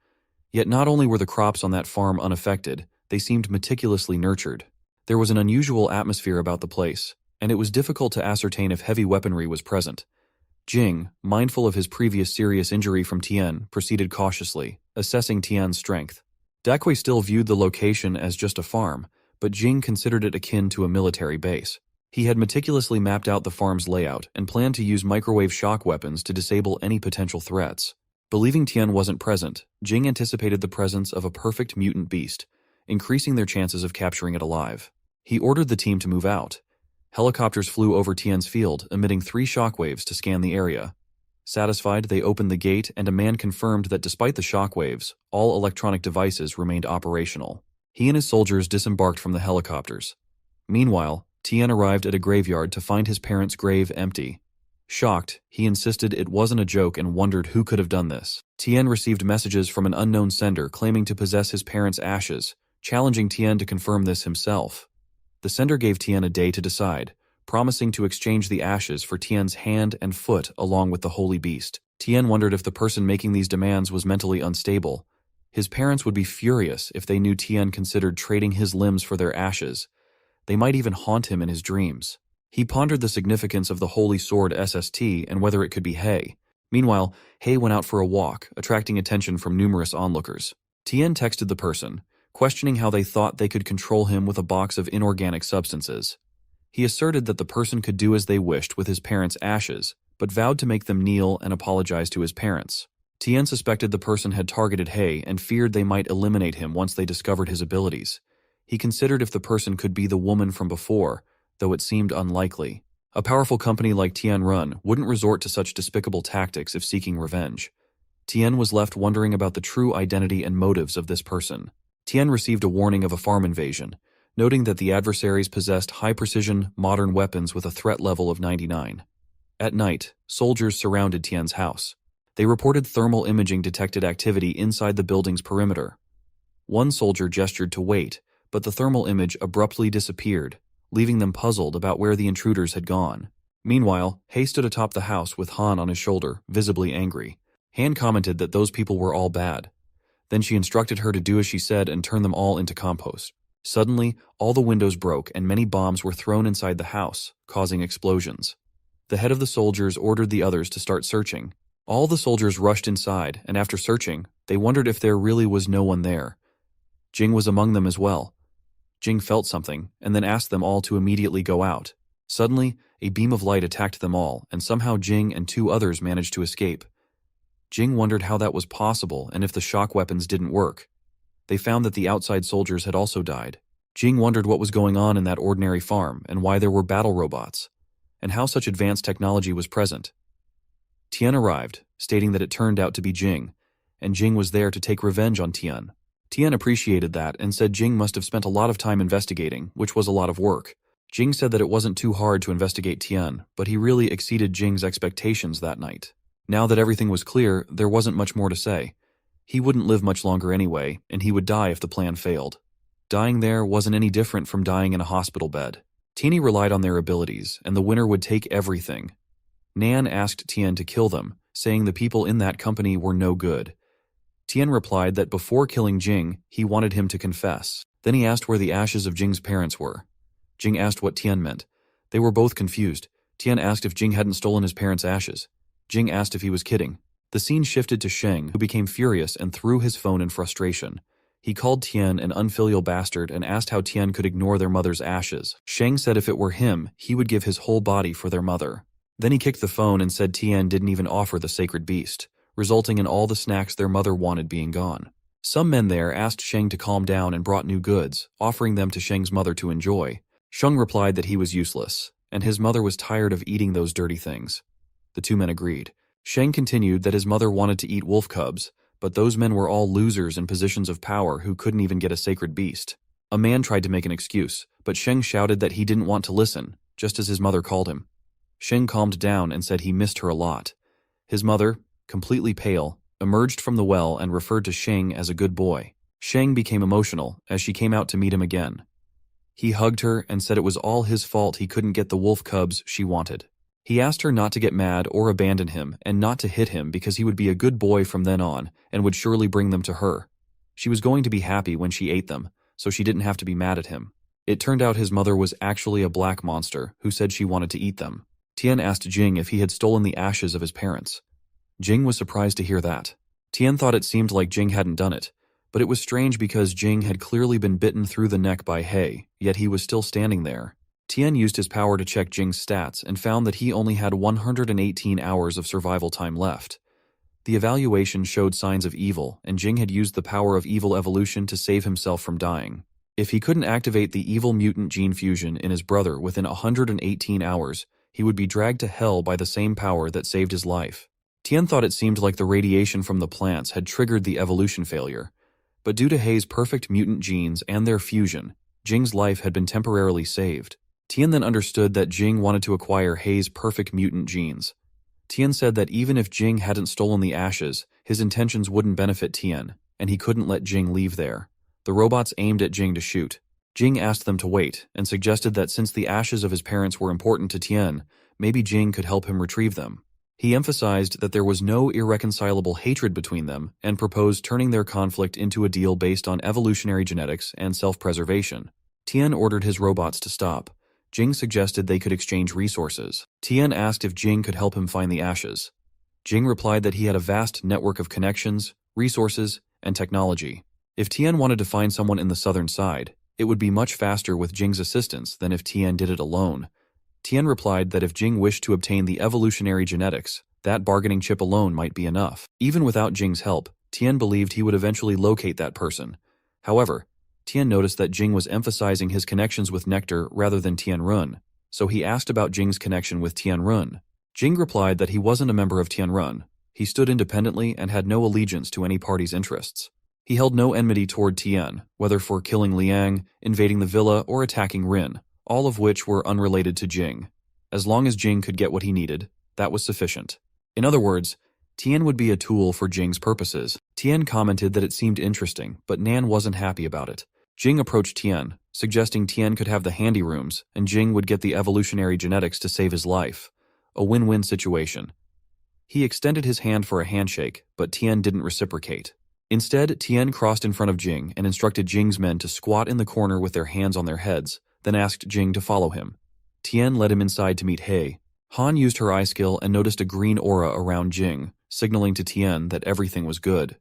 Yet not only were the crops on that farm unaffected, they seemed meticulously nurtured. There was an unusual atmosphere about the place, and it was difficult to ascertain if heavy weaponry was present. Jing, mindful of his previous serious injury from Tian, proceeded cautiously, assessing Tian's strength. Da Kuai still viewed the location as just a farm, but Jing considered it akin to a military base. He had meticulously mapped out the farm's layout and planned to use microwave shock weapons to disable any potential threats. Believing Tian wasn't present, Jing anticipated the presence of a perfect mutant beast, increasing their chances of capturing it alive. He ordered the team to move out. Helicopters flew over Tian's field, emitting 3 shockwaves to scan the area. Satisfied, they opened the gate and a man confirmed that despite the shockwaves, all electronic devices remained operational. He and his soldiers disembarked from the helicopters. Meanwhile, Tian arrived at a graveyard to find his parents' grave empty. Shocked, he insisted it wasn't a joke and wondered who could have done this. Tian received messages from an unknown sender claiming to possess his parents' ashes, challenging Tian to confirm this himself. The sender gave Tian a day to decide, promising to exchange the ashes for Tian's hand and foot along with the holy beast. Tian wondered if the person making these demands was mentally unstable. His parents would be furious if they knew Tian considered trading his limbs for their ashes. They might even haunt him in his dreams. He pondered the significance of the holy sword SST and whether it could be Hay. Meanwhile, Hay went out for a walk, attracting attention from numerous onlookers. Tian texted the person, questioning how they thought they could control him with a box of inorganic substances. He asserted that the person could do as they wished with his parents' ashes, but vowed to make them kneel and apologize to his parents. Tian suspected the person had targeted Hay and feared they might eliminate him once they discovered his abilities. He considered if the person could be the woman from before, though it seemed unlikely. A powerful company like Tianrun wouldn't resort to such despicable tactics if seeking revenge. Tien was left wondering about the true identity and motives of this person. Tien received a warning of a farm invasion, noting that the adversaries possessed high-precision, modern weapons with a threat level of 99. At night, soldiers surrounded Tien's house. They reported thermal imaging detected activity inside the building's perimeter. One soldier gestured to wait, but the thermal image abruptly disappeared, leaving them puzzled about where the intruders had gone. Meanwhile, Hei stood atop the house with Han on his shoulder, visibly angry. Han commented that those people were all bad. Then she instructed her to do as she said and turn them all into compost. Suddenly, all the windows broke and many bombs were thrown inside the house, causing explosions. The head of the soldiers ordered the others to start searching. All the soldiers rushed inside, and after searching, they wondered if there really was no one there. Jing was among them as well. Jing felt something, and then asked them all to immediately go out. Suddenly, a beam of light attacked them all, and somehow Jing and two others managed to escape. Jing wondered how that was possible and if the shock weapons didn't work. They found that the outside soldiers had also died. Jing wondered what was going on in that ordinary farm and why there were battle robots, and how such advanced technology was present. Tien arrived, stating that it turned out to be Jing, and Jing was there to take revenge on Tien. Tien appreciated that and said Jing must have spent a lot of time investigating, which was a lot of work. Jing said that it wasn't too hard to investigate Tien, but he really exceeded Jing's expectations that night. Now that everything was clear, there wasn't much more to say. He wouldn't live much longer anyway, and he would die if the plan failed. Dying there wasn't any different from dying in a hospital bed. Teeny relied on their abilities, and the winner would take everything. Nan asked Tien to kill them, saying the people in that company were no good. Tien replied that before killing Jing, he wanted him to confess. Then he asked where the ashes of Jing's parents were. Jing asked what Tien meant. They were both confused. Tien asked if Jing hadn't stolen his parents' ashes. Jing asked if he was kidding. The scene shifted to Sheng, who became furious and threw his phone in frustration. He called Tien an unfilial bastard and asked how Tien could ignore their mother's ashes. Sheng said if it were him, he would give his whole body for their mother. Then he kicked the phone and said Tien didn't even offer the sacred beast, resulting in all the snacks their mother wanted being gone. Some men there asked Sheng to calm down and brought new goods, offering them to Sheng's mother to enjoy. Sheng replied that he was useless, and his mother was tired of eating those dirty things. The two men agreed. Sheng continued that his mother wanted to eat wolf cubs, but those men were all losers in positions of power who couldn't even get a sacred beast. A man tried to make an excuse, but Sheng shouted that he didn't want to listen, just as his mother called him. Sheng calmed down and said he missed her a lot. His mother, completely pale, emerged from the well and referred to Sheng as a good boy. Sheng became emotional as she came out to meet him again. He hugged her and said it was all his fault he couldn't get the wolf cubs she wanted. He asked her not to get mad or abandon him and not to hit him because he would be a good boy from then on and would surely bring them to her. She was going to be happy when she ate them, so she didn't have to be mad at him. It turned out his mother was actually a black monster who said she wanted to eat them. Tien asked Jing if he had stolen the ashes of his parents. Jing was surprised to hear that. Tien thought it seemed like Jing hadn't done it, but it was strange because Jing had clearly been bitten through the neck by Hei, yet he was still standing there. Tien used his power to check Jing's stats and found that he only had 118 hours of survival time left. The evaluation showed signs of evil, and Jing had used the power of evil evolution to save himself from dying. If he couldn't activate the evil mutant gene fusion in his brother within 118 hours, he would be dragged to hell by the same power that saved his life. Tien thought it seemed like the radiation from the plants had triggered the evolution failure, but due to Hei's perfect mutant genes and their fusion, Jing's life had been temporarily saved. Tien then understood that Jing wanted to acquire Hei's perfect mutant genes. Tien said that even if Jing hadn't stolen the ashes, his intentions wouldn't benefit Tien, and he couldn't let Jing leave there. The robots aimed at Jing to shoot. Jing asked them to wait, and suggested that since the ashes of his parents were important to Tien, maybe Jing could help him retrieve them. He emphasized that there was no irreconcilable hatred between them, and proposed turning their conflict into a deal based on evolutionary genetics and self-preservation. Tien ordered his robots to stop. Jing suggested they could exchange resources. Tien asked if Jing could help him find the ashes. Jing replied that he had a vast network of connections, resources, and technology. If Tien wanted to find someone in the southern side, it would be much faster with Jing's assistance than if Tien did it alone. Tien replied that if Jing wished to obtain the evolutionary genetics, that bargaining chip alone might be enough. Even without Jing's help, Tien believed he would eventually locate that person. However, Tien noticed that Jing was emphasizing his connections with Nectar rather than Tianrun, so he asked about Jing's connection with Tianrun. Jing replied that he wasn't a member of Tianrun. He stood independently and had no allegiance to any party's interests. He held no enmity toward Tian, whether for killing Liang, invading the villa, or attacking Rin, all of which were unrelated to Jing. As long as Jing could get what he needed, that was sufficient. In other words, Tian would be a tool for Jing's purposes. Tian commented that it seemed interesting, but Nan wasn't happy about it. Jing approached Tian, suggesting Tian could have the handy rooms, and Jing would get the evolutionary genetics to save his life. A win-win situation. He extended his hand for a handshake, but Tian didn't reciprocate. Instead, Tian crossed in front of Jing and instructed Jing's men to squat in the corner with their hands on their heads, then asked Jing to follow him. Tian led him inside to meet He. Han used her eye skill and noticed a green aura around Jing, signaling to Tian that everything was good.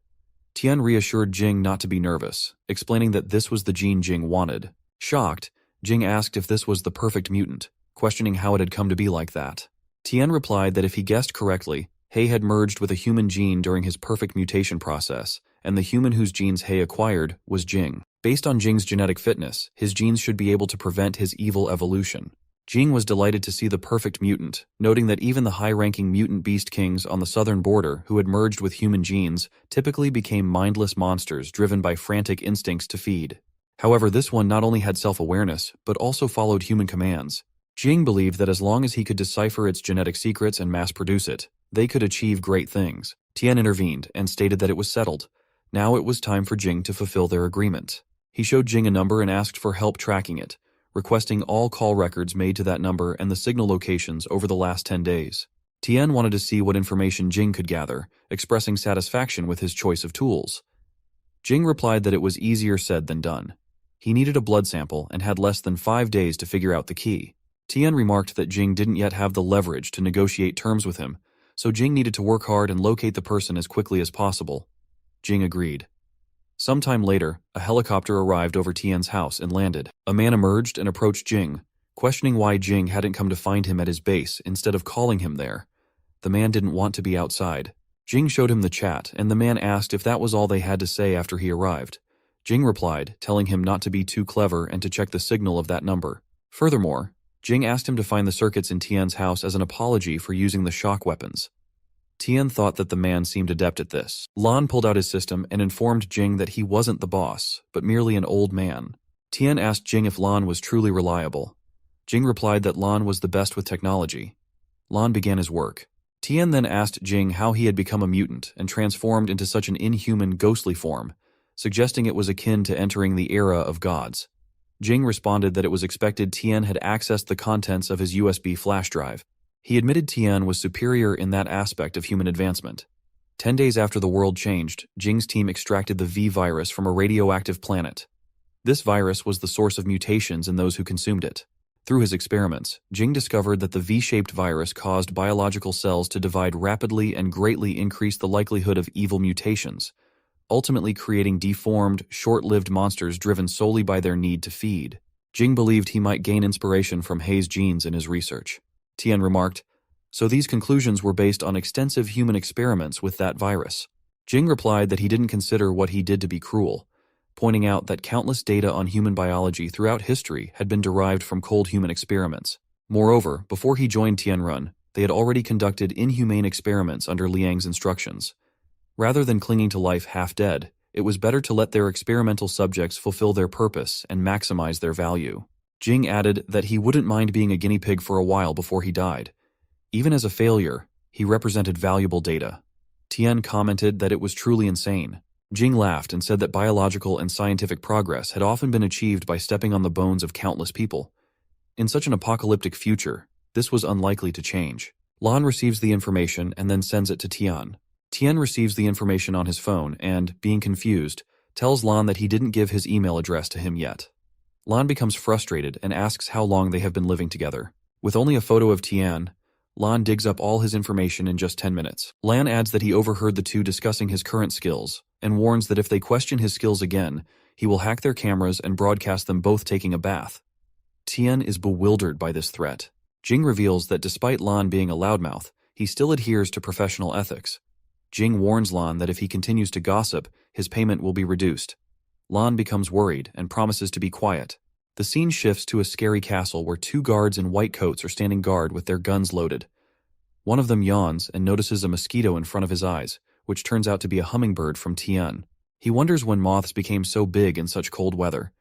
Tian reassured Jing not to be nervous, explaining that this was the gene Jing wanted. Shocked, Jing asked if this was the perfect mutant, questioning how it had come to be like that. Tian replied that if he guessed correctly, He had merged with a human gene during his perfect mutation process, and the human whose genes He acquired was Jing. Based on Jing's genetic fitness, his genes should be able to prevent his evil evolution. Jing was delighted to see the perfect mutant, noting that even the high-ranking mutant beast kings on the southern border who had merged with human genes typically became mindless monsters driven by frantic instincts to feed. However, this one not only had self-awareness, but also followed human commands. Jing believed that as long as he could decipher its genetic secrets and mass-produce it, they could achieve great things. Tian intervened and stated that it was settled. Now it was time for Jing to fulfill their agreement. He showed Jing a number and asked for help tracking it, requesting all call records made to that number and the signal locations over the last 10 days. Tian wanted to see what information Jing could gather, expressing satisfaction with his choice of tools. Jing replied that it was easier said than done. He needed a blood sample and had less than 5 days to figure out the key. Tian remarked that Jing didn't yet have the leverage to negotiate terms with him, so Jing needed to work hard and locate the person as quickly as possible. Jing agreed. Sometime later, a helicopter arrived over Tian's house and landed. A man emerged and approached Jing, questioning why Jing hadn't come to find him at his base instead of calling him there. The man didn't want to be outside. Jing showed him the chat, and the man asked if that was all they had to say after he arrived. Jing replied, telling him not to be too clever and to check the signal of that number. Furthermore, Jing asked him to find the circuits in Tian's house as an apology for using the shock weapons. Tian thought that the man seemed adept at this. Lan pulled out his system and informed Jing that he wasn't the boss, but merely an old man. Tian asked Jing if Lan was truly reliable. Jing replied that Lan was the best with technology. Lan began his work. Tian then asked Jing how he had become a mutant and transformed into such an inhuman, ghostly form, suggesting it was akin to entering the era of gods. Jing responded that it was expected Tian had accessed the contents of his USB flash drive. He admitted Tian was superior in that aspect of human advancement. 10 days after the world changed, Jing's team extracted the V virus from a radioactive planet. This virus was the source of mutations in those who consumed it. Through his experiments, Jing discovered that the V-shaped virus caused biological cells to divide rapidly and greatly increased the likelihood of evil mutations, ultimately creating deformed, short-lived monsters driven solely by their need to feed. Jing believed he might gain inspiration from He's genes in his research. Tian remarked, so these conclusions were based on extensive human experiments with that virus. Jing replied that he didn't consider what he did to be cruel, pointing out that countless data on human biology throughout history had been derived from cold human experiments. Moreover, before he joined Tianrun, they had already conducted inhumane experiments under Liang's instructions. Rather than clinging to life half-dead, it was better to let their experimental subjects fulfill their purpose and maximize their value. Jing added that he wouldn't mind being a guinea pig for a while before he died. Even as a failure, he represented valuable data. Tian commented that it was truly insane. Jing laughed and said that biological and scientific progress had often been achieved by stepping on the bones of countless people. In such an apocalyptic future, this was unlikely to change. Lan receives the information and then sends it to Tian. Tian receives the information on his phone and, being confused, tells Lan that he didn't give his email address to him yet. Lan becomes frustrated and asks how long they have been living together. With only a photo of Tian, Lan digs up all his information in just 10 minutes. Lan adds that he overheard the two discussing his current skills and warns that if they question his skills again, he will hack their cameras and broadcast them both taking a bath. Tian is bewildered by this threat. Jing reveals that despite Lan being a loudmouth, he still adheres to professional ethics. Jing warns Lan that if he continues to gossip, his payment will be reduced. Lan becomes worried and promises to be quiet. The scene shifts to a scary castle where two guards in white coats are standing guard with their guns loaded. One of them yawns and notices a mosquito in front of his eyes, which turns out to be a hummingbird from Tian. He wonders when moths became so big in such cold weather.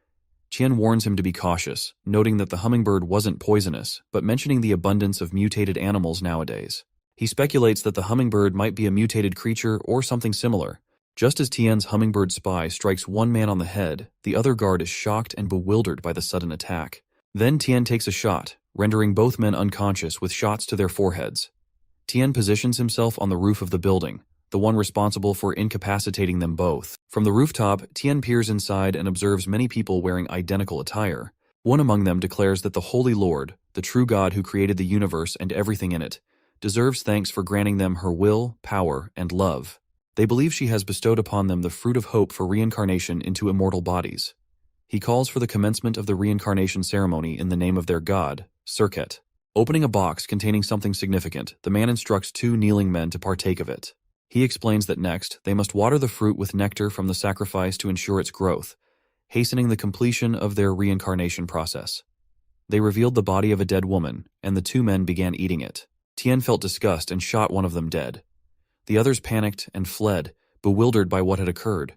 Tian warns him to be cautious, noting that the hummingbird wasn't poisonous, but mentioning the abundance of mutated animals nowadays. He speculates that the hummingbird might be a mutated creature or something similar. Just as Tian's hummingbird spy strikes one man on the head, the other guard is shocked and bewildered by the sudden attack. Then Tian takes a shot, rendering both men unconscious with shots to their foreheads. Tian positions himself on the roof of the building, the one responsible for incapacitating them both. From the rooftop, Tian peers inside and observes many people wearing identical attire. One among them declares that the Holy Lord, the true God who created the universe and everything in it, deserves thanks for granting them her will, power, and love. They believe she has bestowed upon them the fruit of hope for reincarnation into immortal bodies. He calls for the commencement of the reincarnation ceremony in the name of their god, Serket. Opening a box containing something significant, the man instructs two kneeling men to partake of it. He explains that next, they must water the fruit with nectar from the sacrifice to ensure its growth, hastening the completion of their reincarnation process. They revealed the body of a dead woman, and the two men began eating it. Tian felt disgust and shot one of them dead. The others panicked and fled, bewildered by what had occurred.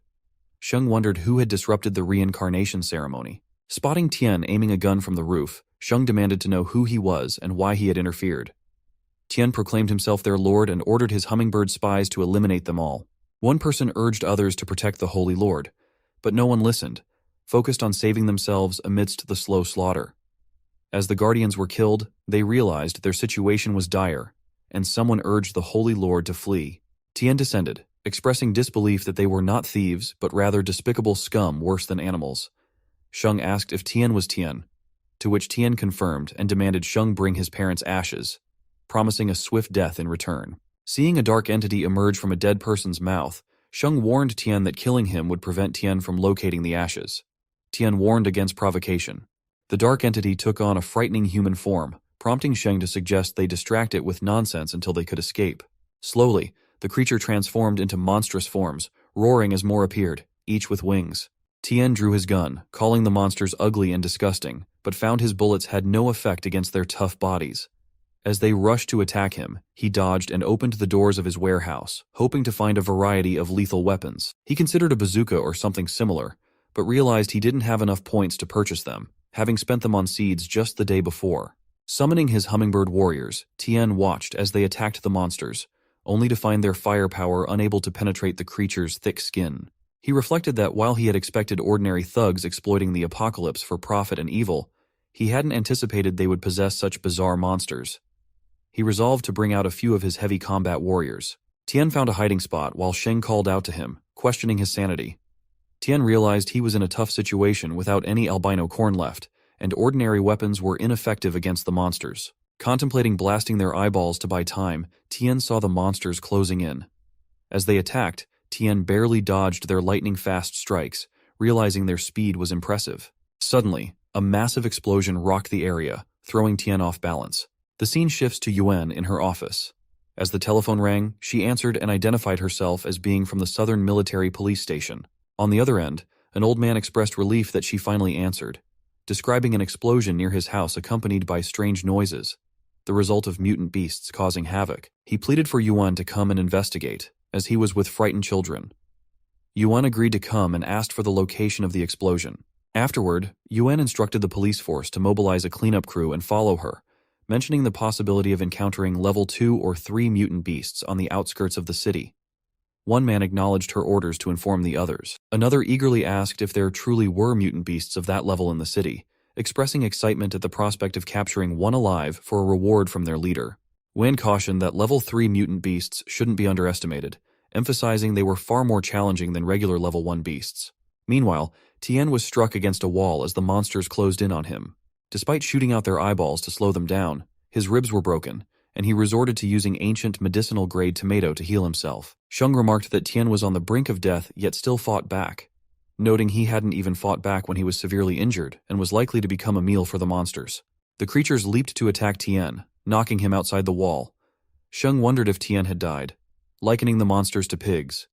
Sheng wondered who had disrupted the reincarnation ceremony. Spotting Tian aiming a gun from the roof, Sheng demanded to know who he was and why he had interfered. Tian proclaimed himself their lord and ordered his hummingbird spies to eliminate them all. One person urged others to protect the Holy Lord, but no one listened, focused on saving themselves amidst the slow slaughter. As the guardians were killed, they realized their situation was dire, and someone urged the Holy Lord to flee. Tian descended, expressing disbelief that they were not thieves, but rather despicable scum worse than animals. Sheng asked if Tian was Tian, to which Tian confirmed and demanded Sheng bring his parents' ashes, promising a swift death in return. Seeing a dark entity emerge from a dead person's mouth, Sheng warned Tian that killing him would prevent Tian from locating the ashes. Tian warned against provocation. The dark entity took on a frightening human form, prompting Sheng to suggest they distract it with nonsense until they could escape. Slowly, the creature transformed into monstrous forms, roaring as more appeared, each with wings. Tian drew his gun, calling the monsters ugly and disgusting, but found his bullets had no effect against their tough bodies. As they rushed to attack him, he dodged and opened the doors of his warehouse, hoping to find a variety of lethal weapons. He considered a bazooka or something similar, but realized he didn't have enough points to purchase them, having spent them on seeds just the day before. Summoning his hummingbird warriors, Tian watched as they attacked the monsters, only to find their firepower unable to penetrate the creature's thick skin. He reflected that while he had expected ordinary thugs exploiting the apocalypse for profit and evil, he hadn't anticipated they would possess such bizarre monsters. He resolved to bring out a few of his heavy combat warriors. Tian found a hiding spot while Sheng called out to him, questioning his sanity. Tian realized he was in a tough situation without any albino corn left, and ordinary weapons were ineffective against the monsters. Contemplating blasting their eyeballs to buy time, Tian saw the monsters closing in. As they attacked, Tian barely dodged their lightning-fast strikes, realizing their speed was impressive. Suddenly, a massive explosion rocked the area, throwing Tian off balance. The scene shifts to Yuan in her office. As the telephone rang, she answered and identified herself as being from the Southern Military Police Station. On the other end, an old man expressed relief that she finally answered, describing an explosion near his house accompanied by strange noises, the result of mutant beasts causing havoc. He pleaded for Yuan to come and investigate, as he was with frightened children. Yuan agreed to come and asked for the location of the explosion. Afterward, Yuan instructed the police force to mobilize a cleanup crew and follow her, mentioning the possibility of encountering level 2 or 3 mutant beasts on the outskirts of the city. One man acknowledged her orders to inform the others. Another eagerly asked if there truly were mutant beasts of that level in the city, expressing excitement at the prospect of capturing one alive for a reward from their leader. Wen cautioned that level 3 mutant beasts shouldn't be underestimated, emphasizing they were far more challenging than regular level 1 beasts. Meanwhile, Tian was struck against a wall as the monsters closed in on him. Despite shooting out their eyeballs to slow them down, his ribs were broken, and he resorted to using ancient medicinal-grade tomato to heal himself. Sheng remarked that Tian was on the brink of death yet still fought back, noting he hadn't even fought back when he was severely injured and was likely to become a meal for the monsters. The creatures leaped to attack Tian, knocking him outside the wall. Sheng wondered if Tian had died, likening the monsters to pigs.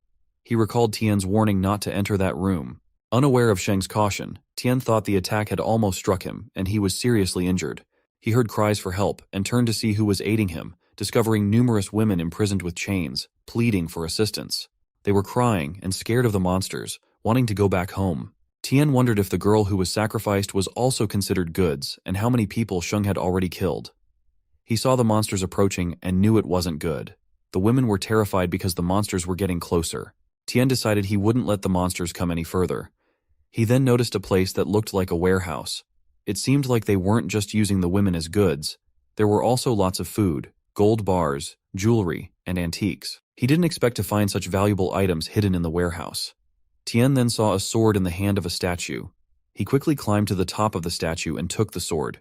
He recalled Tian's warning not to enter that room. Unaware of Sheng's caution, Tian thought the attack had almost struck him, and he was seriously injured. He heard cries for help and turned to see who was aiding him, discovering numerous women imprisoned with chains, pleading for assistance. They were crying and scared of the monsters, wanting to go back home. Tian wondered if the girl who was sacrificed was also considered goods and how many people Sheng had already killed. He saw the monsters approaching and knew it wasn't good. The women were terrified because the monsters were getting closer. Tian decided he wouldn't let the monsters come any further. He then noticed a place that looked like a warehouse. It seemed like they weren't just using the women as goods. There were also lots of food, gold bars, jewelry, and antiques. He didn't expect to find such valuable items hidden in the warehouse. Tian then saw a sword in the hand of a statue. He quickly climbed to the top of the statue and took the sword.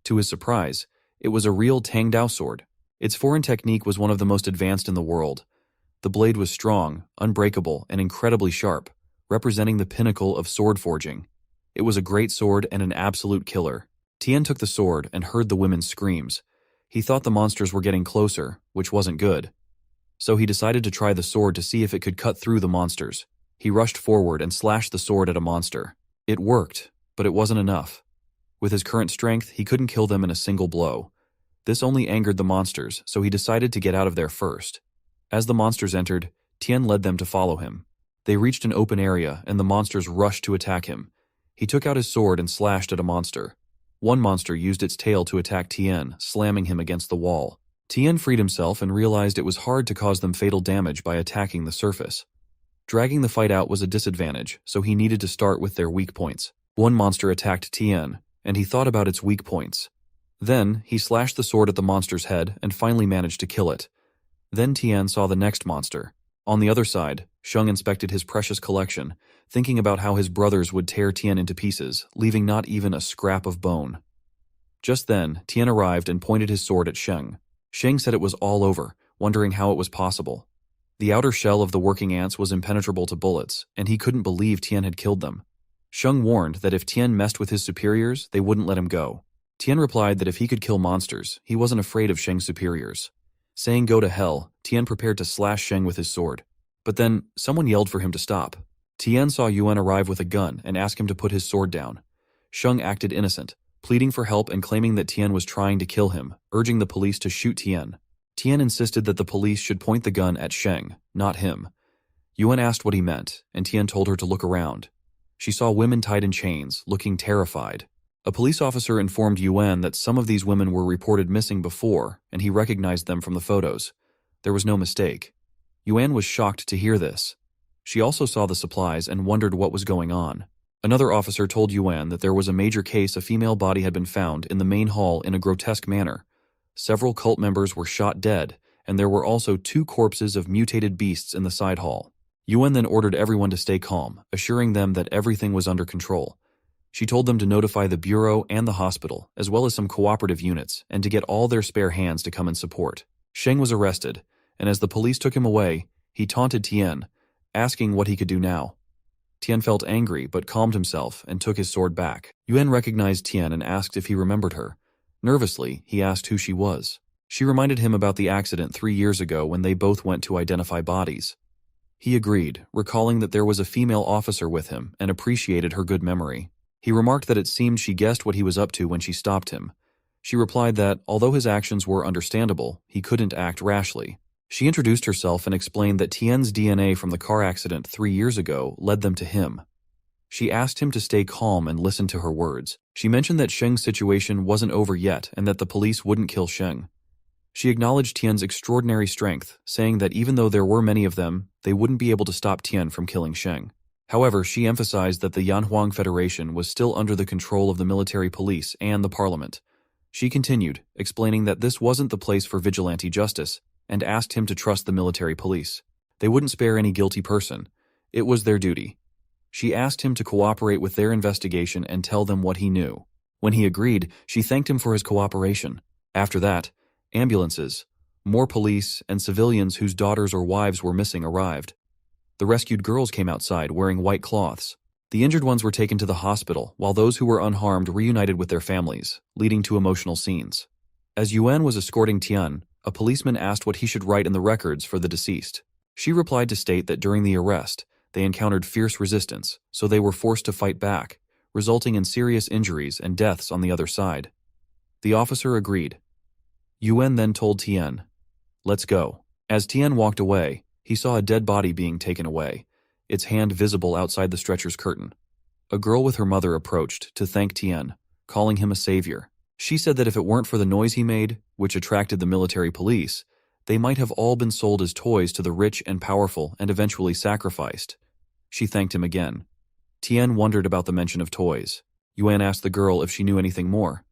To his surprise, it was a real Tangdao sword. Its foreign technique was one of the most advanced in the world. The blade was strong, unbreakable, and incredibly sharp, representing the pinnacle of sword forging. It was a great sword and an absolute killer. Tian took the sword and heard the women's screams. He thought the monsters were getting closer, which wasn't good. So he decided to try the sword to see if it could cut through the monsters. He rushed forward and slashed the sword at a monster. It worked, but it wasn't enough. With his current strength, he couldn't kill them in a single blow. This only angered the monsters, so he decided to get out of there first. As the monsters entered, Tian led them to follow him. They reached an open area, and the monsters rushed to attack him. He took out his sword and slashed at a monster. One monster used its tail to attack Tian, slamming him against the wall. Tian freed himself and realized it was hard to cause them fatal damage by attacking the surface. Dragging the fight out was a disadvantage, so he needed to start with their weak points. One monster attacked Tian, and he thought about its weak points. Then, he slashed the sword at the monster's head and finally managed to kill it. Then Tian saw the next monster. On the other side, Sheng inspected his precious collection, thinking about how his brothers would tear Tian into pieces, leaving not even a scrap of bone. Just then, Tian arrived and pointed his sword at Sheng. Sheng said it was all over, wondering how it was possible. The outer shell of the working ants was impenetrable to bullets, and he couldn't believe Tian had killed them. Sheng warned that if Tian messed with his superiors, they wouldn't let him go. Tian replied that if he could kill monsters, he wasn't afraid of Sheng's superiors. Saying go to hell, Tian prepared to slash Sheng with his sword. But then, someone yelled for him to stop. Tian saw Yuan arrive with a gun and asked him to put his sword down. Sheng acted innocent, pleading for help and claiming that Tian was trying to kill him, urging the police to shoot Tian. Tian insisted that the police should point the gun at Sheng, not him. Yuan asked what he meant, and Tian told her to look around. She saw women tied in chains, looking terrified. A police officer informed Yuan that some of these women were reported missing before, and he recognized them from the photos. There was no mistake. Yuan was shocked to hear this. She also saw the supplies and wondered what was going on. Another officer told Yuan that there was a major case a female body had been found in the main hall in a grotesque manner. Several cult members were shot dead, and there were also 2 corpses of mutated beasts in the side hall. Yuan then ordered everyone to stay calm, assuring them that everything was under control. She told them to notify the bureau and the hospital, as well as some cooperative units, and to get all their spare hands to come and support. Sheng was arrested, and as the police took him away, he taunted Tian, asking what he could do now. Tian felt angry but calmed himself and took his sword back. Yuan recognized Tian and asked if he remembered her. Nervously, he asked who she was. She reminded him about the accident 3 years ago when they both went to identify bodies. He agreed, recalling that there was a female officer with him and appreciated her good memory. He remarked that it seemed she guessed what he was up to when she stopped him. She replied that, although his actions were understandable, he couldn't act rashly. She introduced herself and explained that Tian's DNA from the car accident 3 years ago led them to him. She asked him to stay calm and listen to her words. She mentioned that Sheng's situation wasn't over yet and that the police wouldn't kill Sheng. She acknowledged Tian's extraordinary strength, saying that even though there were many of them, they wouldn't be able to stop Tian from killing Sheng. However, she emphasized that the Yanhuang Federation was still under the control of the military police and the parliament. She continued, explaining that this wasn't the place for vigilante justice, and asked him to trust the military police. They wouldn't spare any guilty person. It was their duty. She asked him to cooperate with their investigation and tell them what he knew. When he agreed, she thanked him for his cooperation. After that, ambulances, more police, and civilians whose daughters or wives were missing arrived. The rescued girls came outside wearing white cloths. The injured ones were taken to the hospital, while those who were unharmed reunited with their families, leading to emotional scenes. As Yuan was escorting Tian, a policeman asked what he should write in the records for the deceased. She replied to state that during the arrest, they encountered fierce resistance, so they were forced to fight back, resulting in serious injuries and deaths on the other side. The officer agreed. Yuan then told Tian, "Let's go." As Tian walked away, he saw a dead body being taken away, its hand visible outside the stretcher's curtain. A girl with her mother approached to thank Tian, calling him a savior. She said that if it weren't for the noise he made, which attracted the military police, they might have all been sold as toys to the rich and powerful and eventually sacrificed. She thanked him again. Tian wondered about the mention of toys. Yuan asked the girl if she knew anything more.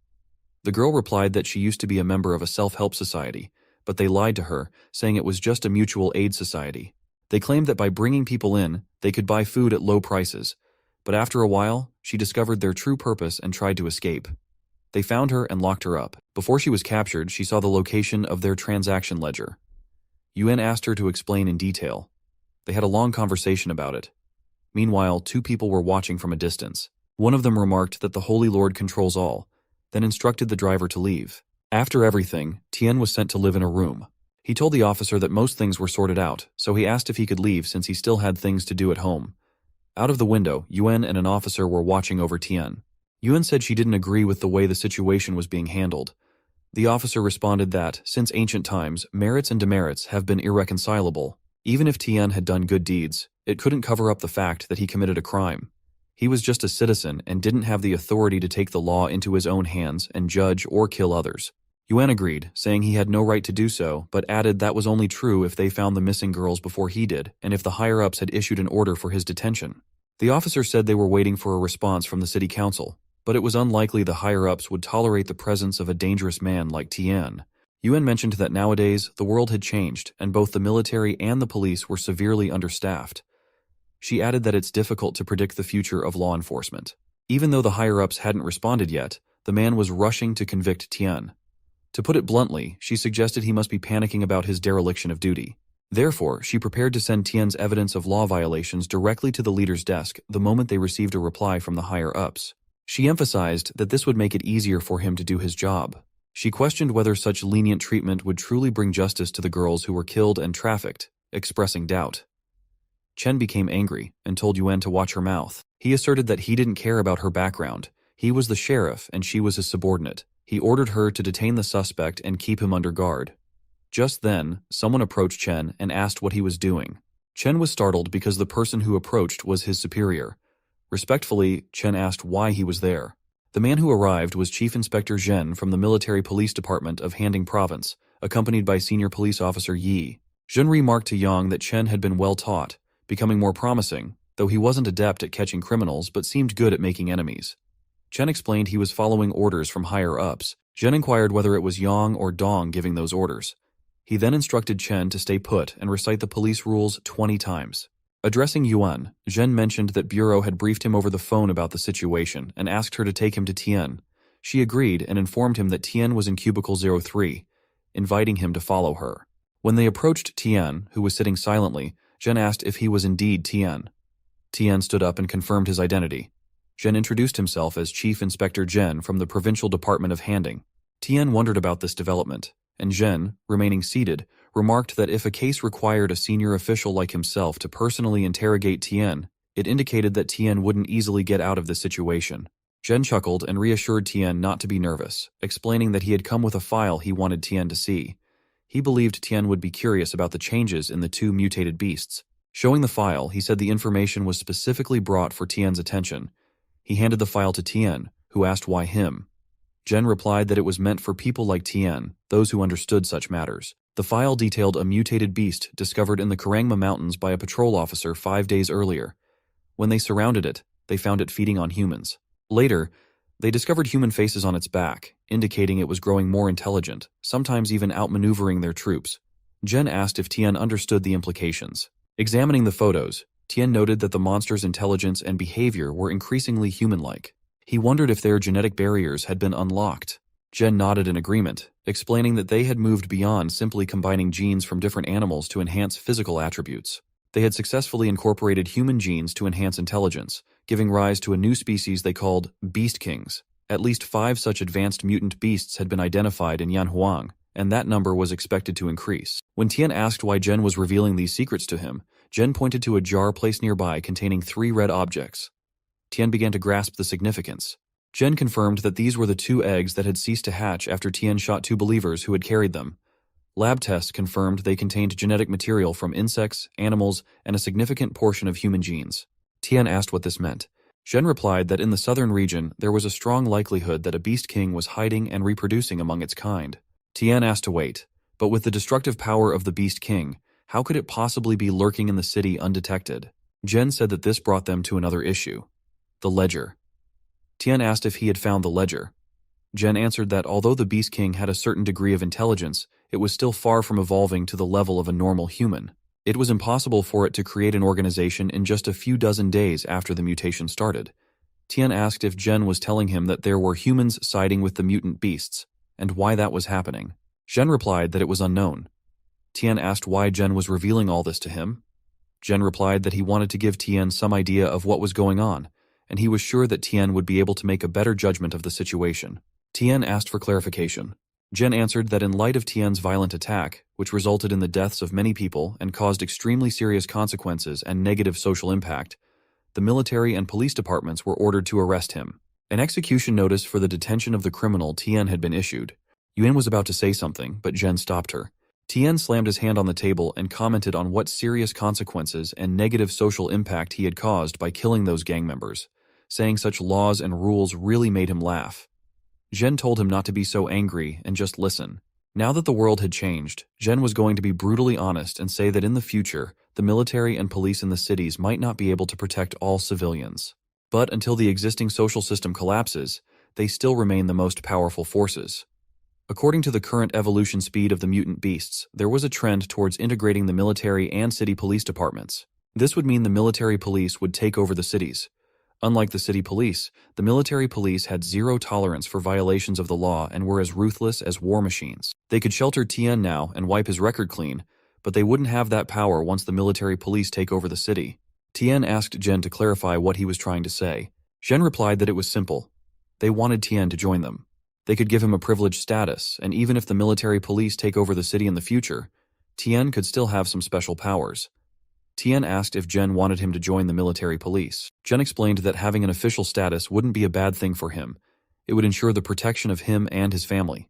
The girl replied that she used to be a member of a self-help society, but they lied to her, saying it was just a mutual aid society. They claimed that by bringing people in, they could buy food at low prices, but after a while, she discovered their true purpose and tried to escape. They found her and locked her up. Before she was captured, she saw the location of their transaction ledger. Yuan asked her to explain in detail. They had a long conversation about it. Meanwhile, two people were watching from a distance. One of them remarked that the Holy Lord controls all, then instructed the driver to leave. After everything, Tian was sent to live in a room. He told the officer that most things were sorted out, so he asked if he could leave since he still had things to do at home. Out of the window, Yuan and an officer were watching over Tian. Yuan said she didn't agree with the way the situation was being handled. The officer responded that, since ancient times, merits and demerits have been irreconcilable. Even if Tian had done good deeds, it couldn't cover up the fact that he committed a crime. He was just a citizen and didn't have the authority to take the law into his own hands and judge or kill others. Yuan agreed, saying he had no right to do so, but added that was only true if they found the missing girls before he did, and if the higher-ups had issued an order for his detention. The officer said they were waiting for a response from the city council, but it was unlikely the higher-ups would tolerate the presence of a dangerous man like Tian. Yuan mentioned that nowadays, the world had changed, and both the military and the police were severely understaffed. She added that it's difficult to predict the future of law enforcement. Even though the higher-ups hadn't responded yet, the man was rushing to convict Tian. To put it bluntly, she suggested he must be panicking about his dereliction of duty. Therefore, she prepared to send Tian's evidence of law violations directly to the leader's desk the moment they received a reply from the higher-ups. She emphasized that this would make it easier for him to do his job. She questioned whether such lenient treatment would truly bring justice to the girls who were killed and trafficked, expressing doubt. Chen became angry and told Yuan to watch her mouth. He asserted that he didn't care about her background. He was the sheriff and she was his subordinate. He ordered her to detain the suspect and keep him under guard. Just then, someone approached Chen and asked what he was doing. Chen was startled because the person who approached was his superior. Respectfully, Chen asked why he was there. The man who arrived was Chief Inspector Zhen from the Military Police Department of Handing Province, accompanied by Senior Police Officer Yi. Zhen remarked to Yang that Chen had been well taught, becoming more promising, though he wasn't adept at catching criminals but seemed good at making enemies. Chen explained he was following orders from higher-ups. Zhen inquired whether it was Yang or Dong giving those orders. He then instructed Chen to stay put and recite the police rules 20 times. Addressing Yuan, Zhen mentioned that Bureau had briefed him over the phone about the situation and asked her to take him to Tian. She agreed and informed him that Tian was in Cubicle 03, inviting him to follow her. When they approached Tian, who was sitting silently, Zhen asked if he was indeed Tian. Tian stood up and confirmed his identity. Zhen introduced himself as Chief Inspector Zhen from the Provincial Department of Handing. Tian wondered about this development, and Zhen, remaining seated, remarked that if a case required a senior official like himself to personally interrogate Tian, it indicated that Tian wouldn't easily get out of the situation. Zhen chuckled and reassured Tian not to be nervous, explaining that he had come with a file he wanted Tian to see. He believed Tian would be curious about the changes in the two mutated beasts. Showing the file, he said the information was specifically brought for Tian's attention. He handed the file to Tian, who asked why him. Zhen replied that it was meant for people like Tian, those who understood such matters. The file detailed a mutated beast discovered in the Karangma Mountains by a patrol officer 5 days earlier. When they surrounded it, they found it feeding on humans. Later, they discovered human faces on its back, indicating it was growing more intelligent, sometimes even outmaneuvering their troops. Zhen asked if Tian understood the implications. Examining the photos, Tian noted that the monster's intelligence and behavior were increasingly human-like. He wondered if their genetic barriers had been unlocked. Zhen nodded in agreement, explaining that they had moved beyond simply combining genes from different animals to enhance physical attributes. They had successfully incorporated human genes to enhance intelligence, giving rise to a new species they called Beast Kings. At least 5 such advanced mutant beasts had been identified in Yanhuang, and that number was expected to increase. When Tian asked why Zhen was revealing these secrets to him, Zhen pointed to a jar placed nearby containing 3 red objects. Tian began to grasp the significance. Jen confirmed that these were the 2 eggs that had ceased to hatch after Tien shot 2 believers who had carried them. Lab tests confirmed they contained genetic material from insects, animals, and a significant portion of human genes. Tien asked what this meant. Jen replied that in the southern region there was a strong likelihood that a beast king was hiding and reproducing among its kind. Tien asked to wait, but with the destructive power of the beast king, how could it possibly be lurking in the city undetected? Jen said that this brought them to another issue. The ledger. Tien asked if he had found the ledger. Jen answered that although the beast king had a certain degree of intelligence, it was still far from evolving to the level of a normal human. It was impossible for it to create an organization in just a few dozen days after the mutation started. Tien asked if Jen was telling him that there were humans siding with the mutant beasts, and why that was happening. Jen replied that it was unknown. Tien asked why Jen was revealing all this to him. Jen replied that he wanted to give Tien some idea of what was going on, and he was sure that Tien would be able to make a better judgment of the situation. Tien asked for clarification. Jen answered that in light of Tien's violent attack, which resulted in the deaths of many people and caused extremely serious consequences and negative social impact, the military and police departments were ordered to arrest him. An execution notice for the detention of the criminal Tien had been issued. Yuen was about to say something, but Jen stopped her. Tien slammed his hand on the table and commented on what serious consequences and negative social impact he had caused by killing those gang members, saying such laws and rules really made him laugh. Jen told him not to be so angry and just listen. Now that the world had changed, Jen was going to be brutally honest and say that in the future, the military and police in the cities might not be able to protect all civilians. But until the existing social system collapses, they still remain the most powerful forces. According to the current evolution speed of the mutant beasts, there was a trend towards integrating the military and city police departments. This would mean the military police would take over the cities. Unlike the city police, the military police had zero tolerance for violations of the law and were as ruthless as war machines. They could shelter Tien now and wipe his record clean, but they wouldn't have that power once the military police take over the city. Tien asked Jen to clarify what he was trying to say. Jen replied that it was simple. They wanted Tien to join them. They could give him a privileged status, and even if the military police take over the city in the future, Tien could still have some special powers. Tien asked if Jen wanted him to join the military police. Jen explained that having an official status wouldn't be a bad thing for him. It would ensure the protection of him and his family.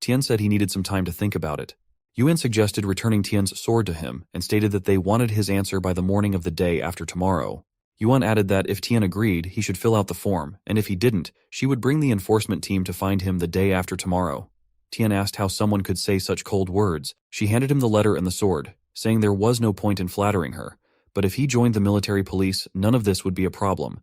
Tien said he needed some time to think about it. Yuen suggested returning Tien's sword to him and stated that they wanted his answer by the morning of the day after tomorrow. Yuen added that if Tien agreed, he should fill out the form, and if he didn't, she would bring the enforcement team to find him the day after tomorrow. Tien asked how someone could say such cold words. She handed him the letter and the sword, saying there was no point in flattering her, but if he joined the military police, none of this would be a problem.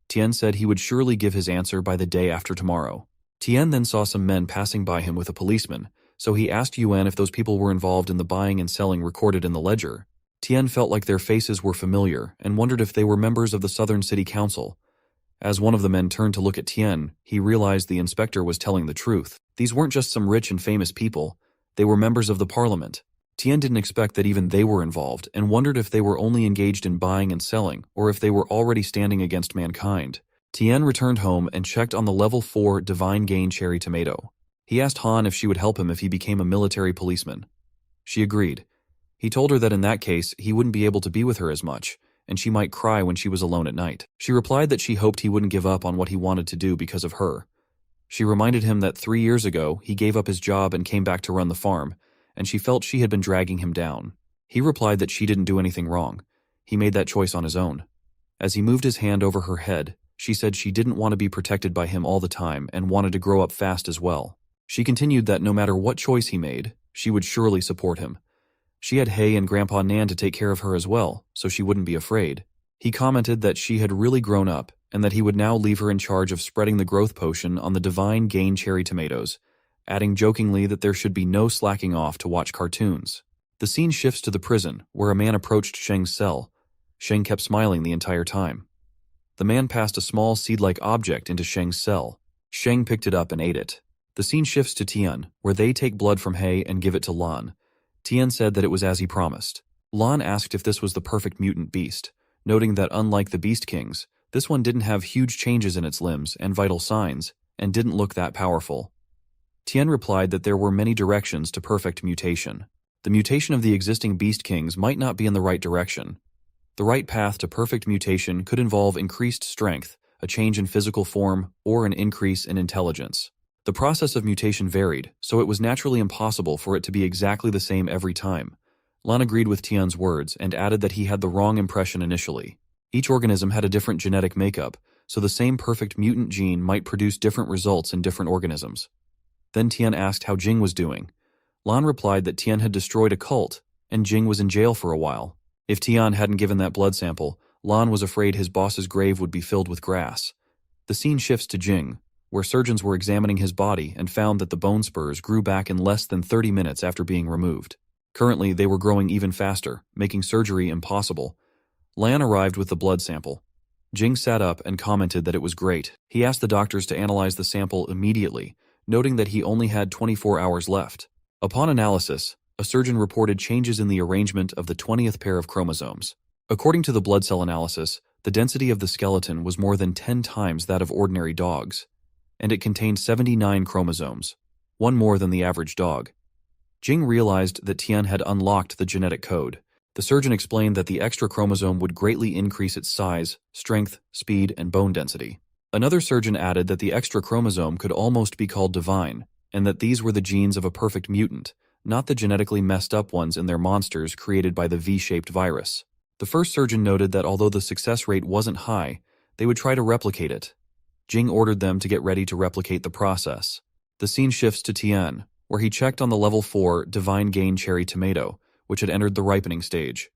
Tien said he would surely give his answer by the day after tomorrow. Tien then saw some men passing by him with a policeman, so he asked Yuen if those people were involved in the buying and selling recorded in the ledger. Tien felt like their faces were familiar and wondered if they were members of the Southern City Council. As one of the men turned to look at Tien, he realized the inspector was telling the truth. These weren't just some rich and famous people, they were members of the parliament. Tien didn't expect that even they were involved and wondered if they were only engaged in buying and selling or if they were already standing against mankind. Tien returned home and checked on the level 4 Divine Gain Cherry Tomato. He asked Han if she would help him if he became a military policeman. She agreed. He told her that in that case, he wouldn't be able to be with her as much, and she might cry when she was alone at night. She replied that she hoped he wouldn't give up on what he wanted to do because of her. She reminded him that 3 years ago, he gave up his job and came back to run the farm, and she felt she had been dragging him down. He replied that she didn't do anything wrong. He made that choice on his own. As he moved his hand over her head, she said she didn't want to be protected by him all the time and wanted to grow up fast as well. She continued that no matter what choice he made, she would surely support him. She had Hay and Grandpa Nan to take care of her as well, so she wouldn't be afraid. He commented that she had really grown up and that he would now leave her in charge of spreading the growth potion on the Divine Gain Cherry Tomatoes, adding jokingly that there should be no slacking off to watch cartoons. The scene shifts to the prison, where a man approached Sheng's cell. Sheng kept smiling the entire time. The man passed a small seed-like object into Sheng's cell. Sheng picked it up and ate it. The scene shifts to Tian, where they take blood from Hay and give it to Lan. Tian said that it was as he promised. Lan asked if this was the perfect mutant beast, noting that unlike the Beast Kings, this one didn't have huge changes in its limbs and vital signs, and didn't look that powerful. Tian replied that there were many directions to perfect mutation. The mutation of the existing Beast Kings might not be in the right direction. The right path to perfect mutation could involve increased strength, a change in physical form, or an increase in intelligence. The process of mutation varied, so it was naturally impossible for it to be exactly the same every time. Lan agreed with Tian's words and added that he had the wrong impression initially. Each organism had a different genetic makeup, so the same perfect mutant gene might produce different results in different organisms. Then Tian asked how Jing was doing. Lan replied that Tian had destroyed a cult, and Jing was in jail for a while. If Tian hadn't given that blood sample, Lan was afraid his boss's grave would be filled with grass. The scene shifts to Jing, where surgeons were examining his body and found that the bone spurs grew back in less than 30 minutes after being removed. Currently, they were growing even faster, making surgery impossible. Lan arrived with the blood sample. Jing sat up and commented that it was great. He asked the doctors to analyze the sample immediately, noting that he only had 24 hours left. Upon analysis, a surgeon reported changes in the arrangement of the 20th pair of chromosomes. According to the blood cell analysis, the density of the skeleton was more than 10 times that of ordinary dogs, and it contained 79 chromosomes, one more than the average dog. Jing realized that Tian had unlocked the genetic code. The surgeon explained that the extra chromosome would greatly increase its size, strength, speed, and bone density. Another surgeon added that the extra chromosome could almost be called divine, and that these were the genes of a perfect mutant, not the genetically messed up ones in their monsters created by the V-shaped virus. The first surgeon noted that although the success rate wasn't high, they would try to replicate it. Jing ordered them to get ready to replicate the process. The scene shifts to Tian, where he checked on the level 4 Divine Gain Cherry Tomato, which had entered the ripening stage.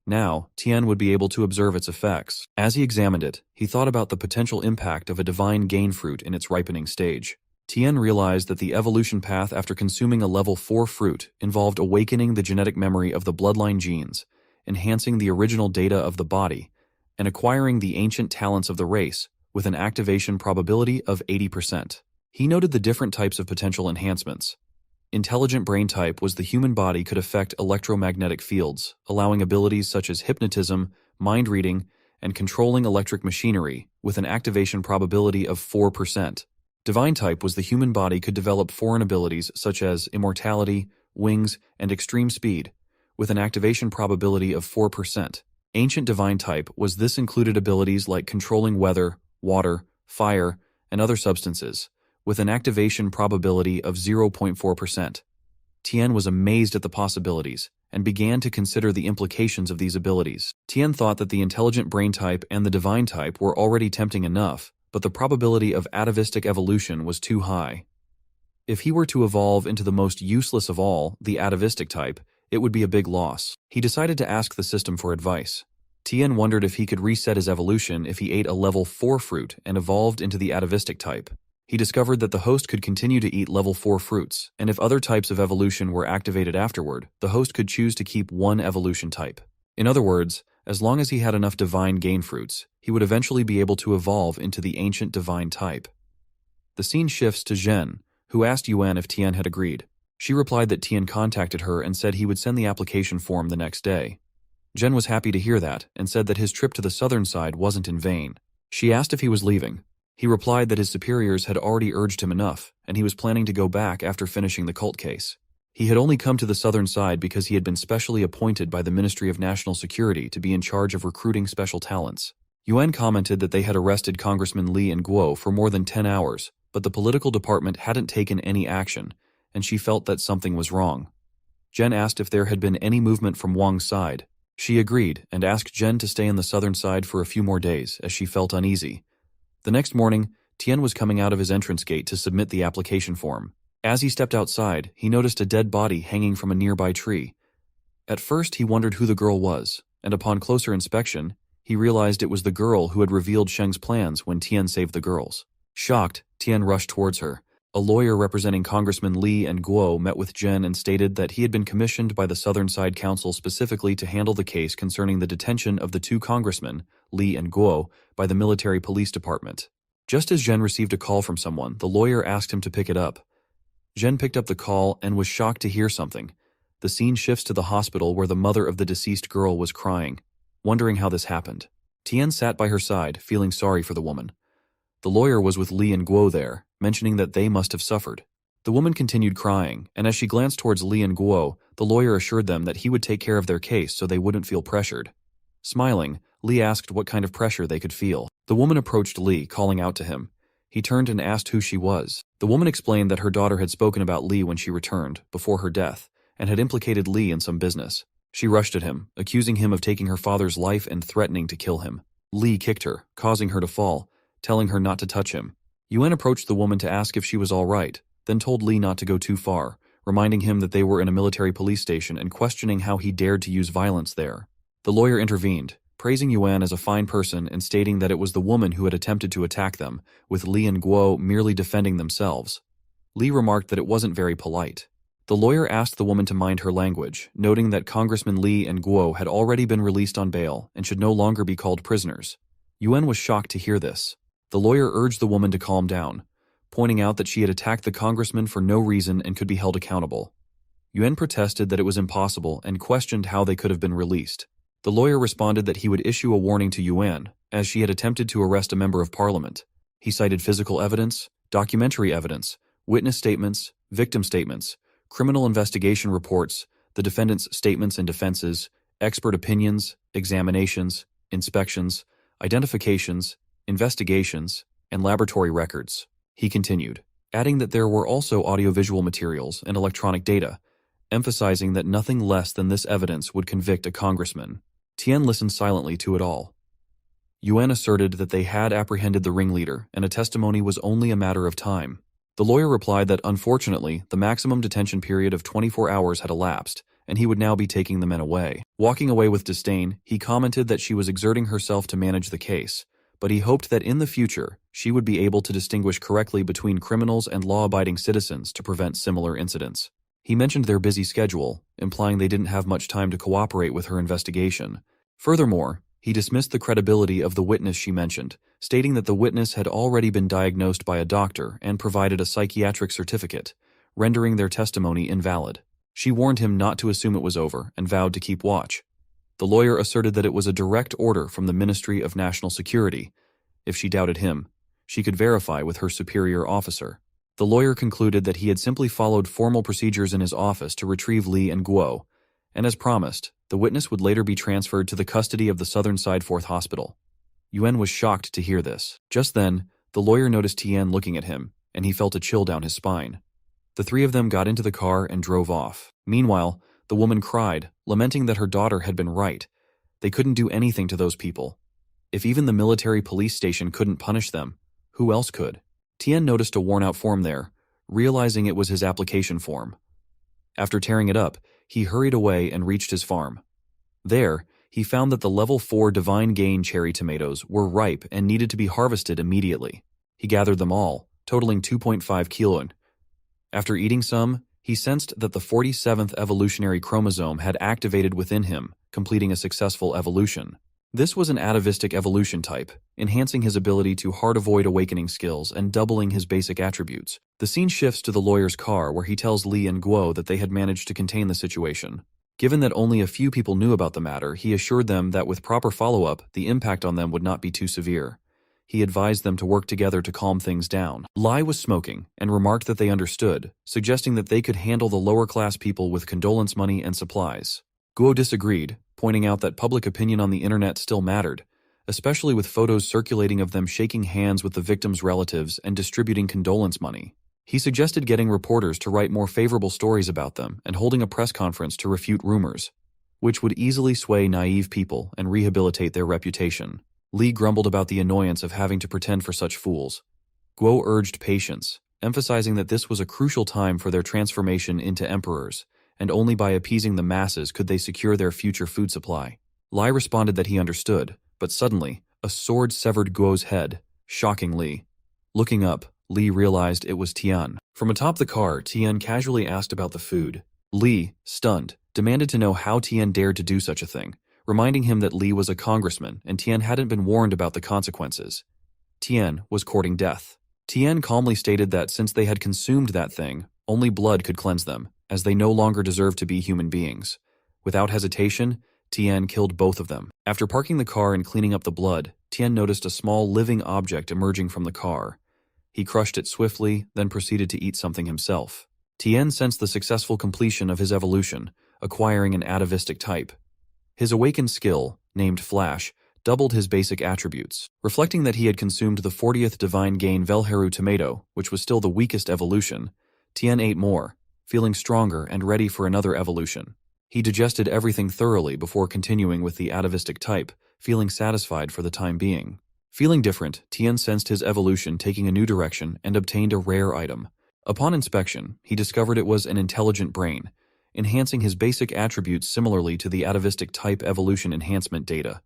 Now, Tian would be able to observe its effects. As he examined it, he thought about the potential impact of a Divine Gain fruit in its ripening stage. Tian realized that the evolution path after consuming a level 4 fruit involved awakening the genetic memory of the bloodline genes, enhancing the original data of the body, and acquiring the ancient talents of the race, with an activation probability of 80%. He noted the different types of potential enhancements. Intelligent brain type was the human body could affect electromagnetic fields, allowing abilities such as hypnotism, mind reading, and controlling electric machinery, with an activation probability of 4%. Divine type was the human body could develop foreign abilities such as immortality, wings, and extreme speed, with an activation probability of 4%. Ancient divine type was this included abilities like controlling weather, water, fire, and other substances, with an activation probability of 0.4%. Tian was amazed at the possibilities and began to consider the implications of these abilities. Tian thought that the intelligent brain type and the divine type were already tempting enough, but the probability of atavistic evolution was too high. If he were to evolve into the most useless of all, the atavistic type, it would be a big loss. He decided to ask the system for advice. Tian wondered if he could reset his evolution if he ate a level 4 fruit and evolved into the atavistic type. He discovered that the host could continue to eat level 4 fruits, and if other types of evolution were activated afterward, the host could choose to keep one evolution type. In other words, as long as he had enough divine gain fruits, he would eventually be able to evolve into the ancient divine type. The scene shifts to Zhen, who asked Yuan if Tian had agreed. She replied that Tian contacted her and said he would send the application form the next day. Zhen was happy to hear that and said that his trip to the southern side wasn't in vain. She asked if he was leaving. He replied that his superiors had already urged him enough, and he was planning to go back after finishing the cult case. He had only come to the southern side because he had been specially appointed by the Ministry of National Security to be in charge of recruiting special talents. Yuan commented that they had arrested Congressman Li and Guo for more than 10 hours, but the political department hadn't taken any action, and she felt that something was wrong. Zhen asked if there had been any movement from Wang's side. She agreed and asked Zhen to stay on the southern side for a few more days, as she felt uneasy. The next morning, Tian was coming out of his entrance gate to submit the application form. As he stepped outside, he noticed a dead body hanging from a nearby tree. At first, he wondered who the girl was, and upon closer inspection, he realized it was the girl who had revealed Sheng's plans when Tian saved the girls. Shocked, Tian rushed towards her. A lawyer representing Congressman Li and Guo met with Zhen and stated that he had been commissioned by the Southern Side Council specifically to handle the case concerning the detention of the two congressmen, Li and Guo, by the military police department. Just as Zhen received a call from someone, the lawyer asked him to pick it up. Zhen picked up the call and was shocked to hear something. The scene shifts to the hospital where the mother of the deceased girl was crying, wondering how this happened. Tian sat by her side, feeling sorry for the woman. The lawyer was with Li and Guo there, mentioning that they must have suffered. The woman continued crying, and as she glanced towards Li and Guo, the lawyer assured them that he would take care of their case so they wouldn't feel pressured. Smiling, Li asked what kind of pressure they could feel. The woman approached Li, calling out to him. He turned and asked who she was. The woman explained that her daughter had spoken about Li when she returned, before her death, and had implicated Li in some business. She rushed at him, accusing him of taking her father's life and threatening to kill him. Li kicked her, causing her to fall, telling her not to touch him. Yuan approached the woman to ask if she was all right, then told Li not to go too far, reminding him that they were in a military police station and questioning how he dared to use violence there. The lawyer intervened, praising Yuan as a fine person and stating that it was the woman who had attempted to attack them, with Li and Guo merely defending themselves. Li remarked that it wasn't very polite. The lawyer asked the woman to mind her language, noting that Congressman Li and Guo had already been released on bail and should no longer be called prisoners. Yuan was shocked to hear this. The lawyer urged the woman to calm down, pointing out that she had attacked the congressman for no reason and could be held accountable. Yuan protested that it was impossible and questioned how they could have been released. The lawyer responded that he would issue a warning to Yuan, as she had attempted to arrest a member of parliament. He cited physical evidence, documentary evidence, witness statements, victim statements, criminal investigation reports, the defendant's statements and defenses, expert opinions, examinations, inspections, identifications, investigations, and laboratory records. He continued, adding that there were also audiovisual materials and electronic data, emphasizing that nothing less than this evidence would convict a congressman. Tian listened silently to it all. Yuan asserted that they had apprehended the ringleader and a testimony was only a matter of time. The lawyer replied that unfortunately, the maximum detention period of 24 hours had elapsed, and he would now be taking the men away. Walking away with disdain, he commented that she was exerting herself to manage the case, but he hoped that in the future, she would be able to distinguish correctly between criminals and law-abiding citizens to prevent similar incidents. He mentioned their busy schedule, implying they didn't have much time to cooperate with her investigation. Furthermore, he dismissed the credibility of the witness she mentioned, stating that the witness had already been diagnosed by a doctor and provided a psychiatric certificate, rendering their testimony invalid. She warned him not to assume it was over and vowed to keep watch. The lawyer asserted that it was a direct order from the Ministry of National Security. If she doubted him, she could verify with her superior officer. The lawyer concluded that he had simply followed formal procedures in his office to retrieve Li and Guo, and as promised, the witness would later be transferred to the custody of the Southern Side 4th Hospital. Yuan was shocked to hear this. Just then, the lawyer noticed Tian looking at him, and he felt a chill down his spine. The three of them got into the car and drove off. Meanwhile, the woman cried, lamenting that her daughter had been right. They couldn't do anything to those people. If even the military police station couldn't punish them, who else could? Tian noticed a worn-out form there, realizing it was his application form. After tearing it up, he hurried away and reached his farm. There, he found that the level 4 Divine Gain cherry tomatoes were ripe and needed to be harvested immediately. He gathered them all, totaling 2.5 kilos. After eating some, he sensed that the 47th evolutionary chromosome had activated within him, completing a successful evolution. This was an atavistic evolution type, enhancing his ability to hard-avoid awakening skills and doubling his basic attributes. The scene shifts to the lawyer's car where he tells Li and Guo that they had managed to contain the situation. Given that only a few people knew about the matter, he assured them that with proper follow-up, the impact on them would not be too severe. He advised them to work together to calm things down. Li was smoking and remarked that they understood, suggesting that they could handle the lower-class people with condolence money and supplies. Guo disagreed, pointing out that public opinion on the internet still mattered, especially with photos circulating of them shaking hands with the victims' relatives and distributing condolence money. He suggested getting reporters to write more favorable stories about them and holding a press conference to refute rumors, which would easily sway naive people and rehabilitate their reputation. Li grumbled about the annoyance of having to pretend for such fools. Guo urged patience, emphasizing that this was a crucial time for their transformation into emperors, and only by appeasing the masses could they secure their future food supply. Li responded that he understood, but suddenly, a sword severed Guo's head, shocking Li. Looking up, Li realized it was Tian. From atop the car, Tian casually asked about the food. Li, stunned, demanded to know how Tian dared to do such a thing, reminding him that Li was a congressman and Tian hadn't been warned about the consequences. Tian was courting death. Tian calmly stated that since they had consumed that thing, only blood could cleanse them, as they no longer deserved to be human beings. Without hesitation, Tian killed both of them. After parking the car and cleaning up the blood, Tian noticed a small living object emerging from the car. He crushed it swiftly, then proceeded to eat something himself. Tian sensed the successful completion of his evolution, acquiring an atavistic type. His awakened skill, named Flash, doubled his basic attributes. Reflecting that he had consumed the 40th Divine Gain Velheru tomato, which was still the weakest evolution, Tien ate more, feeling stronger and ready for another evolution. He digested everything thoroughly before continuing with the atavistic type, feeling satisfied for the time being. Feeling different, Tien sensed his evolution taking a new direction and obtained a rare item. Upon inspection, he discovered it was an intelligent brain, enhancing his basic attributes similarly to the atavistic type evolution enhancement data.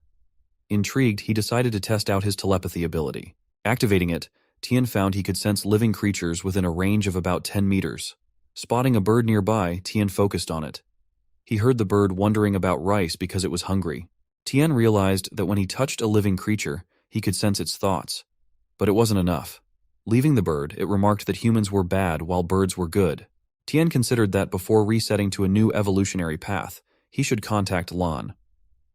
Intrigued, he decided to test out his telepathy ability. Activating it, Tien found he could sense living creatures within a range of about 10 meters. Spotting a bird nearby, Tien focused on it. He heard the bird wondering about rice because it was hungry. Tien realized that when he touched a living creature, he could sense its thoughts. But it wasn't enough. Leaving the bird, it remarked that humans were bad while birds were good. Tien considered that before resetting to a new evolutionary path, he should contact Lan.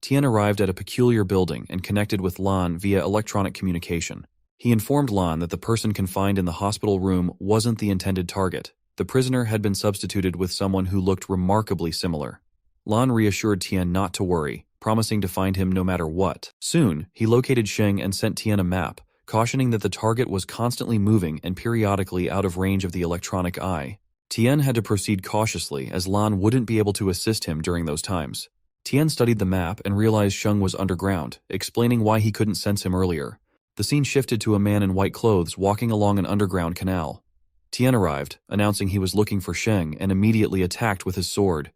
Tien arrived at a peculiar building and connected with Lan via electronic communication. He informed Lan that the person confined in the hospital room wasn't the intended target. The prisoner had been substituted with someone who looked remarkably similar. Lan reassured Tien not to worry, promising to find him no matter what. Soon, he located Sheng and sent Tien a map, cautioning that the target was constantly moving and periodically out of range of the electronic eye. Tien had to proceed cautiously as Lan wouldn't be able to assist him during those times. Tien studied the map and realized Sheng was underground, explaining why he couldn't sense him earlier. The scene shifted to a man in white clothes walking along an underground canal. Tien arrived, announcing he was looking for Sheng and immediately attacked with his sword.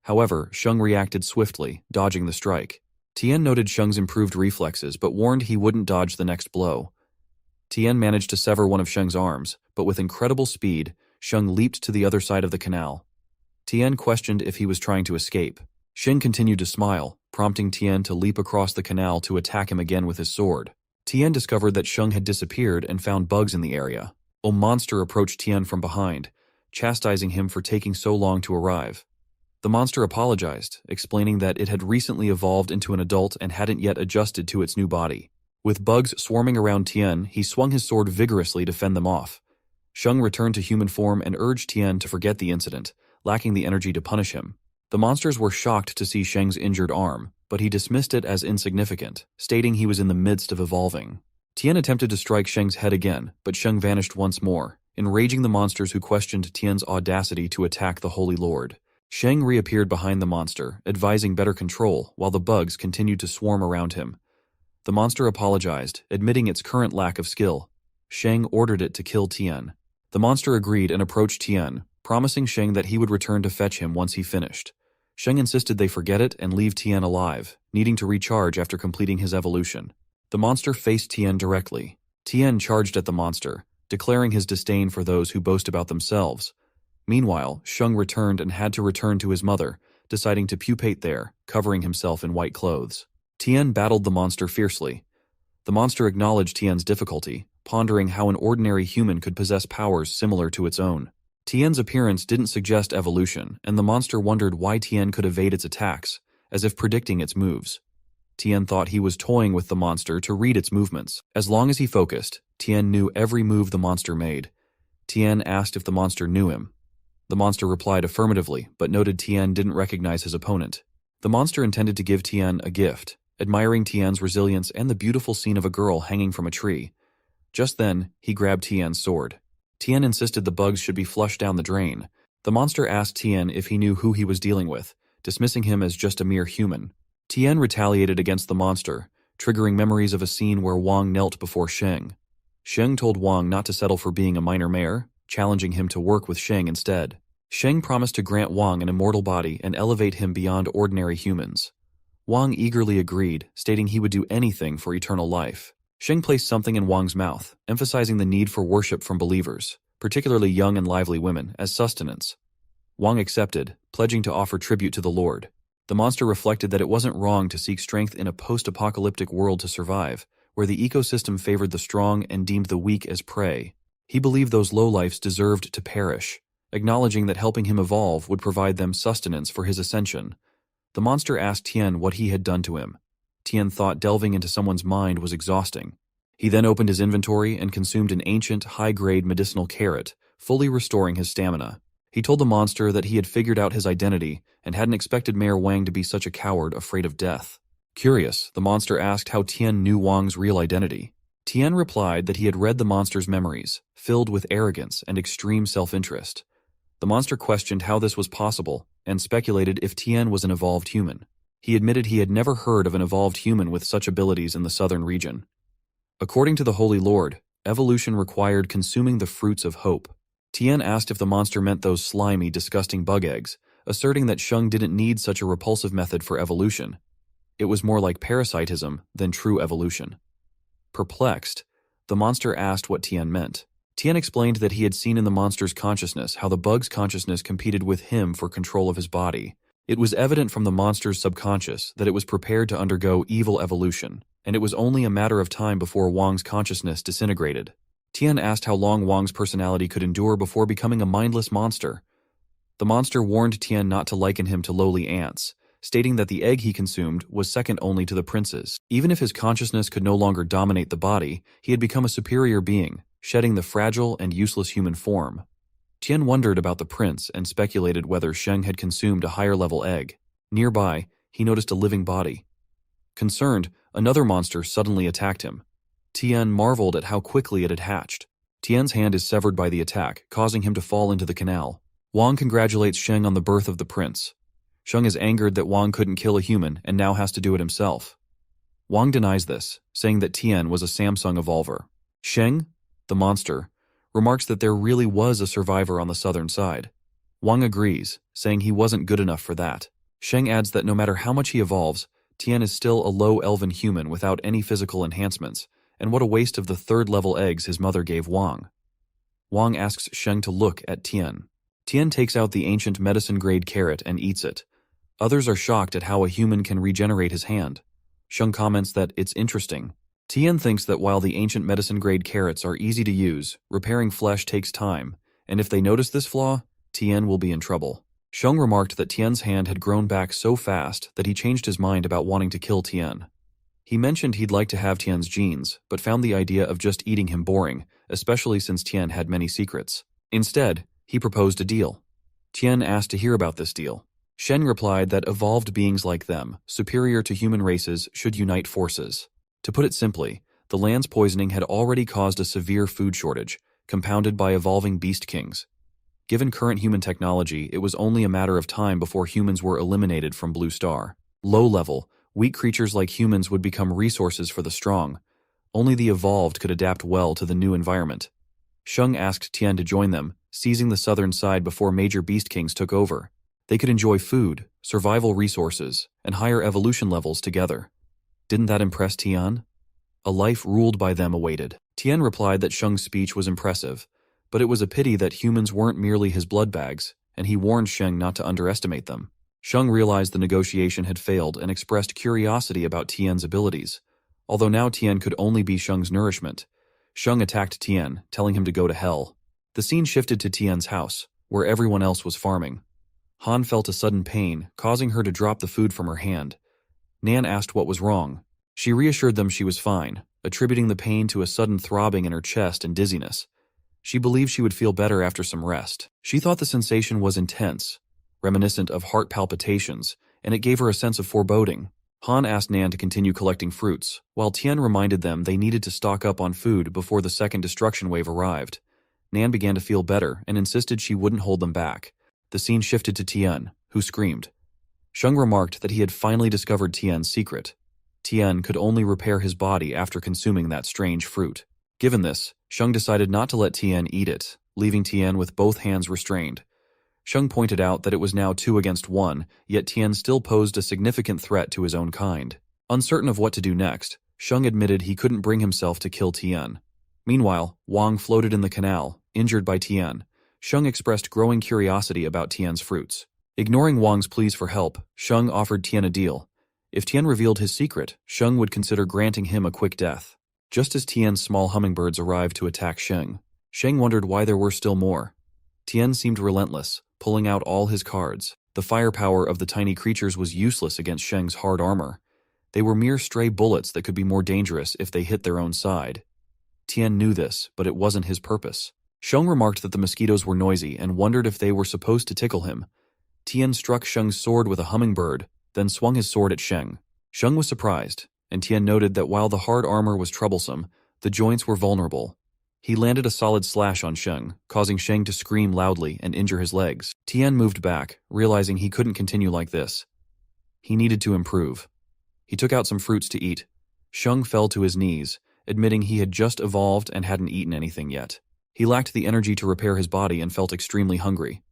However, Sheng reacted swiftly, dodging the strike. Tien noted Sheng's improved reflexes but warned he wouldn't dodge the next blow. Tien managed to sever one of Sheng's arms, but with incredible speed, Sheng leaped to the other side of the canal. Tien questioned if he was trying to escape. Sheng continued to smile, prompting Tien to leap across the canal to attack him again with his sword. Tien discovered that Sheng had disappeared and found bugs in the area. A monster approached Tien from behind, chastising him for taking so long to arrive. The monster apologized, explaining that it had recently evolved into an adult and hadn't yet adjusted to its new body. With bugs swarming around Tien, he swung his sword vigorously to fend them off. Sheng returned to human form and urged Tien to forget the incident, lacking the energy to punish him. The monsters were shocked to see Sheng's injured arm, but he dismissed it as insignificant, stating he was in the midst of evolving. Tien attempted to strike Sheng's head again, but Sheng vanished once more, enraging the monsters who questioned Tien's audacity to attack the Holy Lord. Sheng reappeared behind the monster, advising better control, while the bugs continued to swarm around him. The monster apologized, admitting its current lack of skill. Sheng ordered it to kill Tien. The monster agreed and approached Tien, promising Sheng that he would return to fetch him once he finished. Sheng insisted they forget it and leave Tien alive, needing to recharge after completing his evolution. The monster faced Tien directly. Tien charged at the monster, declaring his disdain for those who boast about themselves. Meanwhile, Sheng returned and had to return to his mother, deciding to pupate there, covering himself in white clothes. Tien battled the monster fiercely. The monster acknowledged Tien's difficulty, pondering how an ordinary human could possess powers similar to its own. Tien's appearance didn't suggest evolution, and the monster wondered why Tien could evade its attacks, as if predicting its moves. Tien thought he was toying with the monster to read its movements. As long as he focused, Tien knew every move the monster made. Tien asked if the monster knew him. The monster replied affirmatively, but noted Tien didn't recognize his opponent. The monster intended to give Tien a gift, admiring Tien's resilience and the beautiful scene of a girl hanging from a tree. Just then, he grabbed Tien's sword. Tien insisted the bugs should be flushed down the drain. The monster asked Tien if he knew who he was dealing with, dismissing him as just a mere human. Tien retaliated against the monster, triggering memories of a scene where Wang knelt before Sheng. Sheng told Wang not to settle for being a minor mayor, challenging him to work with Sheng instead. Sheng promised to grant Wang an immortal body and elevate him beyond ordinary humans. Wang eagerly agreed, stating he would do anything for eternal life. Sheng placed something in Wang's mouth, emphasizing the need for worship from believers, particularly young and lively women, as sustenance. Wang accepted, pledging to offer tribute to the Lord. The monster reflected that it wasn't wrong to seek strength in a post-apocalyptic world to survive, where the ecosystem favored the strong and deemed the weak as prey. He believed those lowlifes deserved to perish, acknowledging that helping him evolve would provide them sustenance for his ascension. The monster asked Tien what he had done to him. Tien thought delving into someone's mind was exhausting. He then opened his inventory and consumed an ancient, high-grade medicinal carrot, fully restoring his stamina. He told the monster that he had figured out his identity and hadn't expected Mayor Wang to be such a coward afraid of death. Curious, the monster asked how Tian knew Wang's real identity. Tian replied that he had read the monster's memories, filled with arrogance and extreme self-interest. The monster questioned how this was possible and speculated if Tian was an evolved human. He admitted he had never heard of an evolved human with such abilities in the southern region. According to the Holy Lord, evolution required consuming the fruits of hope. Tian asked if the monster meant those slimy, disgusting bug eggs, asserting that Sheng didn't need such a repulsive method for evolution. It was more like parasitism than true evolution. Perplexed, the monster asked what Tian meant. Tian explained that he had seen in the monster's consciousness how the bug's consciousness competed with him for control of his body. It was evident from the monster's subconscious that it was prepared to undergo evil evolution, and it was only a matter of time before Wang's consciousness disintegrated. Tian asked how long Wang's personality could endure before becoming a mindless monster. The monster warned Tian not to liken him to lowly ants, stating that the egg he consumed was second only to the prince's. Even if his consciousness could no longer dominate the body, he had become a superior being, shedding the fragile and useless human form. Tian wondered about the prince and speculated whether Sheng had consumed a higher-level egg. Nearby, he noticed a living body. Concerned, another monster suddenly attacked him. Tian marveled at how quickly it had hatched. Tian's hand is severed by the attack, causing him to fall into the canal. Wang congratulates Sheng on the birth of the prince. Sheng is angered that Wang couldn't kill a human and now has to do it himself. Wang denies this, saying that Tian was a Samsung evolver. Sheng, the monster, remarks that there really was a survivor on the southern side. Wang agrees, saying he wasn't good enough for that. Sheng adds that no matter how much he evolves, Tian is still a low elven human without any physical enhancements, and what a waste of the third-level eggs his mother gave Wang. Wang asks Sheng to look at Tian. Tian takes out the ancient medicine-grade carrot and eats it. Others are shocked at how a human can regenerate his hand. Sheng comments that it's interesting. Tian thinks that while the ancient medicine-grade carrots are easy to use, repairing flesh takes time, and if they notice this flaw, Tian will be in trouble. Sheng remarked that Tian's hand had grown back so fast that he changed his mind about wanting to kill Tian. He mentioned he'd like to have Tian's genes, but found the idea of just eating him boring, especially since Tian had many secrets. Instead, he proposed a deal. Tian asked to hear about this deal. Sheng replied that evolved beings like them, superior to human races, should unite forces. To put it simply, the land's poisoning had already caused a severe food shortage, compounded by evolving beast kings. Given current human technology, it was only a matter of time before humans were eliminated from Blue Star. Low-level, weak creatures like humans would become resources for the strong. Only the evolved could adapt well to the new environment. Sheng asked Tian to join them, seizing the southern side before major beast kings took over. They could enjoy food, survival resources, and higher evolution levels together. Didn't that impress Tian? A life ruled by them awaited. Tian replied that Sheng's speech was impressive, but it was a pity that humans weren't merely his blood bags, and he warned Sheng not to underestimate them. Sheng realized the negotiation had failed and expressed curiosity about Tian's abilities. Although now Tian could only be Sheng's nourishment, Sheng attacked Tian, telling him to go to hell. The scene shifted to Tian's house, where everyone else was farming. Han felt a sudden pain, causing her to drop the food from her hand. Nan asked what was wrong. She reassured them she was fine, attributing the pain to a sudden throbbing in her chest and dizziness. She believed she would feel better after some rest. She thought the sensation was intense, reminiscent of heart palpitations, and it gave her a sense of foreboding. Han asked Nan to continue collecting fruits, while Tian reminded them they needed to stock up on food before the second destruction wave arrived. Nan began to feel better and insisted she wouldn't hold them back. The scene shifted to Tian, who screamed. Sheng remarked that he had finally discovered Tian's secret. Tian could only repair his body after consuming that strange fruit. Given this, Sheng decided not to let Tian eat it, leaving Tian with both hands restrained. Sheng pointed out that it was now 2 against 1, yet Tian still posed a significant threat to his own kind. Uncertain of what to do next, Sheng admitted he couldn't bring himself to kill Tian. Meanwhile, Wang floated in the canal, injured by Tian. Sheng expressed growing curiosity about Tian's fruits. Ignoring Wang's pleas for help, Sheng offered Tian a deal. If Tian revealed his secret, Sheng would consider granting him a quick death. Just as Tian's small hummingbirds arrived to attack Sheng wondered why there were still more. Tian seemed relentless, pulling out all his cards. The firepower of the tiny creatures was useless against Sheng's hard armor. They were mere stray bullets that could be more dangerous if they hit their own side. Tian knew this, but it wasn't his purpose. Sheng remarked that the mosquitoes were noisy and wondered if they were supposed to tickle him. Tian struck Sheng's sword with a hummingbird, then swung his sword at Sheng. Sheng was surprised, and Tian noted that while the hard armor was troublesome, the joints were vulnerable. He landed a solid slash on Sheng, causing Sheng to scream loudly and injure his legs. Tian moved back, realizing he couldn't continue like this. He needed to improve. He took out some fruits to eat. Sheng fell to his knees, admitting he had just evolved and hadn't eaten anything yet. He lacked the energy to repair his body and felt extremely hungry.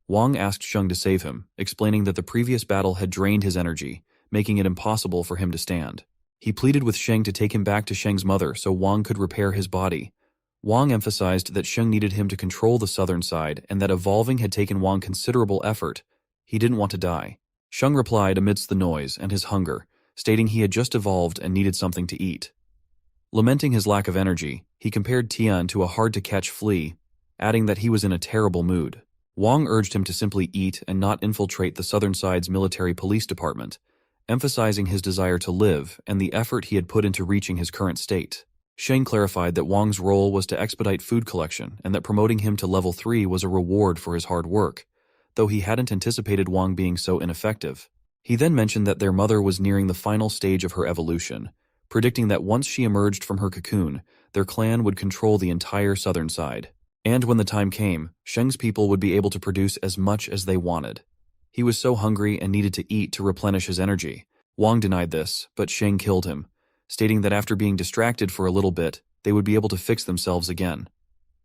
Wang asked Sheng to save him, explaining that the previous battle had drained his energy, making it impossible for him to stand. He pleaded with Sheng to take him back to Sheng's mother so Wang could repair his body. Wang emphasized that Sheng needed him to control the southern side and that evolving had taken Wang considerable effort. He didn't want to die. Sheng replied amidst the noise and his hunger, stating he had just evolved and needed something to eat. Lamenting his lack of energy, he compared Tian to a hard-to-catch flea, adding that he was in a terrible mood. Wang urged him to simply eat and not infiltrate the southern side's military police department, emphasizing his desire to live and the effort he had put into reaching his current state. Sheng clarified that Wang's role was to expedite food collection and that promoting him to level 3 was a reward for his hard work, though he hadn't anticipated Wang being so ineffective. He then mentioned that their mother was nearing the final stage of her evolution, predicting that once she emerged from her cocoon, their clan would control the entire southern side. And when the time came, Sheng's people would be able to produce as much as they wanted. He was so hungry and needed to eat to replenish his energy. Wang denied this, but Sheng killed him, stating that after being distracted for a little bit, they would be able to fix themselves again.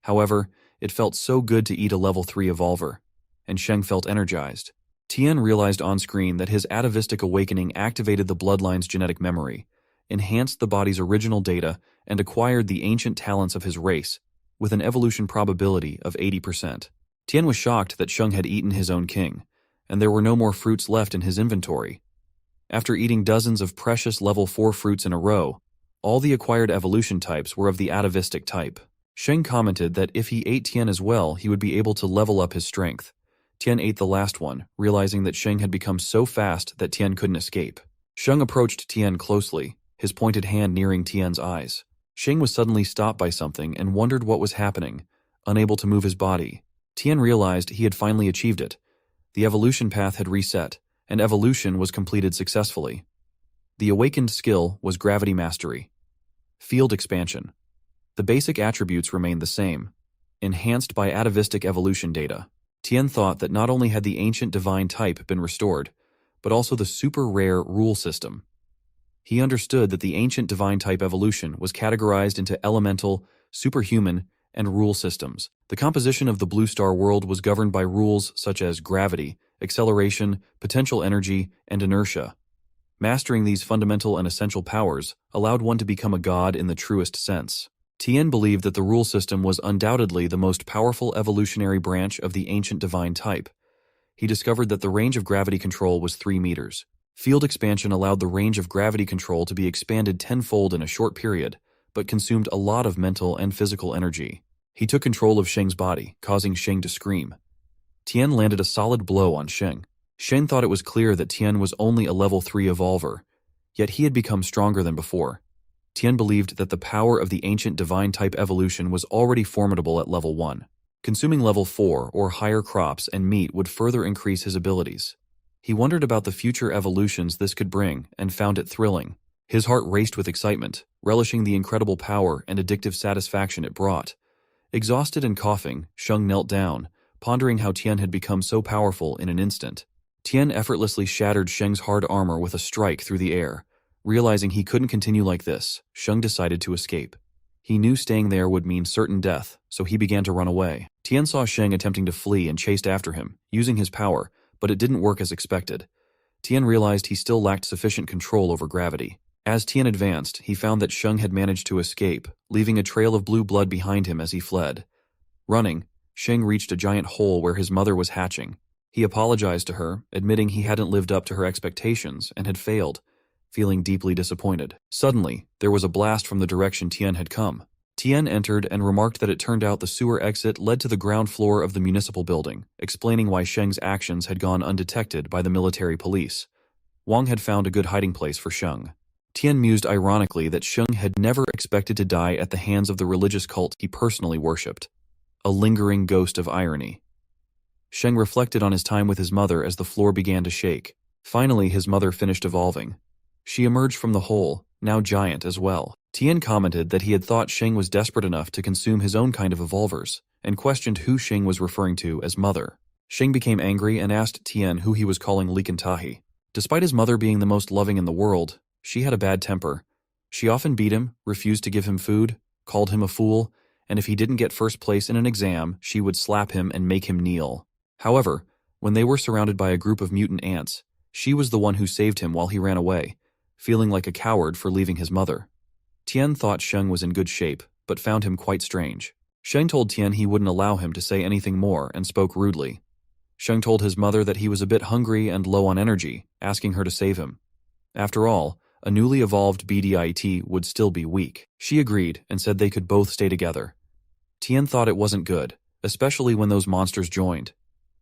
However, it felt so good to eat a level 3 evolver, and Sheng felt energized. Tian realized on-screen that his atavistic awakening activated the bloodline's genetic memory, enhanced the body's original data, and acquired the ancient talents of his race, with an evolution probability of 80%. Tian was shocked that Sheng had eaten his own king, and there were no more fruits left in his inventory. After eating dozens of precious level 4 fruits in a row, all the acquired evolution types were of the atavistic type. Sheng commented that if he ate Tian as well, he would be able to level up his strength. Tian ate the last one, realizing that Sheng had become so fast that Tian couldn't escape. Sheng approached Tian closely, his pointed hand nearing Tian's eyes. Sheng was suddenly stopped by something and wondered what was happening, unable to move his body. Tian realized he had finally achieved it. The evolution path had reset, and evolution was completed successfully. The awakened skill was gravity mastery. Field expansion. The basic attributes remained the same, enhanced by atavistic evolution data. Tian thought that not only had the ancient divine type been restored, but also the super rare rule system. He understood that the ancient divine type evolution was categorized into elemental, superhuman, and rule systems. The composition of the Blue Star world was governed by rules such as gravity, acceleration, potential energy, and inertia. Mastering these fundamental and essential powers allowed one to become a god in the truest sense. Tian believed that the rule system was undoubtedly the most powerful evolutionary branch of the ancient divine type. He discovered that the range of gravity control was 3 meters. Field expansion allowed the range of gravity control to be expanded tenfold in a short period, but consumed a lot of mental and physical energy. He took control of Sheng's body, causing Sheng to scream. Tian landed a solid blow on Sheng. Sheng thought it was clear that Tian was only a level 3 evolver, yet he had become stronger than before. Tian believed that the power of the ancient divine type evolution was already formidable at level 1. Consuming level 4 or higher crops and meat would further increase his abilities. He wondered about the future evolutions this could bring and found it thrilling. His heart raced with excitement, relishing the incredible power and addictive satisfaction it brought. Exhausted and coughing, Sheng knelt down, pondering how Tian had become so powerful in an instant. Tian effortlessly shattered Sheng's hard armor with a strike through the air. Realizing he couldn't continue like this, Sheng decided to escape. He knew staying there would mean certain death, so he began to run away. Tian saw Sheng attempting to flee and chased after him, using his power, but it didn't work as expected. Tian realized he still lacked sufficient control over gravity. As Tian advanced, he found that Sheng had managed to escape, leaving a trail of blue blood behind him as he fled. Running, Sheng reached a giant hole where his mother was hatching. He apologized to her, admitting he hadn't lived up to her expectations and had failed, feeling deeply disappointed. Suddenly, there was a blast from the direction Tian had come. Tian entered and remarked that it turned out the sewer exit led to the ground floor of the municipal building, explaining why Sheng's actions had gone undetected by the military police. Wang had found a good hiding place for Sheng. Tian mused ironically that Sheng had never expected to die at the hands of the religious cult he personally worshipped. A lingering ghost of irony. Sheng reflected on his time with his mother as the floor began to shake. Finally, his mother finished evolving. She emerged from the hole, now giant as well. Tian commented that he had thought Sheng was desperate enough to consume his own kind of evolvers, and questioned who Sheng was referring to as mother. Sheng became angry and asked Tian who he was calling Likantahi. Despite his mother being the most loving in the world, she had a bad temper. She often beat him, refused to give him food, called him a fool, and if he didn't get first place in an exam, she would slap him and make him kneel. However, when they were surrounded by a group of mutant ants, she was the one who saved him while he ran away, feeling like a coward for leaving his mother. Tian thought Sheng was in good shape, but found him quite strange. Sheng told Tian he wouldn't allow him to say anything more and spoke rudely. Sheng told his mother that he was a bit hungry and low on energy, asking her to save him. After all, a newly evolved BDIT would still be weak. She agreed and said they could both stay together. Tian thought it wasn't good, especially when those monsters joined.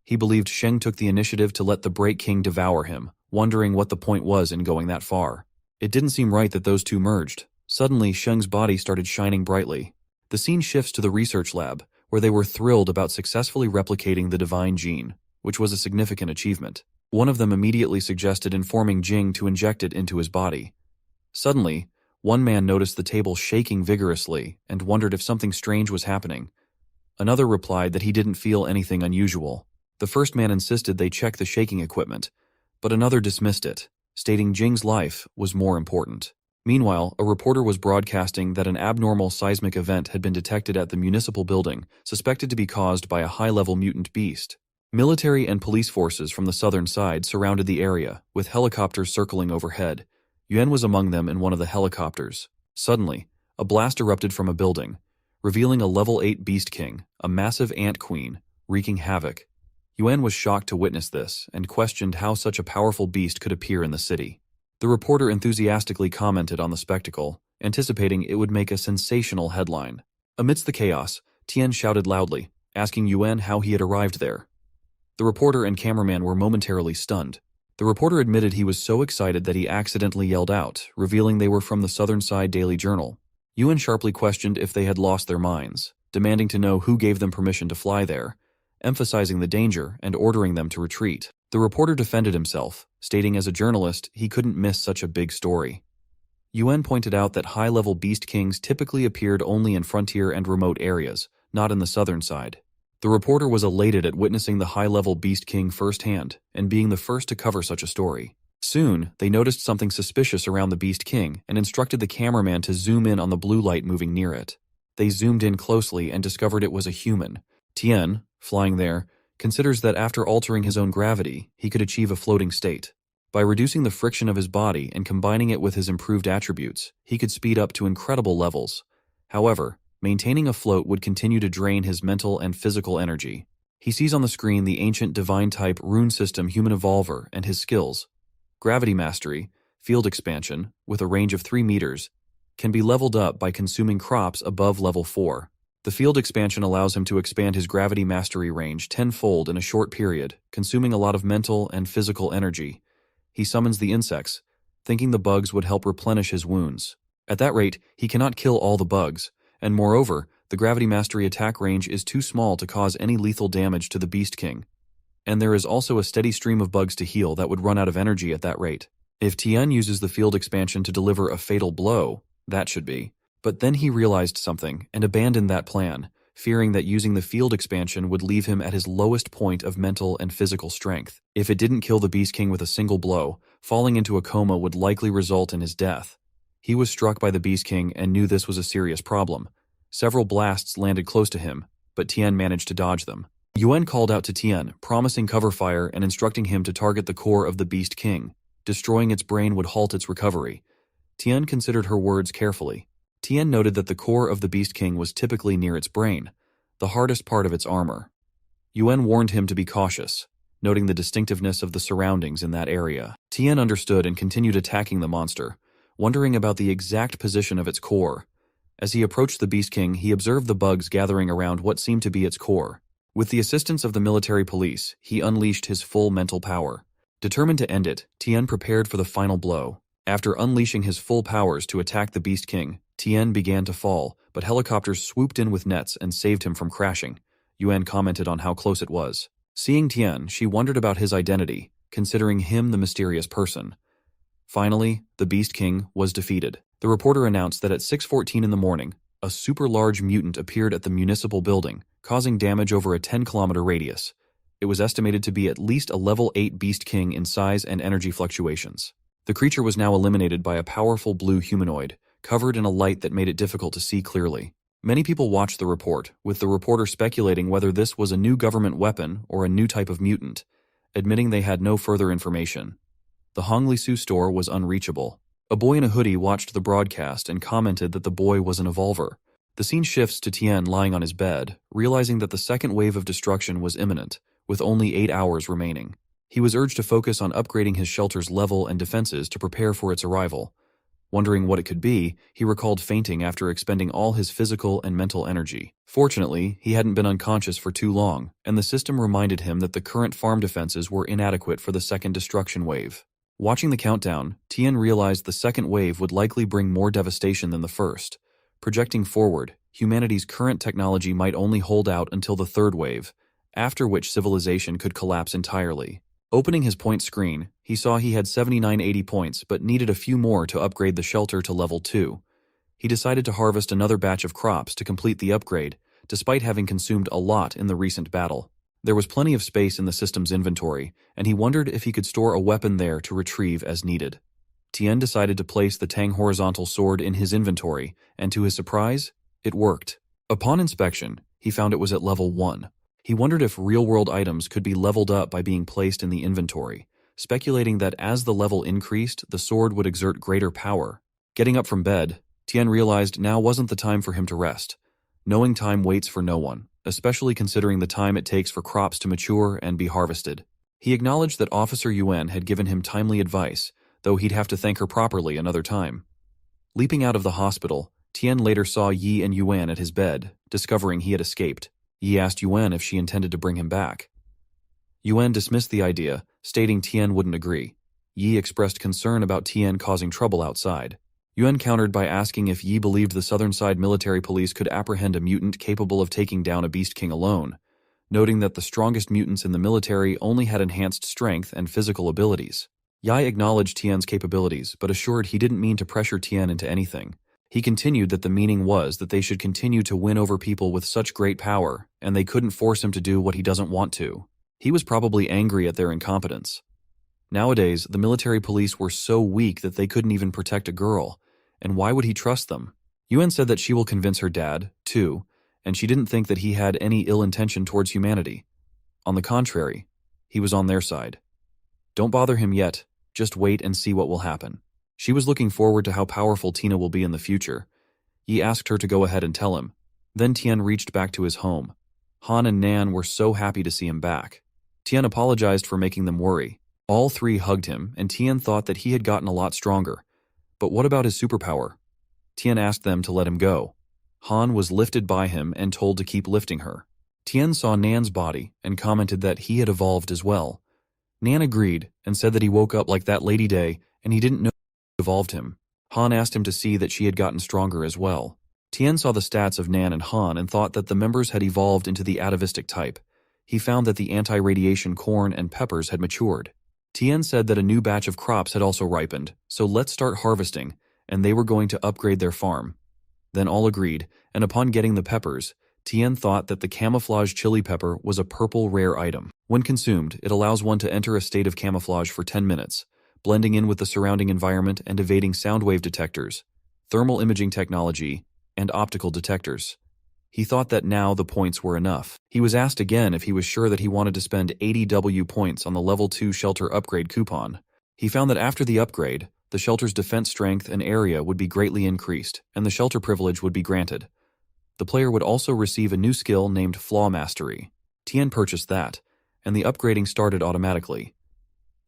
He believed Sheng took the initiative to let the Break King devour him, wondering what the point was in going that far. It didn't seem right that those two merged. Suddenly, Sheng's body started shining brightly. The scene shifts to the research lab, where they were thrilled about successfully replicating the divine gene, which was a significant achievement. One of them immediately suggested informing Jing to inject it into his body. Suddenly, one man noticed the table shaking vigorously and wondered if something strange was happening. Another replied that he didn't feel anything unusual. The first man insisted they check the shaking equipment, but another dismissed it, stating Jing's life was more important. Meanwhile, a reporter was broadcasting that an abnormal seismic event had been detected at the municipal building, suspected to be caused by a high-level mutant beast. Military and police forces from the southern side surrounded the area, with helicopters circling overhead. Yuan was among them in one of the helicopters. Suddenly, a blast erupted from a building, revealing a level 8 beast king, a massive ant queen, wreaking havoc. Yuan was shocked to witness this and questioned how such a powerful beast could appear in the city. The reporter enthusiastically commented on the spectacle, anticipating it would make a sensational headline. Amidst the chaos, Tian shouted loudly, asking Yuan how he had arrived there. The reporter and cameraman were momentarily stunned. The reporter admitted he was so excited that he accidentally yelled out, revealing they were from the Southern Side Daily Journal. Yuan sharply questioned if they had lost their minds, demanding to know who gave them permission to fly there, emphasizing the danger and ordering them to retreat. The reporter defended himself, stating as a journalist he couldn't miss such a big story. Yuan pointed out that high-level beast kings typically appeared only in frontier and remote areas, not in the southern side. The reporter was elated at witnessing the high-level beast king firsthand and being the first to cover such a story. Soon, they noticed something suspicious around the beast king and instructed the cameraman to zoom in on the blue light moving near it. They zoomed in closely and discovered it was a human. Tian, flying there, considers that after altering his own gravity, he could achieve a floating state. By reducing the friction of his body and combining it with his improved attributes, he could speed up to incredible levels. However, maintaining afloat would continue to drain his mental and physical energy. He sees on the screen the ancient divine-type rune system human evolver and his skills. Gravity mastery, field expansion, with a range of 3 meters, can be leveled up by consuming crops above level 4. The field expansion allows him to expand his gravity mastery range tenfold in a short period, consuming a lot of mental and physical energy. He summons the insects, thinking the bugs would help replenish his wounds. At that rate, he cannot kill all the bugs, and moreover, the gravity mastery attack range is too small to cause any lethal damage to the Beast King. And there is also a steady stream of bugs to heal that would run out of energy at that rate. If Tian uses the field expansion to deliver a fatal blow, that should be. But then he realized something and abandoned that plan, fearing that using the field expansion would leave him at his lowest point of mental and physical strength. If it didn't kill the Beast King with a single blow, falling into a coma would likely result in his death. He was struck by the Beast King and knew this was a serious problem. Several blasts landed close to him, but Tian managed to dodge them. Yuan called out to Tian, promising cover fire and instructing him to target the core of the Beast King. Destroying its brain would halt its recovery. Tian considered her words carefully. Tian noted that the core of the Beast King was typically near its brain, the hardest part of its armor. Yuan warned him to be cautious, noting the distinctiveness of the surroundings in that area. Tian understood and continued attacking the monster, wondering about the exact position of its core. As he approached the Beast King, he observed the bugs gathering around what seemed to be its core. With the assistance of the military police, he unleashed his full mental power. Determined to end it, Tian prepared for the final blow. After unleashing his full powers to attack the Beast King, Tian began to fall, but helicopters swooped in with nets and saved him from crashing. Yuan commented on how close it was. Seeing Tian, she wondered about his identity, considering him the mysterious person. Finally, the Beast King was defeated. The reporter announced that at 6:14 in the morning, a super-large mutant appeared at the municipal building, causing damage over a 10-kilometer radius. It was estimated to be at least a level 8 Beast King in size and energy fluctuations. The creature was now eliminated by a powerful blue humanoid, covered in a light that made it difficult to see clearly. Many people watched the report, with the reporter speculating whether this was a new government weapon or a new type of mutant, admitting they had no further information. The Honglisu store was unreachable. A boy in a hoodie watched the broadcast and commented that the boy was an evolver. The scene shifts to Tien lying on his bed, realizing that the second wave of destruction was imminent, with only 8 hours remaining. He was urged to focus on upgrading his shelter's level and defenses to prepare for its arrival. Wondering what it could be, he recalled fainting after expending all his physical and mental energy. Fortunately, he hadn't been unconscious for too long, and the system reminded him that the current farm defenses were inadequate for the second destruction wave. Watching the countdown, Tien realized the second wave would likely bring more devastation than the first. Projecting forward, humanity's current technology might only hold out until the third wave, after which civilization could collapse entirely. Opening his point screen, he saw he had 7980 points but needed a few more to upgrade the shelter to level 2. He decided to harvest another batch of crops to complete the upgrade, despite having consumed a lot in the recent battle. There was plenty of space in the system's inventory, and he wondered if he could store a weapon there to retrieve as needed. Tien decided to place the Tang horizontal sword in his inventory, and to his surprise, it worked. Upon inspection, he found it was at level 1. He wondered if real-world items could be leveled up by being placed in the inventory, speculating that as the level increased, the sword would exert greater power. Getting up from bed, Tien realized now wasn't the time for him to rest. Knowing time waits for no one, especially considering the time it takes for crops to mature and be harvested. He acknowledged that Officer Yuan had given him timely advice, though he'd have to thank her properly another time. Leaping out of the hospital, Tien later saw Yi and Yuan at his bed, discovering he had escaped. Yi asked Yuan if she intended to bring him back. Yuan dismissed the idea, stating Tien wouldn't agree. Yi expressed concern about Tien causing trouble outside. Yuan countered by asking if Yi believed the Southern Side military police could apprehend a mutant capable of taking down a Beast King alone, noting that the strongest mutants in the military only had enhanced strength and physical abilities. Yi acknowledged Tien's capabilities, but assured he didn't mean to pressure Tien into anything. He continued that the meaning was that they should continue to win over people with such great power, and they couldn't force him to do what he doesn't want to. He was probably angry at their incompetence. Nowadays, the military police were so weak that they couldn't even protect a girl, and why would he trust them? Yuan said that she will convince her dad, too, and she didn't think that he had any ill intention towards humanity. On the contrary, he was on their side. Don't bother him yet, just wait and see what will happen. She was looking forward to how powerful Tina will be in the future. Yi asked her to go ahead and tell him. Then Tien reached back to his home. Han and Nan were so happy to see him back. Tien apologized for making them worry. All three hugged him, and Tien thought that he had gotten a lot stronger. But what about his superpower? Tien asked them to let him go. Han was lifted by him and told to keep lifting her. Tien saw Nan's body and commented that he had evolved as well. Nan agreed and said that he woke up like that Lady Day and he didn't know evolved him. Han asked him to see that she had gotten stronger as well. Tien saw the stats of Nan and Han and thought that the members had evolved into the atavistic type. He found that the anti-radiation corn and peppers had matured. Tien said that a new batch of crops had also ripened, so let's start harvesting, and they were going to upgrade their farm. Then all agreed, and upon getting the peppers, Tien thought that the camouflage chili pepper was a purple rare item. When consumed, it allows one to enter a state of camouflage for 10 minutes, blending in with the surrounding environment and evading sound wave detectors, thermal imaging technology, and optical detectors. He thought that now the points were enough. He was asked again if he was sure that he wanted to spend 80 W points on the level 2 shelter upgrade coupon. He found that after the upgrade, the shelter's defense strength and area would be greatly increased, and the shelter privilege would be granted. The player would also receive a new skill named Flaw Mastery. Tien purchased that, and the upgrading started automatically.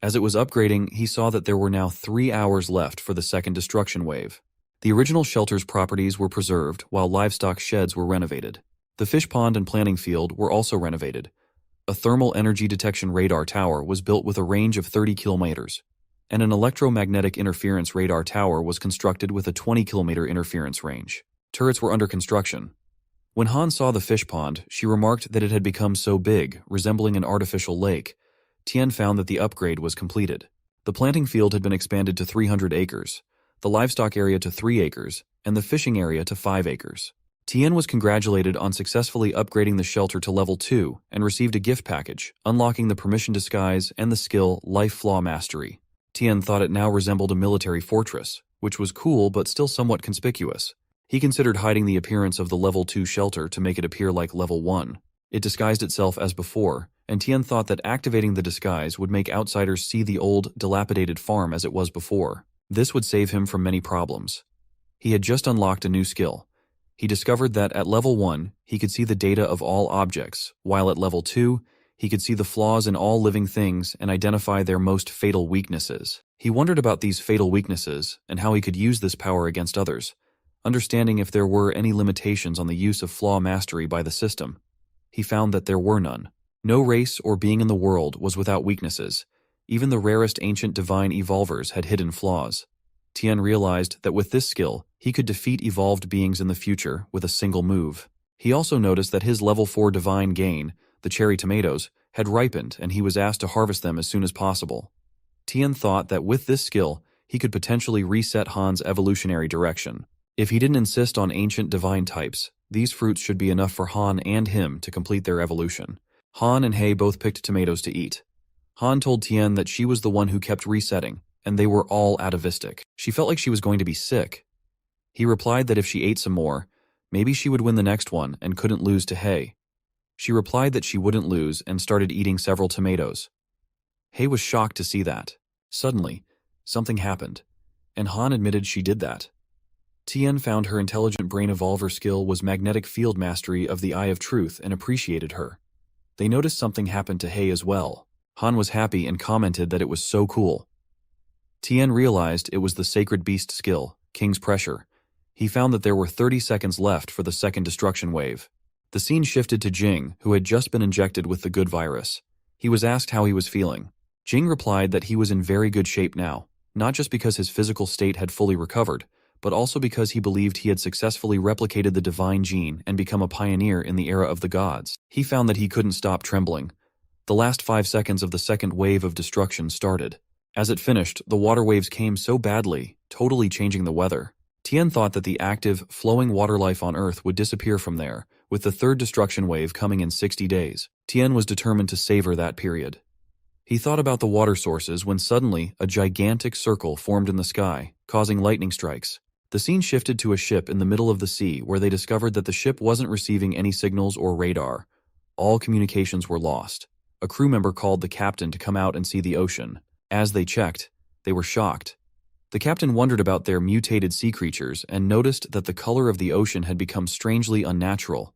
As it was upgrading, he saw that there were now 3 hours left for the second destruction wave. The original shelter's properties were preserved while livestock sheds were renovated. The fish pond and planting field were also renovated. A thermal energy detection radar tower was built with a range of 30 kilometers, and an electromagnetic interference radar tower was constructed with a 20-kilometer interference range. Turrets were under construction. When Han saw the fish pond, she remarked that it had become so big, resembling an artificial lake. Tien found that the upgrade was completed. The planting field had been expanded to 300 acres, the livestock area to 3 acres, and the fishing area to 5 acres. Tien was congratulated on successfully upgrading the shelter to level 2 and received a gift package, unlocking the permission disguise and the skill Life Flaw Mastery. Tien thought it now resembled a military fortress, which was cool but still somewhat conspicuous. He considered hiding the appearance of the level 2 shelter to make it appear like level 1. It disguised itself as before, and Tien thought that activating the disguise would make outsiders see the old, dilapidated farm as it was before. This would save him from many problems. He had just unlocked a new skill. He discovered that at level 1, he could see the data of all objects, while at level 2, he could see the flaws in all living things and identify their most fatal weaknesses. He wondered about these fatal weaknesses and how he could use this power against others, understanding if there were any limitations on the use of flaw mastery by the system. He found that there were none. No race or being in the world was without weaknesses. Even the rarest ancient divine evolvers had hidden flaws. Tien realized that with this skill, he could defeat evolved beings in the future with a single move. He also noticed that his level 4 divine gain, the cherry tomatoes, had ripened and he was asked to harvest them as soon as possible. Tien thought that with this skill, he could potentially reset Han's evolutionary direction. If he didn't insist on ancient divine types, these fruits should be enough for Han and him to complete their evolution. Han and Hei both picked tomatoes to eat. Han told Tien that she was the one who kept resetting, and they were all atavistic. She felt like she was going to be sick. He replied that if she ate some more, maybe she would win the next one and couldn't lose to Hei. She replied that she wouldn't lose and started eating several tomatoes. Hei was shocked to see that. Suddenly, something happened, and Han admitted she did that. Tien found her intelligent brain evolver skill was magnetic field mastery of the Eye of Truth and appreciated her. They noticed something happened to Hei as well. Han was happy and commented that it was so cool. Tien realized it was the Sacred Beast skill, King's Pressure. He found that there were 30 seconds left for the second destruction wave. The scene shifted to Jing, who had just been injected with the good virus. He was asked how he was feeling. Jing replied that he was in very good shape now, not just because his physical state had fully recovered, but also because he believed he had successfully replicated the divine gene and become a pioneer in the era of the gods. He found that he couldn't stop trembling. The last 5 seconds of the second wave of destruction started. As it finished, the water waves came so badly, totally changing the weather. Tien thought that the active, flowing water life on Earth would disappear from there, with the third destruction wave coming in 60 days. Tien was determined to savor that period. He thought about the water sources when suddenly a gigantic circle formed in the sky, causing lightning strikes. The scene shifted to a ship in the middle of the sea where they discovered that the ship wasn't receiving any signals or radar. All communications were lost. A crew member called the captain to come out and see the ocean. As they checked, they were shocked. The captain wondered about their mutated sea creatures and noticed that the color of the ocean had become strangely unnatural.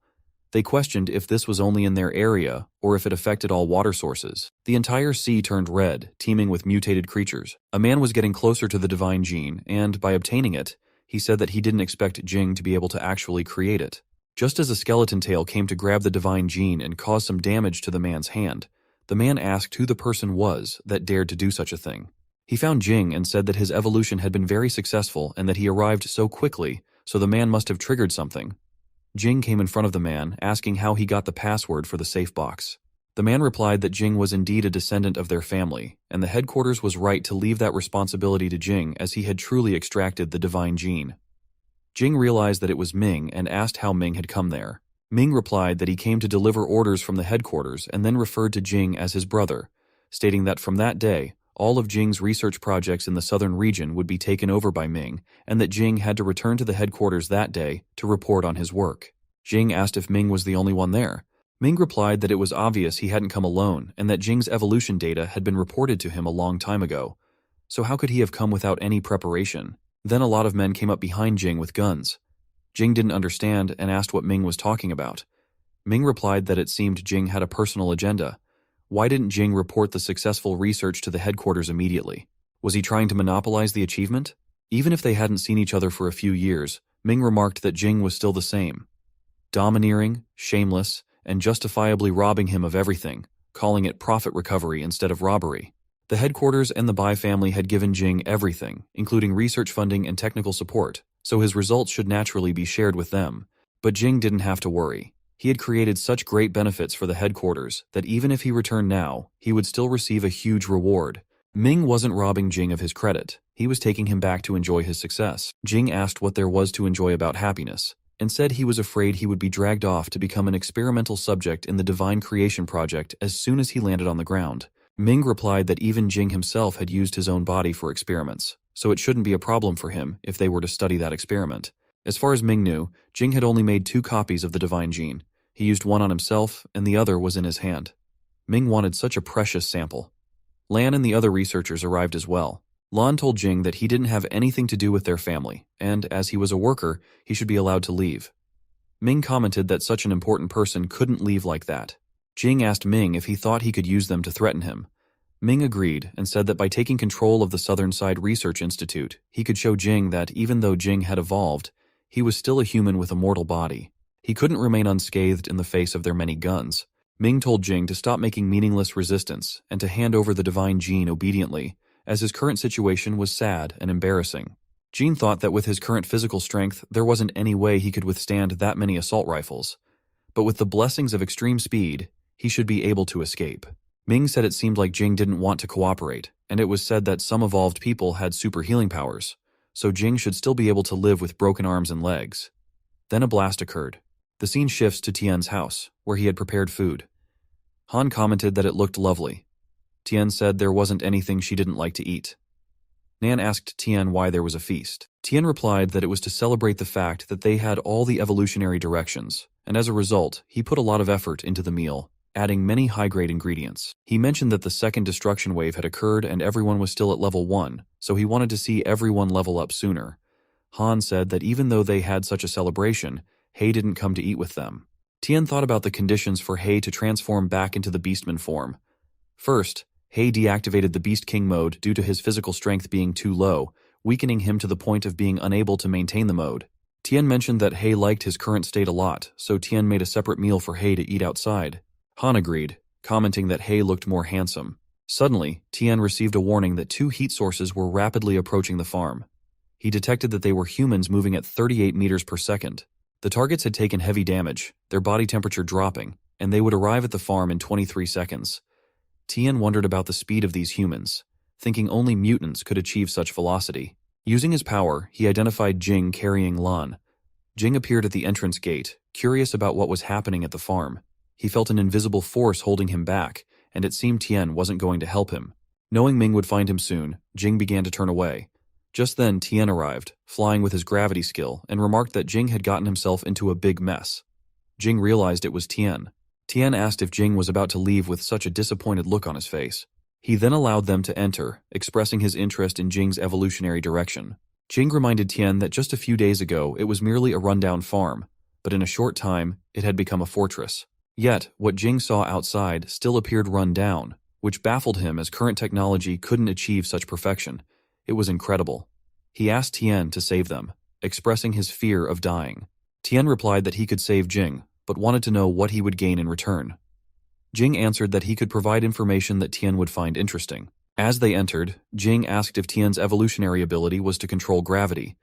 They questioned if this was only in their area or if it affected all water sources. The entire sea turned red, teeming with mutated creatures. A man was getting closer to the divine gene, and by obtaining it, he said that he didn't expect Jing to be able to actually create it. Just as a skeleton tail came to grab the divine gene and cause some damage to the man's hand, the man asked who the person was that dared to do such a thing. He found Jing and said that his evolution had been very successful and that he arrived so quickly, so the man must have triggered something. Jing came in front of the man, asking how he got the password for the safe box. The man replied that Jing was indeed a descendant of their family, and the headquarters was right to leave that responsibility to Jing as he had truly extracted the divine gene. Jing realized that it was Ming and asked how Ming had come there. Ming replied that he came to deliver orders from the headquarters and then referred to Jing as his brother, stating that from that day, all of Jing's research projects in the southern region would be taken over by Ming, and that Jing had to return to the headquarters that day to report on his work. Jing asked if Ming was the only one there. Ming replied that it was obvious he hadn't come alone and that Jing's evolution data had been reported to him a long time ago. So how could he have come without any preparation? Then a lot of men came up behind Jing with guns. Jing didn't understand and asked what Ming was talking about. Ming replied that it seemed Jing had a personal agenda. Why didn't Jing report the successful research to the headquarters immediately? Was he trying to monopolize the achievement? Even if they hadn't seen each other for a few years, Ming remarked that Jing was still the same. Domineering, shameless, and justifiably robbing him of everything, calling it profit recovery instead of robbery. The headquarters and the Bai family had given Jing everything, including research funding and technical support, so his results should naturally be shared with them. But Jing didn't have to worry. He had created such great benefits for the headquarters that even if he returned now, he would still receive a huge reward. Ming wasn't robbing Jing of his credit. He was taking him back to enjoy his success. Jing asked what there was to enjoy about happiness, and said he was afraid he would be dragged off to become an experimental subject in the Divine Creation Project as soon as he landed on the ground. Ming replied that even Jing himself had used his own body for experiments, so it shouldn't be a problem for him if they were to study that experiment. As far as Ming knew, Jing had only made 2 copies of the divine gene. He used one on himself, and the other was in his hand. Ming wanted such a precious sample. Lan and the other researchers arrived as well. Lan told Jing that he didn't have anything to do with their family, and as he was a worker, he should be allowed to leave. Ming commented that such an important person couldn't leave like that. Jing asked Ming if he thought he could use them to threaten him. Ming agreed and said that by taking control of the Southern Side Research Institute, he could show Jing that even though Jing had evolved, he was still a human with a mortal body. He couldn't remain unscathed in the face of their many guns. Ming told Jing to stop making meaningless resistance and to hand over the divine gene obediently, as his current situation was sad and embarrassing. Jing thought that with his current physical strength, there wasn't any way he could withstand that many assault rifles. But with the blessings of extreme speed, he should be able to escape. Ming said it seemed like Jing didn't want to cooperate, and it was said that some evolved people had super healing powers, so Jing should still be able to live with broken arms and legs. Then a blast occurred. The scene shifts to Tian's house, where he had prepared food. Han commented that it looked lovely. Tian said there wasn't anything she didn't like to eat. Nan asked Tian why there was a feast. Tian replied that it was to celebrate the fact that they had all the evolutionary directions, and as a result, he put a lot of effort into the meal, adding many high-grade ingredients. He mentioned that the second destruction wave had occurred and everyone was still at level 1, so he wanted to see everyone level up sooner. Han said that even though they had such a celebration, He didn't come to eat with them. Tian thought about the conditions for He to transform back into the Beastman form. First, He deactivated the Beast King mode due to his physical strength being too low, weakening him to the point of being unable to maintain the mode. Tian mentioned that He liked his current state a lot, so Tian made a separate meal for He to eat outside. Han agreed, commenting that He looked more handsome. Suddenly, Tian received a warning that 2 heat sources were rapidly approaching the farm. He detected that they were humans moving at 38 meters per second. The targets had taken heavy damage, their body temperature dropping, and they would arrive at the farm in 23 seconds. Tian wondered about the speed of these humans, thinking only mutants could achieve such velocity. Using his power, he identified Jing carrying Lan. Jing appeared at the entrance gate, curious about what was happening at the farm. He felt an invisible force holding him back, and it seemed Tian wasn't going to help him. Knowing Ming would find him soon, Jing began to turn away. Just then, Tian arrived, flying with his gravity skill, and remarked that Jing had gotten himself into a big mess. Jing realized it was Tian. Tian asked if Jing was about to leave with such a disappointed look on his face. He then allowed them to enter, expressing his interest in Jing's evolutionary direction. Jing reminded Tian that just a few days ago it was merely a rundown farm, but in a short time, it had become a fortress. Yet, what Jing saw outside still appeared run down, which baffled him as current technology couldn't achieve such perfection. It was incredible. He asked Tian to save them, expressing his fear of dying. Tian replied that he could save Jing, but wanted to know what he would gain in return. Jing answered that he could provide information that Tian would find interesting. As they entered, Jing asked if Tian's evolutionary ability was to control gravity.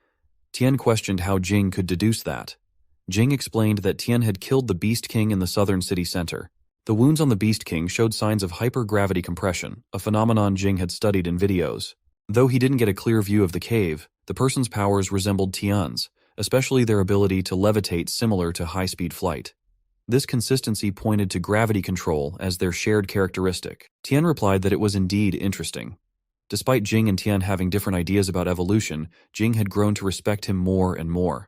Tian questioned how Jing could deduce that. Jing explained that Tian had killed the Beast King in the southern city center. The wounds on the Beast King showed signs of hypergravity compression, a phenomenon Jing had studied in videos. Though he didn't get a clear view of the cave, the person's powers resembled Tian's, especially their ability to levitate similar to high-speed flight. This consistency pointed to gravity control as their shared characteristic. Tian replied that it was indeed interesting. Despite Jing and Tian having different ideas about evolution, Jing had grown to respect him more and more.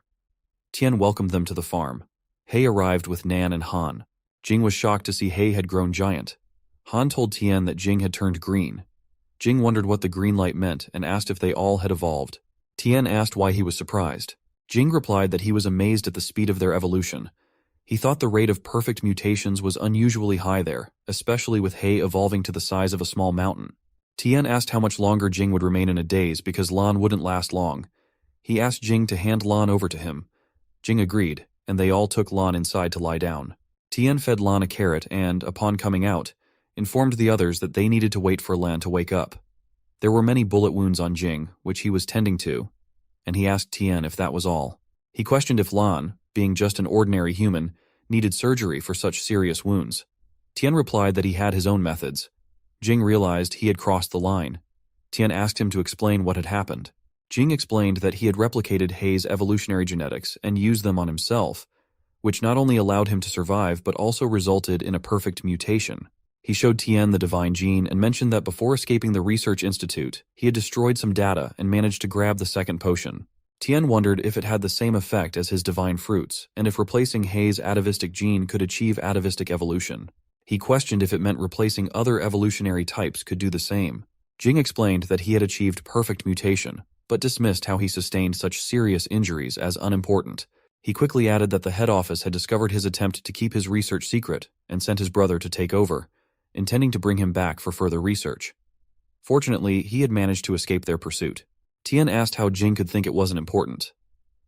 Tian welcomed them to the farm. He arrived with Nan and Han. Jing was shocked to see He had grown giant. Han told Tian that Jing had turned green. Jing wondered what the green light meant and asked if they all had evolved. Tian asked why he was surprised. Jing replied that he was amazed at the speed of their evolution. He thought the rate of perfect mutations was unusually high there, especially with He evolving to the size of a small mountain. Tian asked how much longer Jing would remain in a daze because Lan wouldn't last long. He asked Jing to hand Lan over to him. Jing agreed, and they all took Lan inside to lie down. Tian fed Lan a carrot and, upon coming out, informed the others that they needed to wait for Lan to wake up. There were many bullet wounds on Jing, which he was tending to, and he asked Tian if that was all. He questioned if Lan, being just an ordinary human, needed surgery for such serious wounds. Tian replied that he had his own methods. Jing realized he had crossed the line. Tian asked him to explain what had happened. Jing explained that he had replicated Hei's evolutionary genetics and used them on himself, which not only allowed him to survive but also resulted in a perfect mutation. He showed Tian the divine gene and mentioned that before escaping the research institute, he had destroyed some data and managed to grab the second potion. Tian wondered if it had the same effect as his divine fruits, and if replacing Hei's atavistic gene could achieve atavistic evolution. He questioned if it meant replacing other evolutionary types could do the same. Jing explained that he had achieved perfect mutation, but dismissed how he sustained such serious injuries as unimportant. He quickly added that the head office had discovered his attempt to keep his research secret and sent his brother to take over, intending to bring him back for further research. Fortunately, he had managed to escape their pursuit. Tian asked how Jing could think it wasn't important.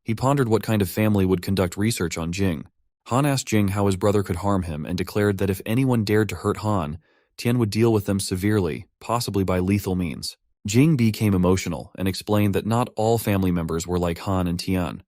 He pondered what kind of family would conduct research on Jing. Han asked Jing how his brother could harm him and declared that if anyone dared to hurt Han, Tian would deal with them severely, possibly by lethal means. Jing became emotional and explained that not all family members were like Han and Tian.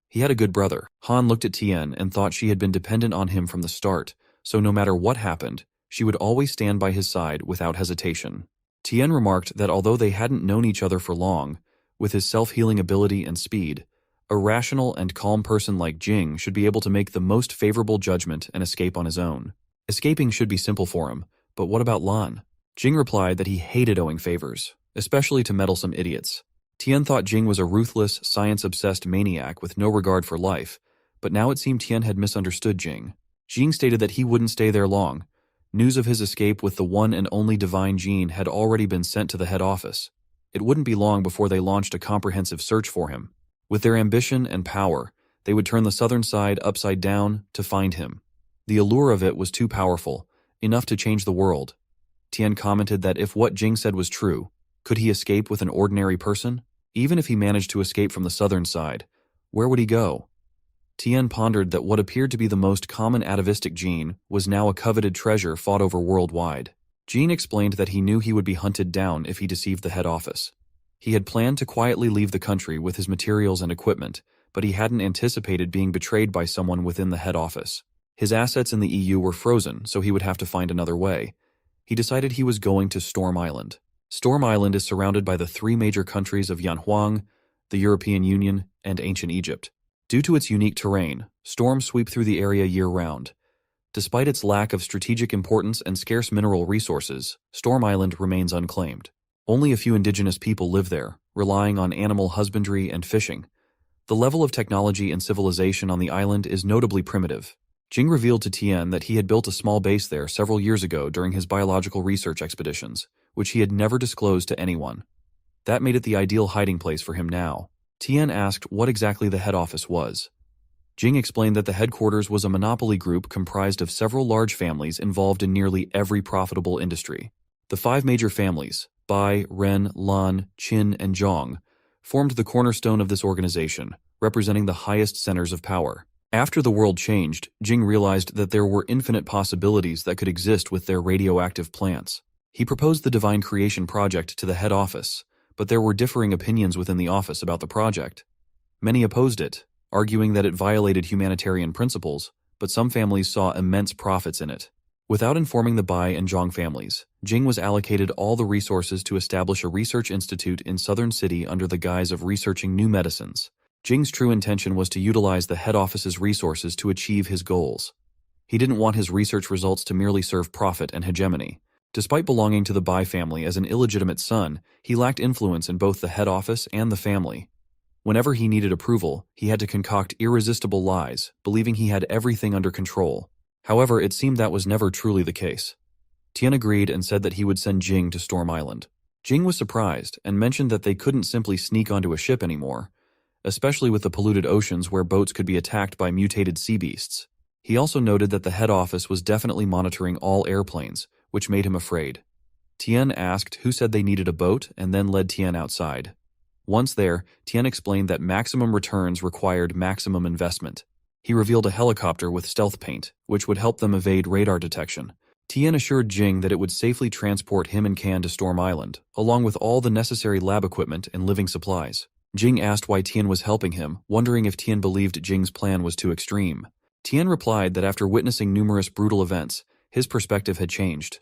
He had a good brother. Han looked at Tian and thought she had been dependent on him from the start, so no matter what happened, she would always stand by his side without hesitation. Tian remarked that although they hadn't known each other for long, with his self-healing ability and speed, a rational and calm person like Jing should be able to make the most favorable judgment and escape on his own. Escaping should be simple for him, but what about Lan? Jing replied that he hated owing favors, especially to meddlesome idiots. Tian thought Jing was a ruthless, science-obsessed maniac with no regard for life, but now it seemed Tian had misunderstood Jing. Jing stated that he wouldn't stay there long. News of his escape with the one and only divine gene had already been sent to the head office. It wouldn't be long before they launched a comprehensive search for him. With their ambition and power, they would turn the southern side upside down to find him. The allure of it was too powerful, enough to change the world. Tian commented that if what Jing said was true, could he escape with an ordinary person? Even if he managed to escape from the southern side, where would he go? Tian pondered that what appeared to be the most common atavistic gene was now a coveted treasure fought over worldwide. Jing explained that he knew he would be hunted down if he deceived the head office. He had planned to quietly leave the country with his materials and equipment, but he hadn't anticipated being betrayed by someone within the head office. His assets in the EU were frozen, so he would have to find another way. He decided he was going to Storm Island. Storm Island is surrounded by the three major countries of Yanhuang, the European Union, and ancient Egypt. Due to its unique terrain, storms sweep through the area year-round. Despite its lack of strategic importance and scarce mineral resources, Storm Island remains unclaimed. Only a few indigenous people live there, relying on animal husbandry and fishing. The level of technology and civilization on the island is notably primitive. Jing revealed to Tian that he had built a small base there several years ago during his biological research expeditions, which he had never disclosed to anyone. That made it the ideal hiding place for him now. Tian asked what exactly the head office was. Jing explained that the headquarters was a monopoly group comprised of several large families involved in nearly every profitable industry. The five major families, Bai, Ren, Lan, Qin, and Zhong, formed the cornerstone of this organization, representing the highest centers of power. After the world changed, Jing realized that there were infinite possibilities that could exist with their radioactive plants. He proposed the Divine Creation Project to the head office, but there were differing opinions within the office about the project. Many opposed it, arguing that it violated humanitarian principles, but some families saw immense profits in it. Without informing the Bai and Zhong families, Jing was allocated all the resources to establish a research institute in Southern City under the guise of researching new medicines. Jing's true intention was to utilize the head office's resources to achieve his goals. He didn't want his research results to merely serve profit and hegemony. Despite belonging to the Bai family as an illegitimate son, he lacked influence in both the head office and the family. Whenever he needed approval, he had to concoct irresistible lies, believing he had everything under control. However, it seemed that was never truly the case. Tian agreed and said that he would send Jing to Storm Island. Jing was surprised and mentioned that they couldn't simply sneak onto a ship anymore, especially with the polluted oceans where boats could be attacked by mutated sea beasts. He also noted that the head office was definitely monitoring all airplanes, which made him afraid. Tian asked who said they needed a boat and then led Tian outside. Once there, Tian explained that maximum returns required maximum investment. He revealed a helicopter with stealth paint, which would help them evade radar detection. Tian assured Jing that it would safely transport him and Can to Storm Island, along with all the necessary lab equipment and living supplies. Jing asked why Tian was helping him, wondering if Tian believed Jing's plan was too extreme. Tian replied that after witnessing numerous brutal events, his perspective had changed.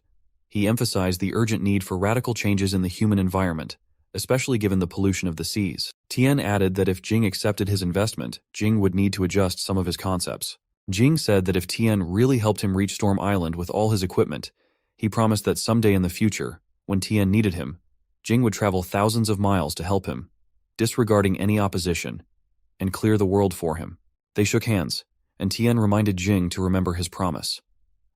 He emphasized the urgent need for radical changes in the human environment, especially given the pollution of the seas. Tian added that if Jing accepted his investment, Jing would need to adjust some of his concepts. Jing said that if Tian really helped him reach Storm Island with all his equipment, he promised that someday in the future, when Tian needed him, Jing would travel thousands of miles to help him, disregarding any opposition, and clear the world for him. They shook hands, and Tian reminded Jing to remember his promise.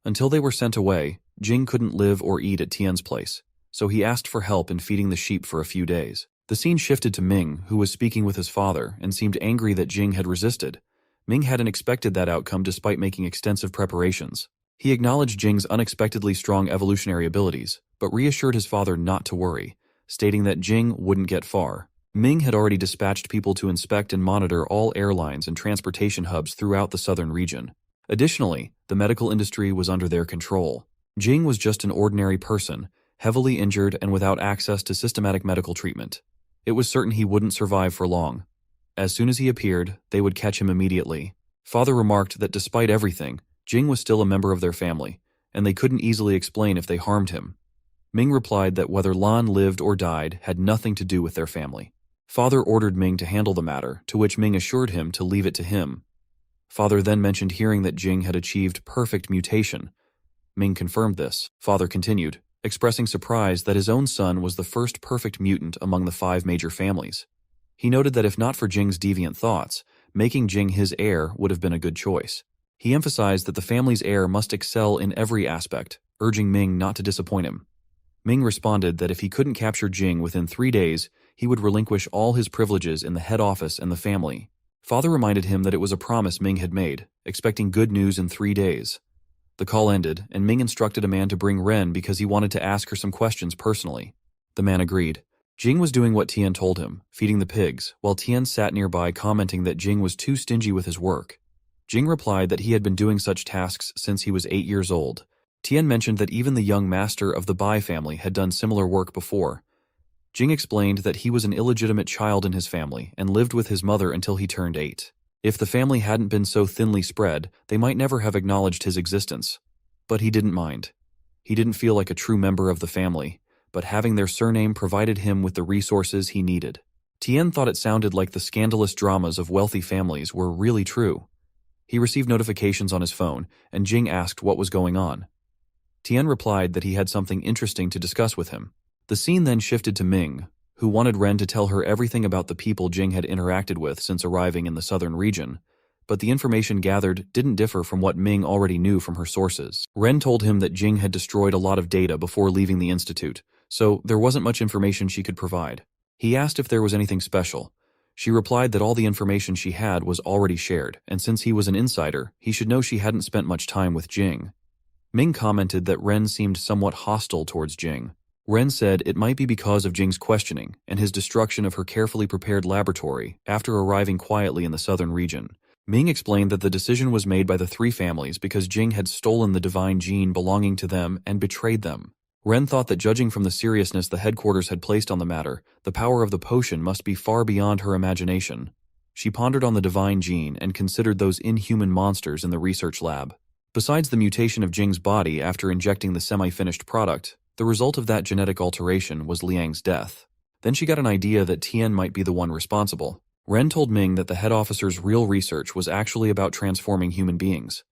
Until they were sent away, Jing couldn't live or eat at Tian's place, so he asked for help in feeding the sheep for a few days. The scene shifted to Ming, who was speaking with his father and seemed angry that Jing had resisted. Ming hadn't expected that outcome despite making extensive preparations. He acknowledged Jing's unexpectedly strong evolutionary abilities, but reassured his father not to worry, stating that Jing wouldn't get far. Ming had already dispatched people to inspect and monitor all airlines and transportation hubs throughout the southern region. Additionally, the medical industry was under their control. Jing was just an ordinary person, heavily injured and without access to systematic medical treatment. It was certain he wouldn't survive for long. As soon as he appeared, they would catch him immediately. Father remarked that despite everything, Jing was still a member of their family, and they couldn't easily explain if they harmed him. Ming replied that whether Lan lived or died had nothing to do with their family. Father ordered Ming to handle the matter, to which Ming assured him to leave it to him. Father then mentioned hearing that Jing had achieved perfect mutation. Ming confirmed this. Father continued, expressing surprise that his own son was the first perfect mutant among the 5 major families. He noted that if not for Jing's deviant thoughts, making Jing his heir would have been a good choice. He emphasized that the family's heir must excel in every aspect, urging Ming not to disappoint him. Ming responded that if he couldn't capture Jing within 3 days, he would relinquish all his privileges in the head office and the family. Father reminded him that it was a promise Ming had made, expecting good news in 3 days. The call ended, and Ming instructed a man to bring Ren because he wanted to ask her some questions personally. The man agreed. Jing was doing what Tian told him, feeding the pigs, while Tian sat nearby commenting that Jing was too stingy with his work. Jing replied that he had been doing such tasks since he was 8 years old. Tian mentioned that even the young master of the Bai family had done similar work before. Jing explained that he was an illegitimate child in his family and lived with his mother until he turned 8. If the family hadn't been so thinly spread, they might never have acknowledged his existence. But he didn't mind. He didn't feel like a true member of the family, but having their surname provided him with the resources he needed. Tian thought it sounded like the scandalous dramas of wealthy families were really true. He received notifications on his phone, and Jing asked what was going on. Tian replied that he had something interesting to discuss with him. The scene then shifted to Ming, who wanted Ren to tell her everything about the people Jing had interacted with since arriving in the southern region, but the information gathered didn't differ from what Ming already knew from her sources. Ren told him that Jing had destroyed a lot of data before leaving the institute, so there wasn't much information she could provide. He asked if there was anything special. She replied that all the information she had was already shared, and since he was an insider, he should know she hadn't spent much time with Jing. Ming commented that Ren seemed somewhat hostile towards Jing. Ren said it might be because of Jing's questioning and his destruction of her carefully prepared laboratory after arriving quietly in the southern region. Ming explained that the decision was made by the 3 families because Jing had stolen the divine gene belonging to them and betrayed them. Ren thought that judging from the seriousness the headquarters had placed on the matter, the power of the potion must be far beyond her imagination. She pondered on the divine gene and considered those inhuman monsters in the research lab. Besides the mutation of Jing's body after injecting the semi-finished product, the result of that genetic alteration was Liang's death. Then she got an idea that Tian might be the one responsible. Ren told Ming that the head officer's real research was actually about transforming human beings.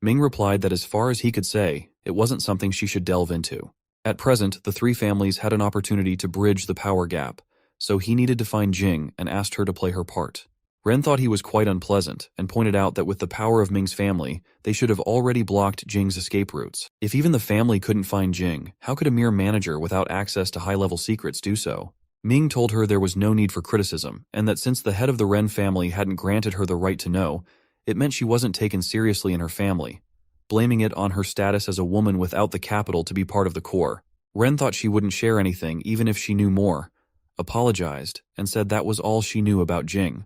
Ming replied that as far as he could say, it wasn't something she should delve into. At present, the 3 families had an opportunity to bridge the power gap, so he needed to find Jing and asked her to play her part. Ren thought he was quite unpleasant and pointed out that with the power of Ming's family, they should have already blocked Jing's escape routes. If even the family couldn't find Jing, how could a mere manager without access to high-level secrets do so? Ming told her there was no need for criticism, and that since the head of the Ren family hadn't granted her the right to know, it meant she wasn't taken seriously in her family, blaming it on her status as a woman without the capital to be part of the core. Ren thought she wouldn't share anything even if she knew more, apologized, and said that was all she knew about Jing.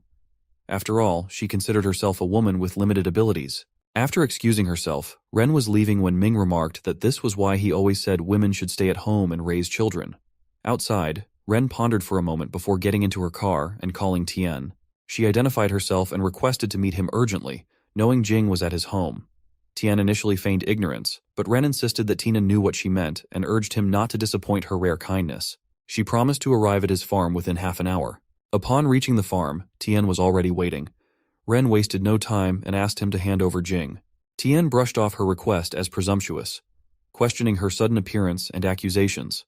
After all, she considered herself a woman with limited abilities. After excusing herself, Ren was leaving when Ming remarked that this was why he always said women should stay at home and raise children. Outside, Ren pondered for a moment before getting into her car and calling Tian. She identified herself and requested to meet him urgently, knowing Jing was at his home. Tian initially feigned ignorance, but Ren insisted that Tina knew what she meant and urged him not to disappoint her rare kindness. She promised to arrive at his farm within half an hour. Upon reaching the farm, Tian was already waiting. Ren wasted no time and asked him to hand over Jing. Tian brushed off her request as presumptuous, questioning her sudden appearance and accusations.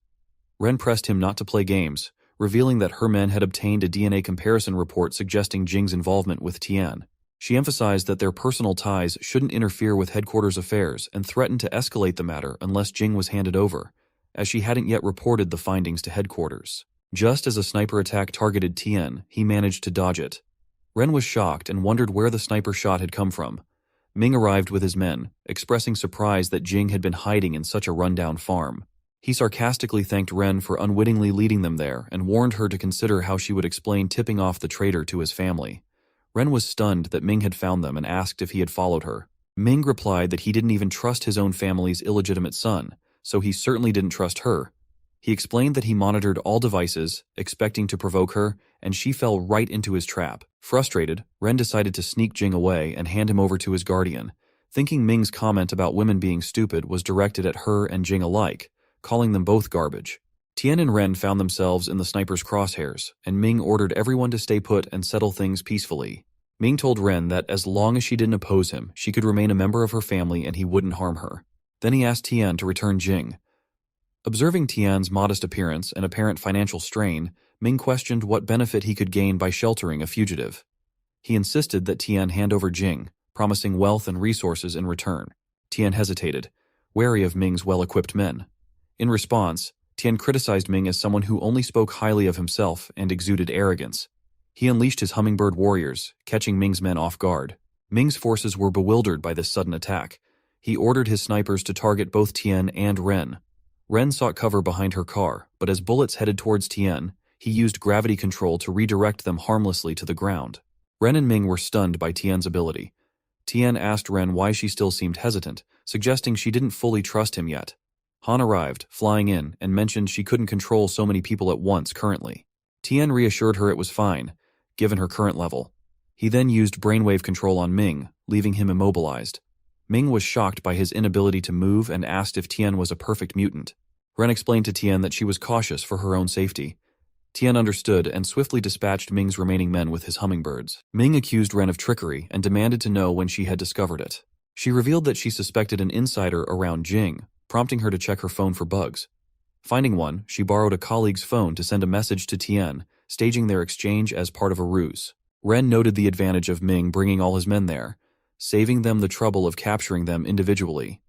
Ren pressed him not to play games, revealing that her men had obtained a DNA comparison report suggesting Jing's involvement with Tian. She emphasized that their personal ties shouldn't interfere with headquarters affairs and threatened to escalate the matter unless Jing was handed over, as she hadn't yet reported the findings to headquarters. Just as a sniper attack targeted Tian, he managed to dodge it. Ren was shocked and wondered where the sniper shot had come from. Ming arrived with his men, expressing surprise that Jing had been hiding in such a rundown farm. He sarcastically thanked Ren for unwittingly leading them there and warned her to consider how she would explain tipping off the traitor to his family. Ren was stunned that Ming had found them and asked if he had followed her. Ming replied that he didn't even trust his own family's illegitimate son, so he certainly didn't trust her. He explained that he monitored all devices, expecting to provoke her, and she fell right into his trap. Frustrated, Ren decided to sneak Jing away and hand him over to his guardian, thinking Ming's comment about women being stupid was directed at her and Jing alike, calling them both garbage. Tian and Ren found themselves in the sniper's crosshairs, and Ming ordered everyone to stay put and settle things peacefully. Ming told Ren that as long as she didn't oppose him, she could remain a member of her family and he wouldn't harm her. Then he asked Tian to return Jing. Observing Tian's modest appearance and apparent financial strain, Ming questioned what benefit he could gain by sheltering a fugitive. He insisted that Tian hand over Jing, promising wealth and resources in return. Tian hesitated, wary of Ming's well-equipped men. In response, Tian criticized Ming as someone who only spoke highly of himself and exuded arrogance. He unleashed his hummingbird warriors, catching Ming's men off guard. Ming's forces were bewildered by this sudden attack. He ordered his snipers to target both Tian and Ren. Ren sought cover behind her car, but as bullets headed towards Tian, he used gravity control to redirect them harmlessly to the ground. Ren and Ming were stunned by Tian's ability. Tian asked Ren why she still seemed hesitant, suggesting she didn't fully trust him yet. Han arrived, flying in, and mentioned she couldn't control so many people at once currently. Tian reassured her it was fine, given her current level. He then used brainwave control on Ming, leaving him immobilized. Ming was shocked by his inability to move and asked if Tian was a perfect mutant. Ren explained to Tian that she was cautious for her own safety. Tian understood and swiftly dispatched Ming's remaining men with his hummingbirds. Ming accused Ren of trickery and demanded to know when she had discovered it. She revealed that she suspected an insider around Jing, prompting her to check her phone for bugs. Finding one, she borrowed a colleague's phone to send a message to Tian, staging their exchange as part of a ruse. Ren noted the advantage of Ming bringing all his men there, saving them the trouble of capturing them individually.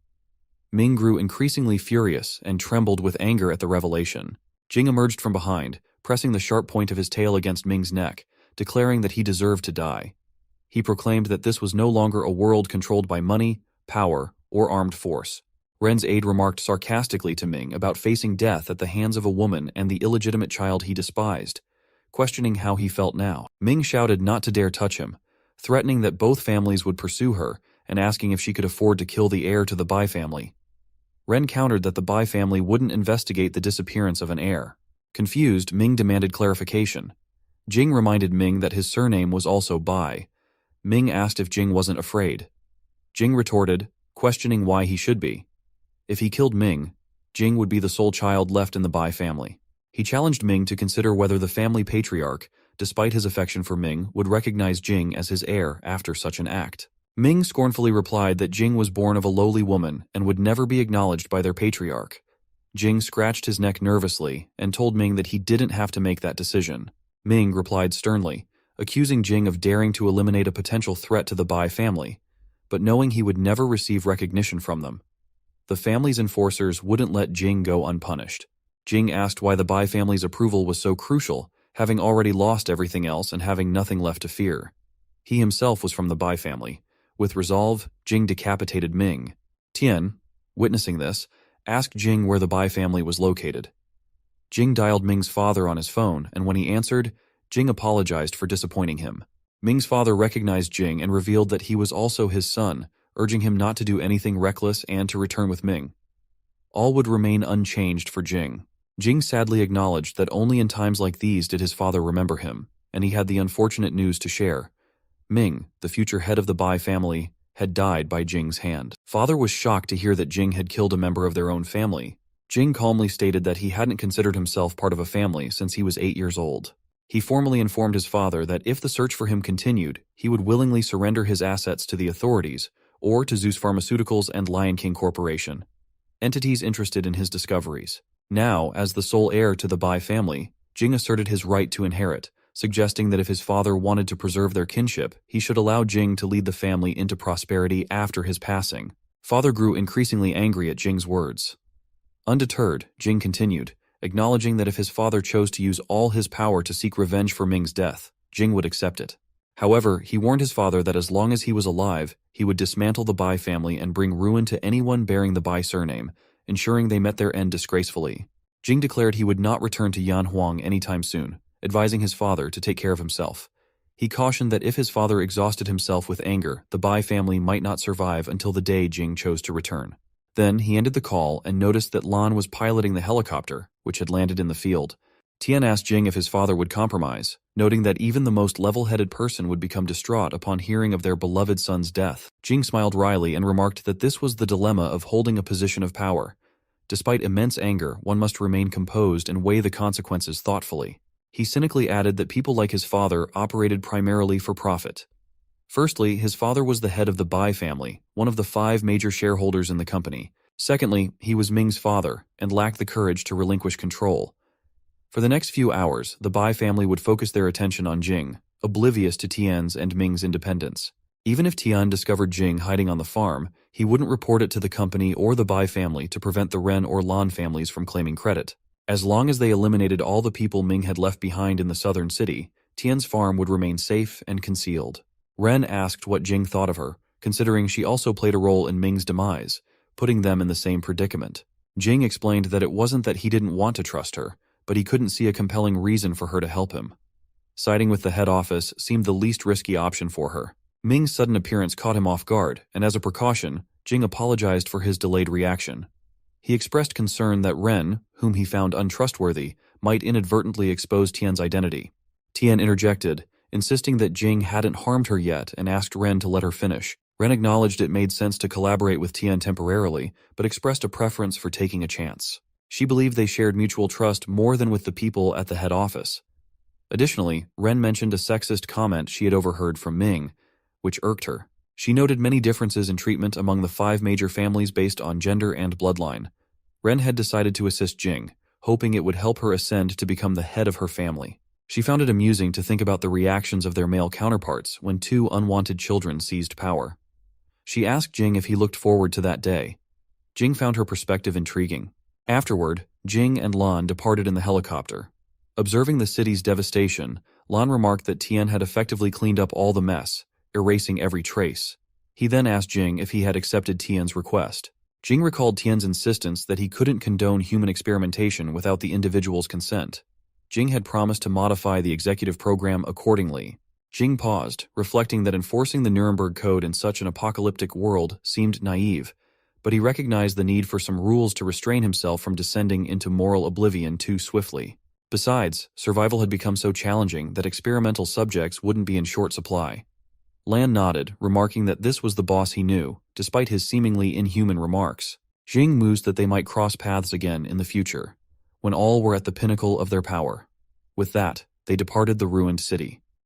Ming grew increasingly furious and trembled with anger at the revelation. Jing emerged from behind, pressing the sharp point of his tail against Ming's neck, declaring that he deserved to die. He proclaimed that this was no longer a world controlled by money, power, or armed force. Ren's aide remarked sarcastically to Ming about facing death at the hands of a woman and the illegitimate child he despised, questioning how he felt now. Ming shouted not to dare touch him, threatening that both families would pursue her and asking if she could afford to kill the heir to the Bai family. Ren countered that the Bai family wouldn't investigate the disappearance of an heir. Confused, Ming demanded clarification. Jing reminded Ming that his surname was also Bai. Ming asked if Jing wasn't afraid. Jing retorted, questioning why he should be. If he killed Ming, Jing would be the sole child left in the Bai family. He challenged Ming to consider whether the family patriarch, despite his affection for Ming, would recognize Jing as his heir after such an act. Ming scornfully replied that Jing was born of a lowly woman and would never be acknowledged by their patriarch. Jing scratched his neck nervously and told Ming that he didn't have to make that decision. Ming replied sternly, accusing Jing of daring to eliminate a potential threat to the Bai family, but knowing he would never receive recognition from them. The family's enforcers wouldn't let Jing go unpunished. Jing asked why the Bai family's approval was so crucial, having already lost everything else and having nothing left to fear. He himself was from the Bai family. With resolve, Jing decapitated Ming. Tian, witnessing this, asked Jing where the Bai family was located. Jing dialed Ming's father on his phone, and when he answered, Jing apologized for disappointing him. Ming's father recognized Jing and revealed that he was also his son, urging him not to do anything reckless and to return with Ming. All would remain unchanged for Jing. Jing sadly acknowledged that only in times like these did his father remember him, and he had the unfortunate news to share. Ming, the future head of the Bai family, had died by Jing's hand. Father was shocked to hear that Jing had killed a member of their own family. Jing calmly stated that he hadn't considered himself part of a family since he was 8 years old. He formally informed his father that if the search for him continued, he would willingly surrender his assets to the authorities or to Zeus Pharmaceuticals and Lion King Corporation, entities interested in his discoveries. Now, as the sole heir to the Bai family, Jing asserted his right to inherit, suggesting that if his father wanted to preserve their kinship, he should allow Jing to lead the family into prosperity after his passing. Father grew increasingly angry at Jing's words. Undeterred, Jing continued, acknowledging that if his father chose to use all his power to seek revenge for Ming's death, Jing would accept it. However, he warned his father that as long as he was alive, he would dismantle the Bai family and bring ruin to anyone bearing the Bai surname, ensuring they met their end disgracefully. Jing declared he would not return to Yanhuang anytime soon, advising his father to take care of himself. He cautioned that if his father exhausted himself with anger, the Bai family might not survive until the day Jing chose to return. Then he ended the call and noticed that Lan was piloting the helicopter, which had landed in the field. Tian asked Jing if his father would compromise, noting that even the most level-headed person would become distraught upon hearing of their beloved son's death. Jing smiled wryly and remarked that this was the dilemma of holding a position of power. Despite immense anger, one must remain composed and weigh the consequences thoughtfully. He cynically added that people like his father operated primarily for profit. Firstly, his father was the head of the Bai family, one of the 5 major shareholders in the company. Secondly, he was Ming's father and lacked the courage to relinquish control. For the next few hours, the Bai family would focus their attention on Jing, oblivious to Tian's and Ming's independence. Even if Tian discovered Jing hiding on the farm, he wouldn't report it to the company or the Bai family to prevent the Ren or Lan families from claiming credit. As long as they eliminated all the people Ming had left behind in the southern city, Tian's farm would remain safe and concealed. Ren asked what Jing thought of her, considering she also played a role in Ming's demise, putting them in the same predicament. Jing explained that it wasn't that he didn't want to trust her, but he couldn't see a compelling reason for her to help him. Siding with the head office seemed the least risky option for her. Ming's sudden appearance caught him off guard, and as a precaution, Jing apologized for his delayed reaction. He expressed concern that Ren, whom he found untrustworthy, might inadvertently expose Tian's identity. Tian interjected, insisting that Jing hadn't harmed her yet and asked Ren to let her finish. Ren acknowledged it made sense to collaborate with Tian temporarily, but expressed a preference for taking a chance. She believed they shared mutual trust more than with the people at the head office. Additionally, Ren mentioned a sexist comment she had overheard from Ming, which irked her. She noted many differences in treatment among the 5 major families based on gender and bloodline. Ren had decided to assist Jing, hoping it would help her ascend to become the head of her family. She found it amusing to think about the reactions of their male counterparts when 2 unwanted children seized power. She asked Jing if he looked forward to that day. Jing found her perspective intriguing. Afterward, Jing and Lan departed in the helicopter. Observing the city's devastation, Lan remarked that Tian had effectively cleaned up all the mess, erasing every trace. He then asked Jing if he had accepted Tian's request. Jing recalled Tian's insistence that he couldn't condone human experimentation without the individual's consent. Jing had promised to modify the executive program accordingly. Jing paused, reflecting that enforcing the Nuremberg Code in such an apocalyptic world seemed naive, but he recognized the need for some rules to restrain himself from descending into moral oblivion too swiftly. Besides, survival had become so challenging that experimental subjects wouldn't be in short supply. Lan nodded, remarking that this was the boss he knew, despite his seemingly inhuman remarks. Jing mused that they might cross paths again in the future, when all were at the pinnacle of their power. With that, they departed the ruined city.